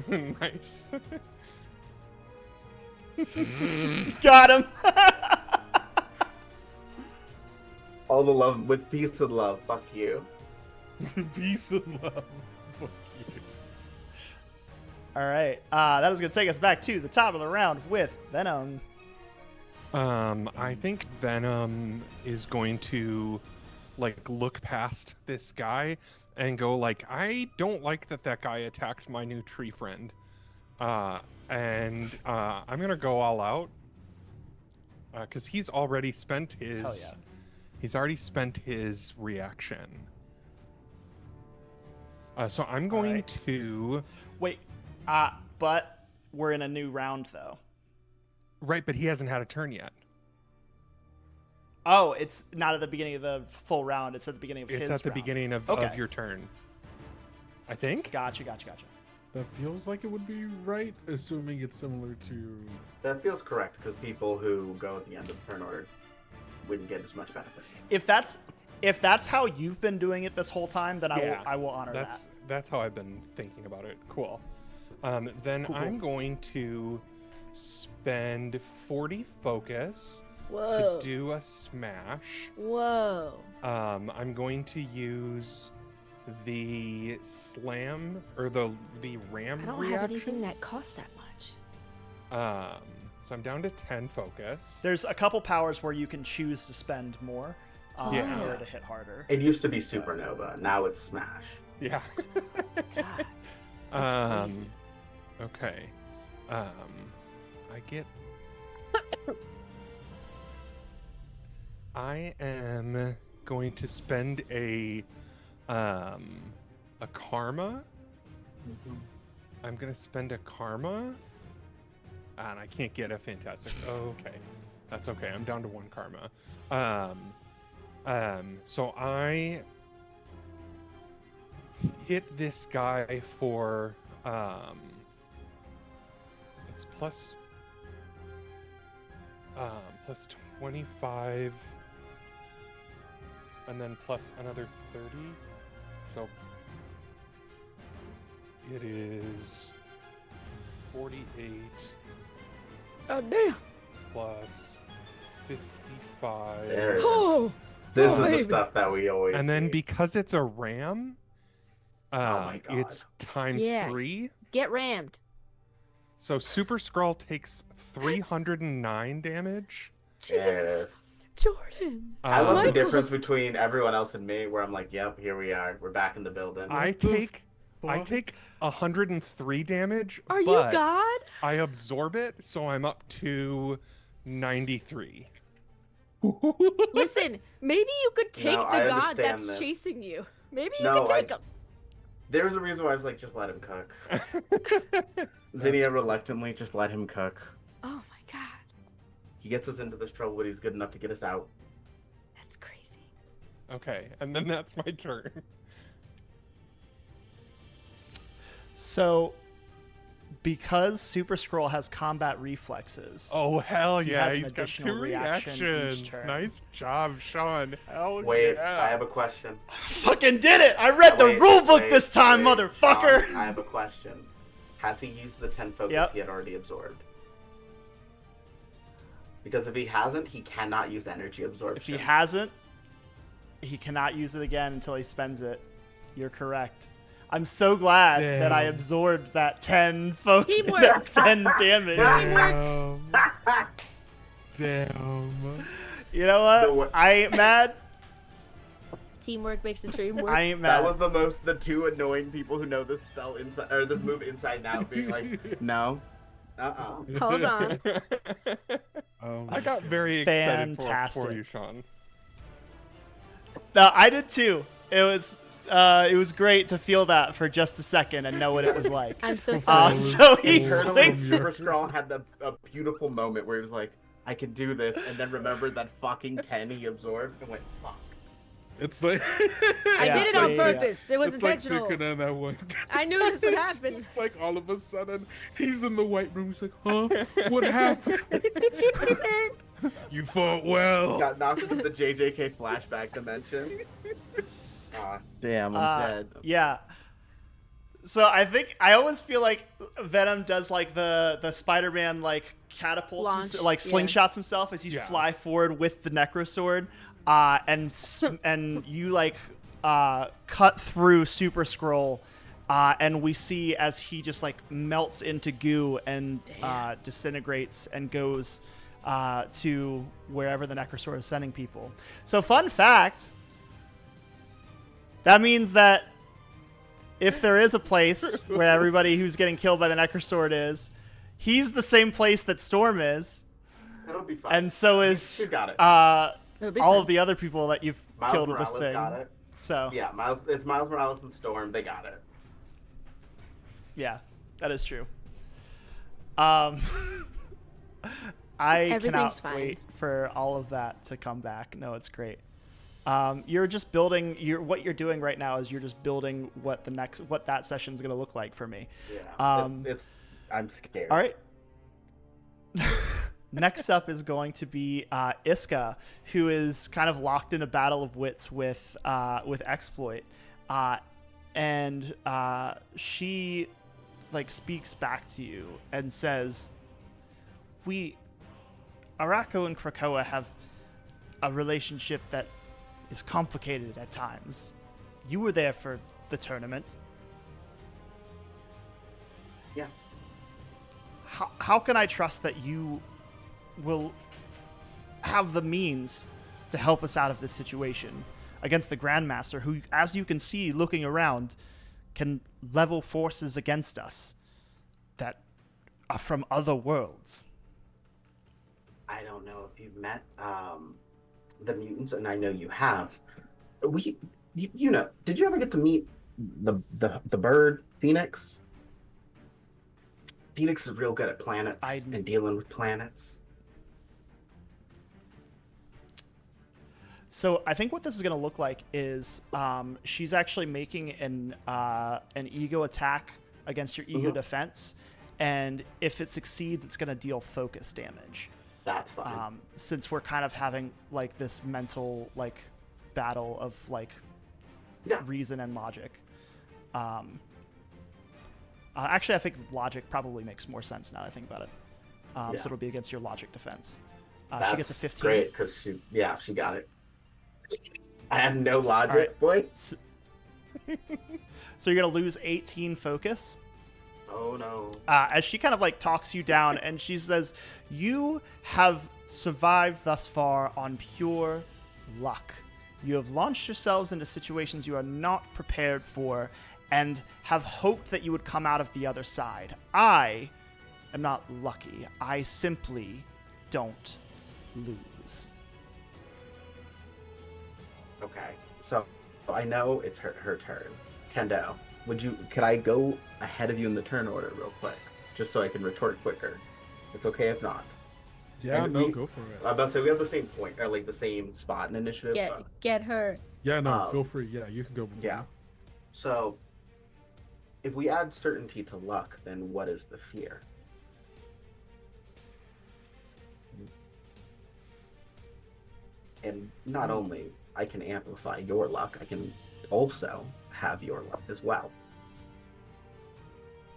Nice. Got him. All the love with peace and love. Fuck you. Peace and love. Fuck you. All right. That is gonna take us back to the top of the round with Venom. I think Venom is going to look past this guy and go I don't like that guy attacked my new tree friend. And I'm gonna go all out. Cause he's already spent his Hell yeah. he's already spent his reaction. So I'm going right. to Wait. But we're in a new round though. right, but he hasn't had a turn yet. Oh, it's not at the beginning of the full round. It's at the beginning of his It's at the round. beginning of Okay. your turn. I think. Gotcha. That feels like it would be right, assuming it's similar to. That feels correct because people who go at the end of the turn order wouldn't get as much benefit. If that's how you've been doing it this whole time, then Yeah, I will honor That's that. that's how I've been thinking about it. Cool. Then Cool. I'm going to spend 40 focus Whoa. to do a smash. Whoa. I'm going to use the slam or the ram I don't reaction. have anything that costs that much. So I'm down to 10 focus. There's a couple powers where you can choose to spend more Yeah. in order to hit harder. It used to be Supernova. Now it's Smash. Yeah. God. That's crazy. Okay. I get. I am going to spend a karma. I'm gonna spend a karma, and I can't get a fantastic. Oh, okay, that's okay. I'm down to one karma. So I hit this guy for it's plus 25 and then plus another 30, so it is 48 Oh, damn. plus 55. There it is. Oh. This Oh, is the baby. stuff that we always And then see. because it's a ram, my God. it's times Yeah. 3. Get rammed. So Super Skrull takes 309 damage. There it Jeez. is. Jordan. I love the Michael. difference between everyone else and me, where I'm like, "Yep, here we are. We're back in the building." I the fuck? take 103 damage, Are you but God? I absorb it, so I'm up to 93. Listen, maybe you could take No, the I god understand that's this. chasing you. Maybe you No, could take him. There's a reason why I was like, "Just let him cook." Zinnia reluctantly just let him cook. Oh my god. He gets us into this trouble, but he's good enough to get us out. That's crazy. Okay, and then that's my turn. So, because Super Skrull has combat reflexes, Oh, hell He yeah, has an he's got additional 2 reaction each reactions. turn. Nice job, Sean. Hell Wait, yeah. I have a question. fucking did it! I read the Wait, rule book wait, this time, wait, motherfucker. Sean, I have a question. Has he used the 10 focus Yep. he had already absorbed? Because if he hasn't, he cannot use energy absorption. If he hasn't, he cannot use it again until he spends it. You're correct. I'm so glad that I Damn. absorbed that 10 focus, Teamwork. that 10 damage. Damn. Damn. You know So what? what- I ain't mad. Teamwork makes the dream work. I ain't That mad. was the two annoying people who know this spell inside or this move inside out being like, no. Hold on. I got very excited for Fantastic. you, Sean. No, I did too. It was great to feel that for just a second and know what it was like. I'm so sorry. So he Internally, swings. Super Skrull had a beautiful moment where he was like, I can do this, and then remembered that fucking 10 he absorbed and went, fuck. It's like I Yeah, did it on yeah, yeah. purpose. It was it's like intentional. Sukuna in that one. I knew this would It's happen. just like all of a sudden, he's in the white room. He's like, "Huh? What happened? You fought well." Got knocked into the JJK flashback dimension. Damn, I'm dead. Yeah. So I always feel like Venom does like the Spider-Man like catapults, Launch, like yeah. slingshots himself as you Yeah. fly forward with the Necrosword, and you like cut through Super Scroll, and we see as he just like melts into goo and disintegrates and goes to wherever the Necrosword is sending people. So fun fact, that means that if there is a place where everybody who's getting killed by the Necrosword is, he's the same place that Storm is, That'll be fun. and so is You got it. It'll be all fun. of the other people that you've Miles killed with Morales this thing. got it. So Yeah, it's Miles Morales and Storm. They got it. yeah, that is true. I Everything's cannot fine. wait for all of that to come back. No, it's great. You're just building. What you're doing right now is you're just building what that session's gonna look like for me. Yeah. I'm scared. All right. Next up is going to be Iska, who is kind of locked in a battle of wits with Exploit, and she like speaks back to you and says, Arako and Krakoa have a relationship that is complicated at times. You were there for the tournament. Yeah. How can I trust that you will have the means to help us out of this situation against the Grandmaster, who, as you can see looking around, can level forces against us that are from other worlds? I don't know if you've met the mutants, and I know you have. You know, did you ever get to meet the bird Phoenix? Phoenix is real good at planets and dealing with planets. So I think what this is going to look like is she's actually making an ego attack against your ego defense, and if it succeeds, it's going to deal focus damage. That's fine. Since we're kind of having like this mental like battle of like reason and logic. Actually, I think logic probably makes more sense now that I think about it. So it'll be against your logic defense. She gets a 15. Great, because she got it. I have no logic, boy. So you're gonna lose 18 focus. Oh no. As she kind of like talks you down, and she says, "You have survived thus far on pure luck. You have launched yourselves into situations you are not prepared for, and have hoped that you would come out of the other side. I am not lucky. I simply don't lose." Okay, so I know it's her turn. Kendo, could I go ahead of you in the turn order real quick, just so I can retort quicker? It's okay if not. Yeah, And no, go for it. I'm about to say we have the same point, or like the same spot in initiative. so- Get her. Yeah, no, feel free. Yeah, you can go before Yeah. me. So, if we add certainty to luck, then what is the fear? And not only I can amplify your luck, I can also have your luck as well.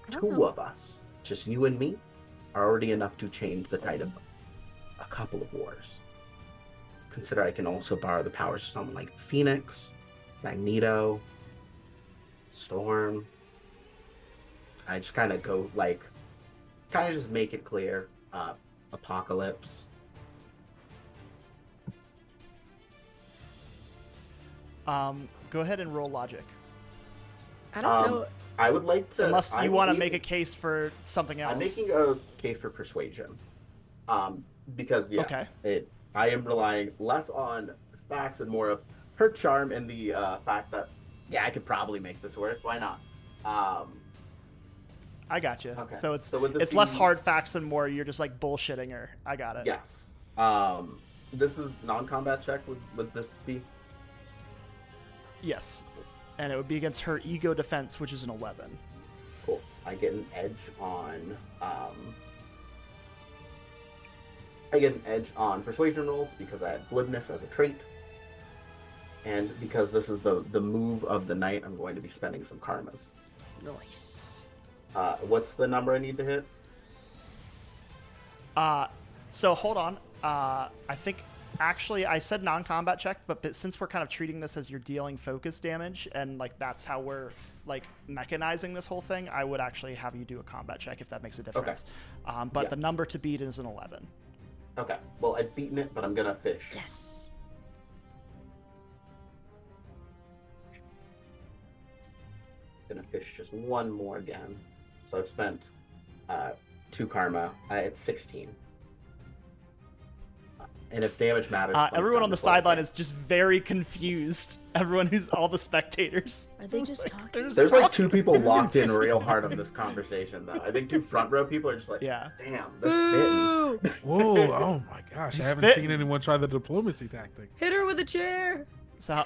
I don't Two know. of us, just you and me, are already enough to change the tide of a couple of wars. Consider I can also borrow the powers of someone like Phoenix, Magneto, Storm. I just kind of go like, kind of just make it clear. Apocalypse. Go ahead and roll logic. I don't know. I would like to. Unless you I'm want to leaving- make a case for something else. I'm making a case for persuasion. Because Okay. I am relying less on facts and more of her charm and the fact that I could probably make this work. Why not? I got you. Okay. So it's So would this less be- hard facts and more you're just like bullshitting her. I got it. Yes. This is non-combat check. Would this be? Yes. And it would be against her ego defense, which is an 11. Cool. I get an edge on persuasion rolls because I had glibness as a trait. And because this is the move of the night, I'm going to be spending some karmas. Nice. What's the number I need to hit? So hold on. I think actually I said non-combat check, but since we're kind of treating this as you're dealing focus damage and like that's how we're like mechanizing this whole thing, I would actually have you do a combat check if that makes a difference. But the number to beat is an 11. Okay. Well, I've beaten it, but I'm gonna fish. Yes. Gonna fish just one more again. So I've spent 2 karma. It's 16. And if damage matters, everyone on the sideline is just very confused. Everyone all the spectators. Are they just talking? There's like 2 people locked in real hard on this conversation, though. I think 2 front row people are just like, yeah, damn, they're spitting. Whoa! Oh my gosh! I haven't seen anyone try the diplomacy tactic. Hit her with a chair. So,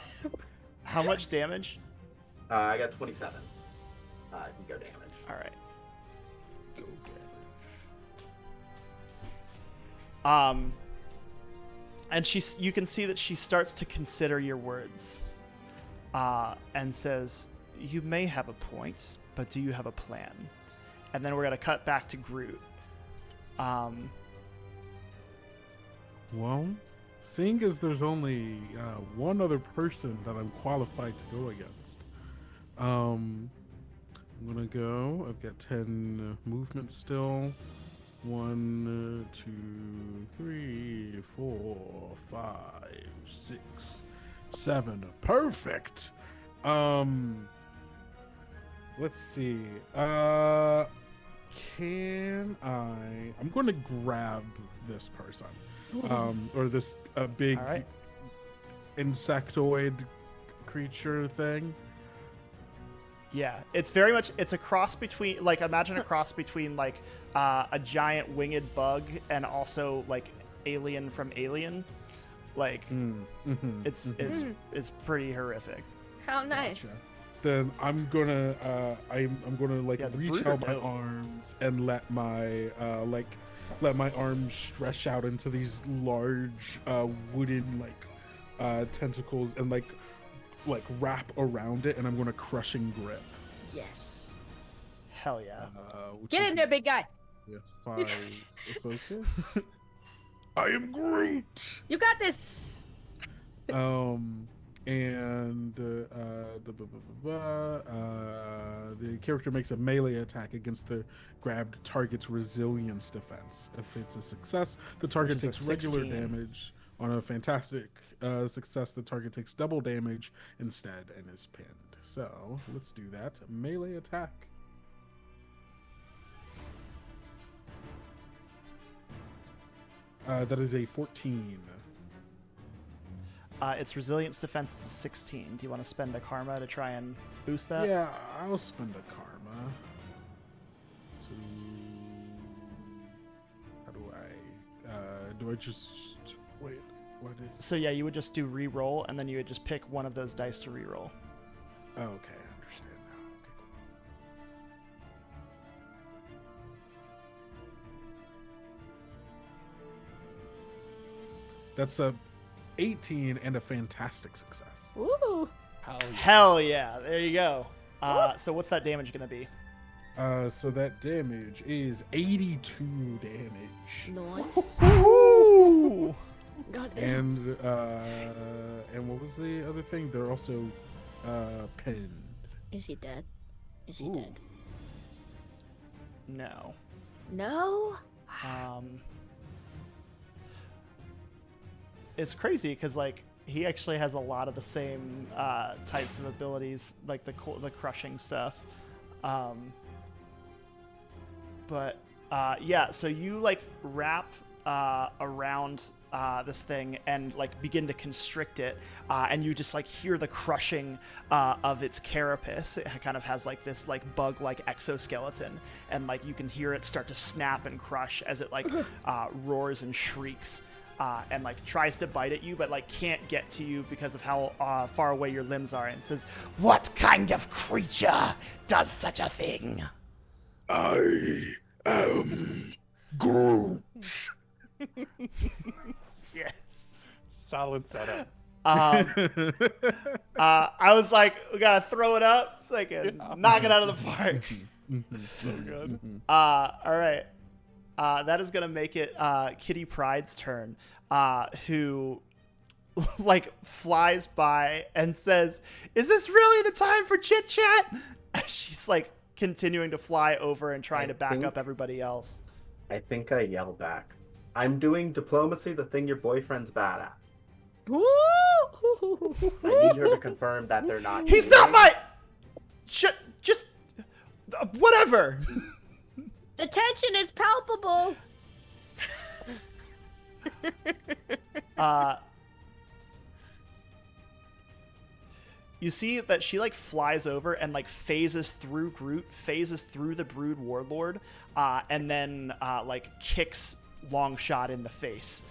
how much damage? I got 27. Ego damage. All right. Go damage. And you can see that she starts to consider your words, and says, "You may have a point, but do you have a plan?" And then we're gonna cut back to Groot. Well, seeing as there's only one other person that I'm qualified to go against, I'm gonna go. I've got 10 movement still. 1, 2, 3, 4, 5, 6, 7. Perfect. Let's see. Can I? I'm going to grab this person, or this big insectoid creature thing. Yeah, it's very much, it's a cross between, like, imagine a cross between, like, a giant winged bug and also, like, Alien from Alien. Like, it's pretty horrific. How nice. Gotcha. Then I'm gonna like reach out my arms and let my arms stretch out into these large wooden tentacles and like wrap around it, and I'm gonna crushing grip. Yes. Hell yeah. Get in there, big guy. Yeah, 5 focus. I am Groot. You got this. And the character makes a melee attack against the grabbed target's resilience defense. If it's a success, the target takes regular damage. On a fantastic success, the target takes double damage instead and is pinned. So let's do that. Melee attack. That is a 14. Its resilience defense is a 16. Do you want to spend a karma to try and boost that? Yeah, I'll spend a karma. So how do I just wait? What is? So yeah, you would just do re-roll, and then you would just pick one of those dice to re-roll. Oh, okay, I understand now. Okay, cool. That's a 18 and a fantastic success. Ooh. Hell yeah! There you go. So what's that damage gonna be? So that damage is 82 damage. Nice. Ooh! And what was the other thing? They're also pinned. Is he dead? Is he Ooh. dead? No. No. It's crazy because like he actually has a lot of the same types of abilities, like the crushing stuff. But yeah, so you like wrap around this thing and like begin to constrict it, and you just like hear the crushing of its carapace. It kind of has like this like bug-like exoskeleton, and like you can hear it start to snap and crush as it like roars and shrieks. and like tries to bite at you, but like can't get to you because of how far away your limbs are, and says, What kind of creature does such a thing? I am Groot. "Yes." Solid setup. I was like, we gotta throw it up so I can knock it out of the park. So good. All right. That is gonna make it Kitty Pride's turn, who like flies by and says, "Is this really the time for chit chat?" As she's like continuing to fly over and trying to back up everybody else. I think I yell back. I'm doing diplomacy, the thing your boyfriend's bad at. Woo! I need her to confirm that they're not. He's not my. Just whatever. The tension is palpable. You see that she like flies over and like phases through Groot, phases through the Brood Warlord, and then like kicks Longshot in the face,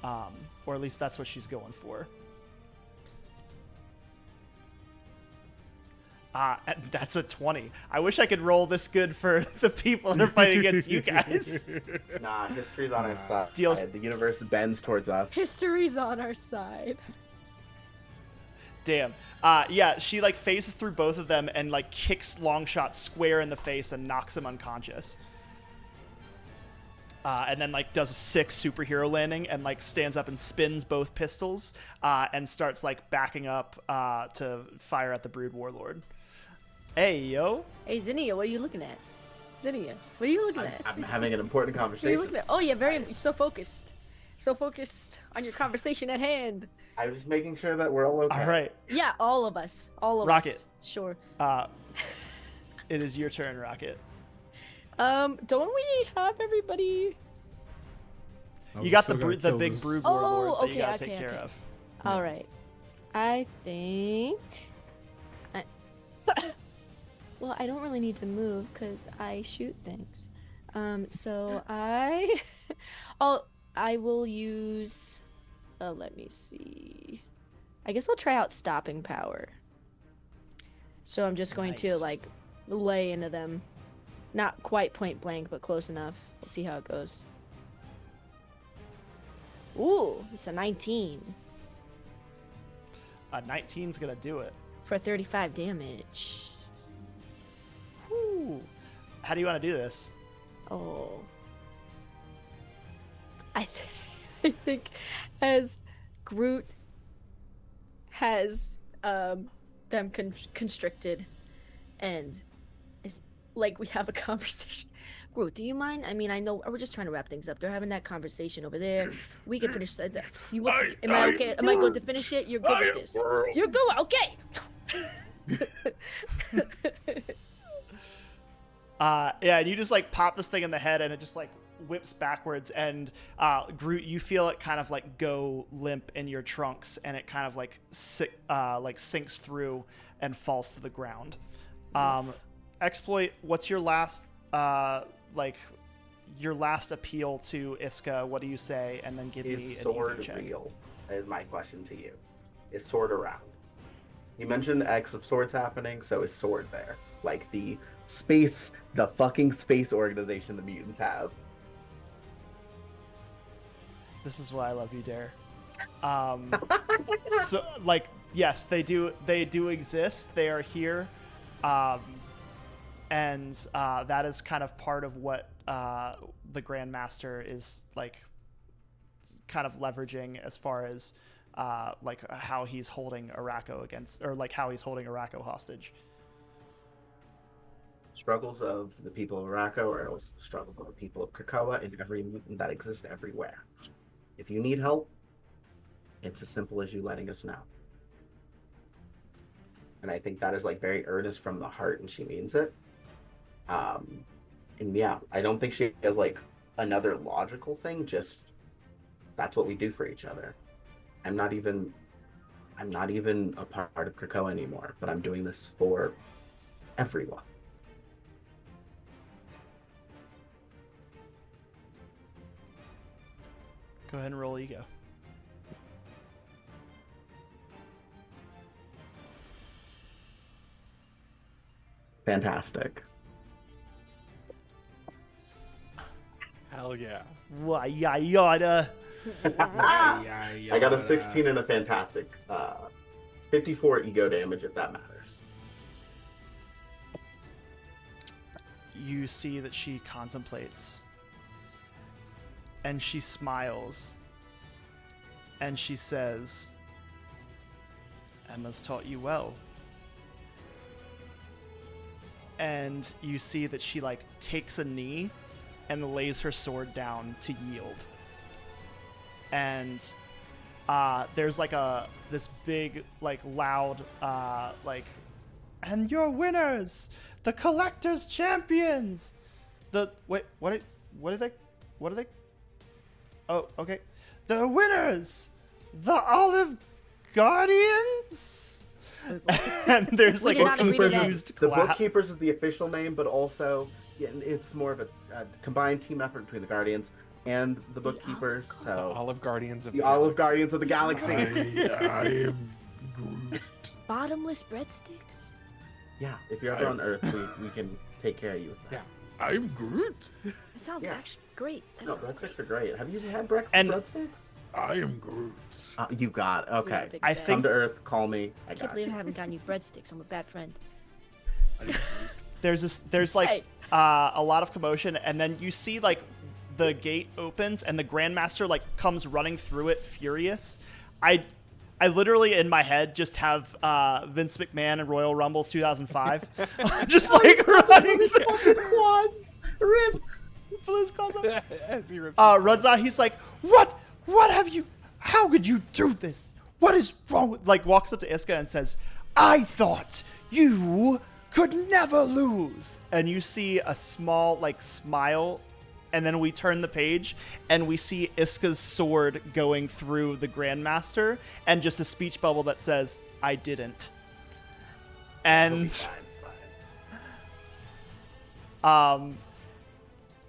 or at least that's what she's going for. And that's a 20. I wish I could roll this good for the people that are fighting against you guys. Nah, history's on our side. Deals- The universe bends towards us. History's on our side. Damn. Yeah, she like phases through both of them and like kicks Longshot square in the face and knocks him unconscious. And then like does a sick superhero landing and like stands up and spins both pistols and starts like backing up to fire at the Brood Warlord. Hey, yo. Hey, Zinnia, what are you looking at? Zinnia, what are you looking at? I'm having an important What are you conversation. looking at? Oh, yeah, very so focused. So focused on your conversation at hand. I was just making sure that we're all okay. All right. Yeah, all of us. All of Rocket. us. Sure. It is your turn, Rocket. Don't we have everybody? You got the big Brood Oh, Warlord that you okay, gotta okay, take care okay. of. All right. I think. Well, I don't really need to move because I shoot things. So I. I will use. Let me see. I guess I'll try out stopping power. So I'm just going to Nice. like lay into them. Not quite point blank, but close enough. We'll see how it goes. Ooh, it's a 19 19's gonna do it. for 35 damage. Whew. How do you want to do this? Oh. I think as Groot has them constricted and is like we have a conversation. Groot, do you mind? I mean, I know we're just trying to wrap things up. They're having that conversation over there. We can finish that. Am I okay? Am I good to finish it? You're good with this. You're good. Okay. Yeah, and you just like pop this thing in the head and it just like whips backwards and Groot, you feel it kind of like go limp in your trunks and it kind of like sinks through and falls to the ground. Exploit, what's your last appeal to Iska? What do you say? And then give me Is an sword EV check. real? Is my question to you. Is sword around? You mentioned X of Swords happening, so is sword there? Like the fucking space organization the mutants have. This is why I love you, Dare. So, like, yes, they do exist. They are here, and that is kind of part of what the Grandmaster is like, kind of leveraging as far as like how he's holding Araco how he's holding Araco hostage. Struggles of the people of Araco are also struggles of the people of Krakoa and every mutant that exists everywhere. If you need help, it's as simple as you letting us know. And I think that is like very earnest from the heart, and she means it. And yeah, I don't think she has like another logical thing. Just that's what we do for each other. I'm not even a part of Krakoa anymore, but I'm doing this for everyone. Go ahead and roll ego. Fantastic. Hell yeah. Why, yeah, yada. I got a 16 and a fantastic. 54 ego damage, if that matters. You see that she contemplates. And she smiles. And she says, Emma's taught you well. And you see that she, like, takes a knee and lays her sword down to yield. And there's like this big, like, loud, and your winners, the collector's champions. What are they? Oh, okay. The winners, the Olive Guardians. And there's like We did a not agree to that. confused The clap. Bookkeepers is the official name, but also it's more of a combined team effort between the Guardians and the Bookkeepers. So Olive Guardians of the Olive Guardians of the Galaxy. I am Groot. Bottomless breadsticks. Yeah, if you're ever on Earth, we can take care of you with that. Yeah. I'm Groot. That sounds Yeah. actually great. That No, sounds breadsticks great. are great. Have you had breakfast And- breadsticks? I am Groot. You got it. We Okay. gotta fix I that. think- Come to Earth, call me. I I can't got believe I you. haven't gotten you breadsticks. I'm a bad friend. I'm Groot. There's like Hey. a lot of commotion, and then you see like the gate opens and the Grandmaster like comes running through it furious. I literally in my head just have Vince McMahon and Royal Rumbles 2005 just like running Quads. Rip. Fliz calls up. As he rips Rudza, he's like, what have you, how could you do this? What is wrong with, like, walks up to Iska and says, I thought you could never lose. And you see a small, like, smile, and then we turn the page, and we see Iska's sword going through the Grandmaster, and just a speech bubble that says, I didn't. And...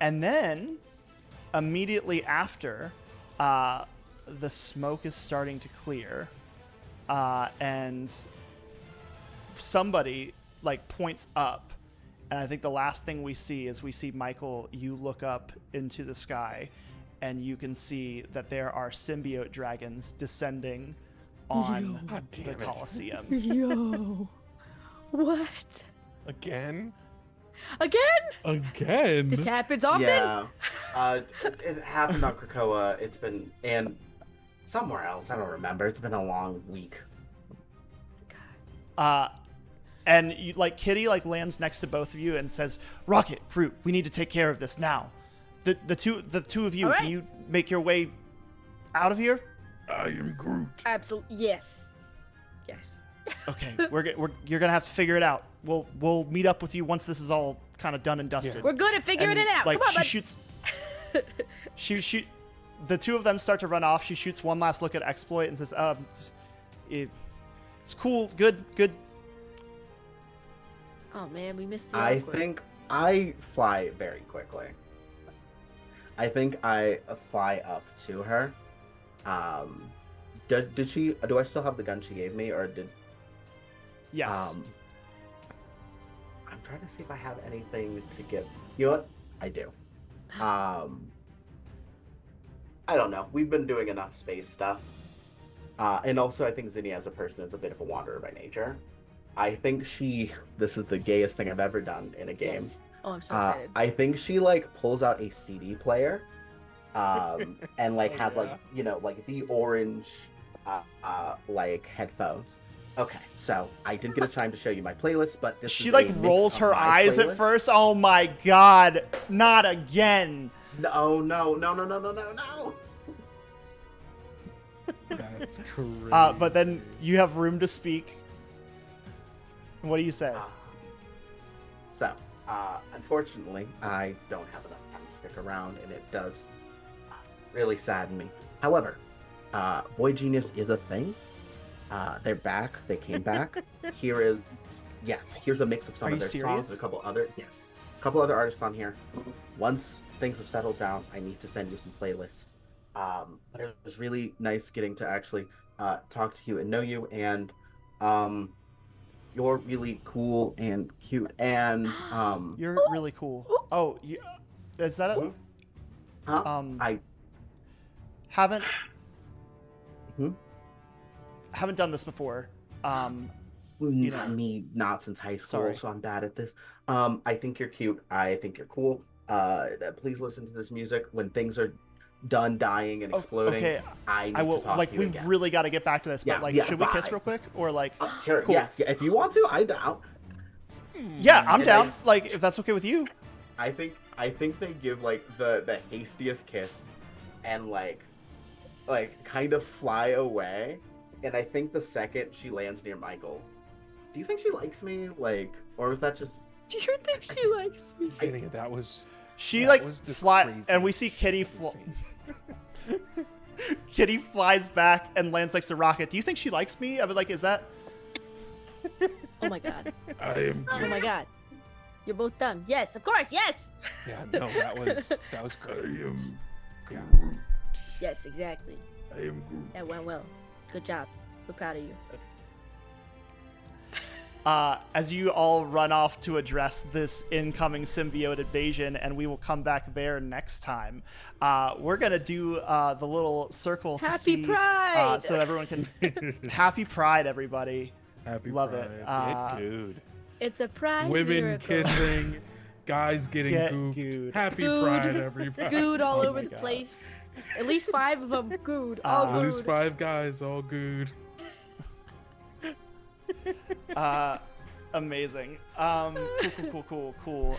And then, immediately after, the smoke is starting to clear, and somebody like points up, and I think the last thing we see is we see Michael. You look up into the sky, and you can see that there are symbiote dragons descending on God the damn it. Colosseum. Yo. What? Again? Again? Again? This happens often? Yeah. It happened on Krakoa. It's been, and somewhere else. I don't remember. It's been a long week. And you, like, Kitty like lands next to both of you and says, "Rocket, Groot, we need to take care of this now. The two of you, All right. can you make your way out of here?" I am Groot. Absolutely. Yes. Yes. Okay, you're gonna have to figure it out. We'll meet up with you once this is all kind of done and dusted. We're good at figuring And, it out. Like, Come on, she bud. shoots. Shoot. The two of them start to run off. She shoots one last look at Exploit and says, it's cool, good." Oh man, we missed the I awkward. think I fly very quickly. I think I fly up to her. Did she? Do I still have the gun she gave me, or did? Yes. I'm trying to see if I have anything to give. You know what? I do. I don't know. We've been doing enough space stuff. And also, I think Zinnia as a person is a bit of a wanderer by nature. I think this is the gayest thing I've ever done in a game. Yes. Oh, I'm so excited. I think she like pulls out a CD player, and like Oh, has yeah. like, you know, like the orange, like headphones. Okay, so I didn't get a time to show you my playlist, but this She is like a mix rolls of her my eyes at playlist. first. Oh my god, not again. No. That's crazy. But then you have room to speak. What do you say? So, unfortunately, I don't have enough time to stick around, and it does really sadden me. However, Boy Genius is a thing. They're back. They came back. Here's a mix of some Are of you their serious? songs, a couple other artists on here. Once things have settled down, I need to send you some playlists. But it was really nice getting to actually talk to you and know you, and you're really cool and cute, and You're really cool. Oh, is that mhm. Huh? a I haven't mhm. haven't done this before. Me not since high school, Sorry. so I'm bad at this. I think you're cute. I think you're cool. Please listen to this music when things are done dying and exploding. Okay, I I need to will. talk Like, to you we again. really got to get back to this, but Yeah, like, yeah, should we kiss bye. real quick or like? Sure, Cool. yes, yeah. If you want to, I doubt. Yeah, I'm And down. Like, if that's okay with you. I think they give like the hastiest kiss, and like kind of fly away. And I think the second she lands near Michael, do you think she likes me? Like, or was that just? Do you think she likes me? City, that was She that like was the fly, and we see craziest Kitty. shit I've seen. Kitty flies back and lands next to Rocket. Do you think she likes me? I mean, like, is that? Oh my god. I am Oh my god. You're both dumb. Yes, of course. Yes. Yeah, no, that was I great. am Yeah. Groot. Yes, exactly. I am Groot. That went well. Good job. We're proud of you. As you all run off to address this incoming symbiote invasion, and we will come back there next time. We're gonna do the little circle to Happy see, Pride! so everyone can. Happy Pride, everybody! Happy Love Pride. it. Dude. It's a pride Women miracle. kissing, guys getting Get gooped. gooed. Happy Good. Pride, everybody. Good all Oh over my the God. place. At least 5 of them good. All At At good. least 5 guys, all good. Amazing. Cool.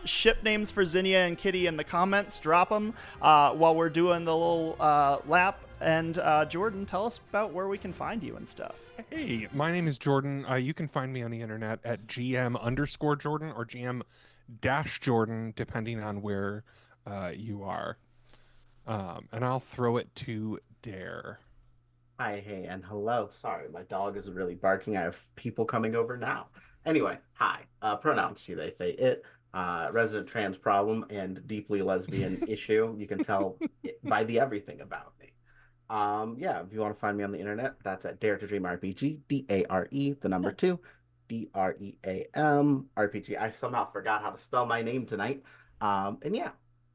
Ship names for Zinnia and Kitty in the comments. Drop them while we're doing the little lap. And Jordan, tell us about where we can find you and stuff. Hey, my name is Jordan. You can find me on the internet at GM_Jordan or GM-Jordan, depending on where you are. And I'll throw it to Dare. Hi, hey, and hello. Sorry, my dog is really barking. I have people coming over now. Anyway, hi. Pronouns, she, they say it. Resident trans problem and deeply lesbian issue. You can tell by the everything about me. Yeah, if you want to find me on the internet, that's at Dare to Dream RPG, DARE, the number 2, DREAM RPG. I somehow forgot how to spell my name tonight. And yeah,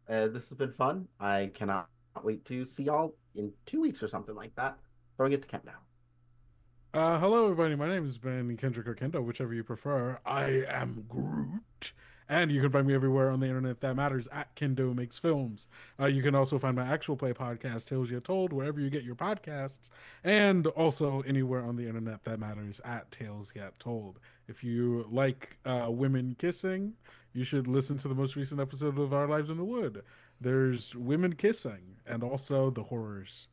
this has been fun. I cannot wait to see y'all in 2 weeks or something like that. Throwing it to Kent now. Hello, everybody. My name is Ben Kendrick or Kendo, whichever you prefer. I am Groot. And you can find me everywhere on the internet that matters at Kendo Makes Films. You can also find my actual play podcast, Tales Yet Told, wherever you get your podcasts, and also anywhere on the internet that matters at Tales Yet Told. If you like women kissing, you should listen to the most recent episode of Our Lives in the Wood. There's women kissing and also the horrors.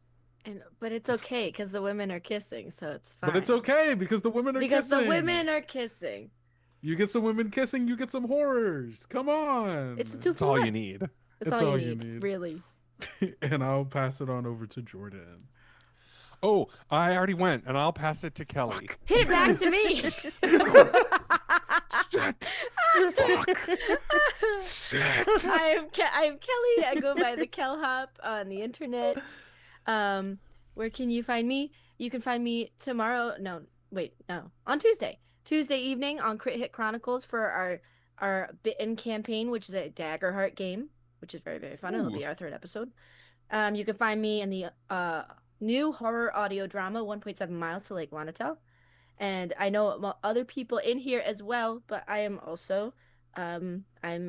But it's okay because the women are kissing, so it's fine. But it's okay because the women are because kissing. the women are kissing. You get some women kissing, you get some horrors. Come on. It's a 2 That's for all 1. you need. It's all you need, really. And I'll pass it on over to Jordan. Oh, I already went, and I'll pass it to Kelly. Hit it back to me. Shit. Fuck. Shit. I'm Kelly. I go by the Kelhop on the internet. Where can you find me? You can find me tomorrow. On Tuesday evening on Crit Hit Chronicles for our Bitten campaign, which is a Daggerheart game, which is very, very fun. It'll be our 3rd episode. You can find me in the new horror audio drama 1.7 Miles to Lake Wanatel. And I know other people in here as well, but I am also I'm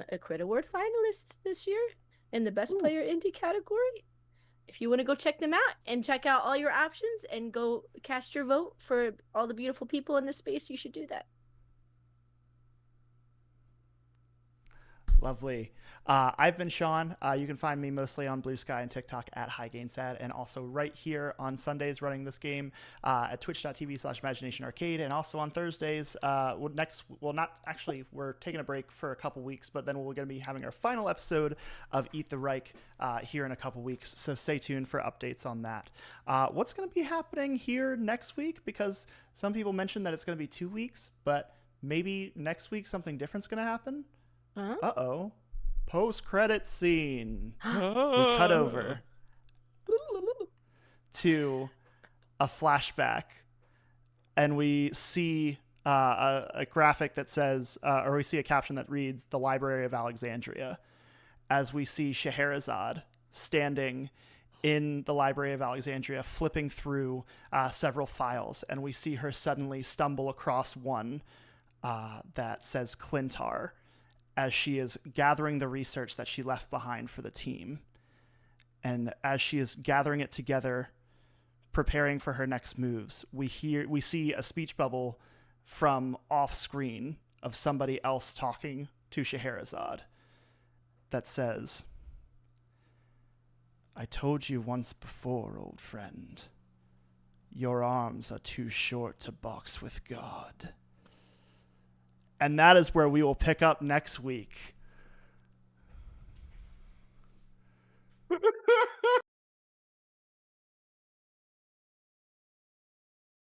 a Crit Award finalist this year in the Best Player Indie category. If you want to go check them out and check out all your options and go cast your vote for all the beautiful people in this space, you should do that. Lovely. I've been Sean. You can find me mostly on Blue Sky and TikTok at HighGainSad, and also right here on Sundays running this game at twitch.tv/imaginationarcade, and also on Thursdays. We're taking a break for a couple weeks, but then we're going to be having our final episode of Eat the Reich here in a couple weeks, so stay tuned for updates on that. What's going to be happening here next week? Because some people mentioned that it's going to be 2 weeks, but maybe next week something different's going to happen? Huh? Uh-oh. Post-credit scene. We cut over. to a flashback, and we see a graphic that says, or we see a caption that reads, "The Library of Alexandria," as we see Scheherazade standing in the Library of Alexandria, flipping through several files, and we see her suddenly stumble across one that says Clintar, as she is gathering the research that she left behind for the team. And as she is gathering it together, preparing for her next moves, we see a speech bubble from off screen of somebody else talking to Scheherazade that says, "I told you once before, old friend, your arms are too short to box with God." And that is where we will pick up next week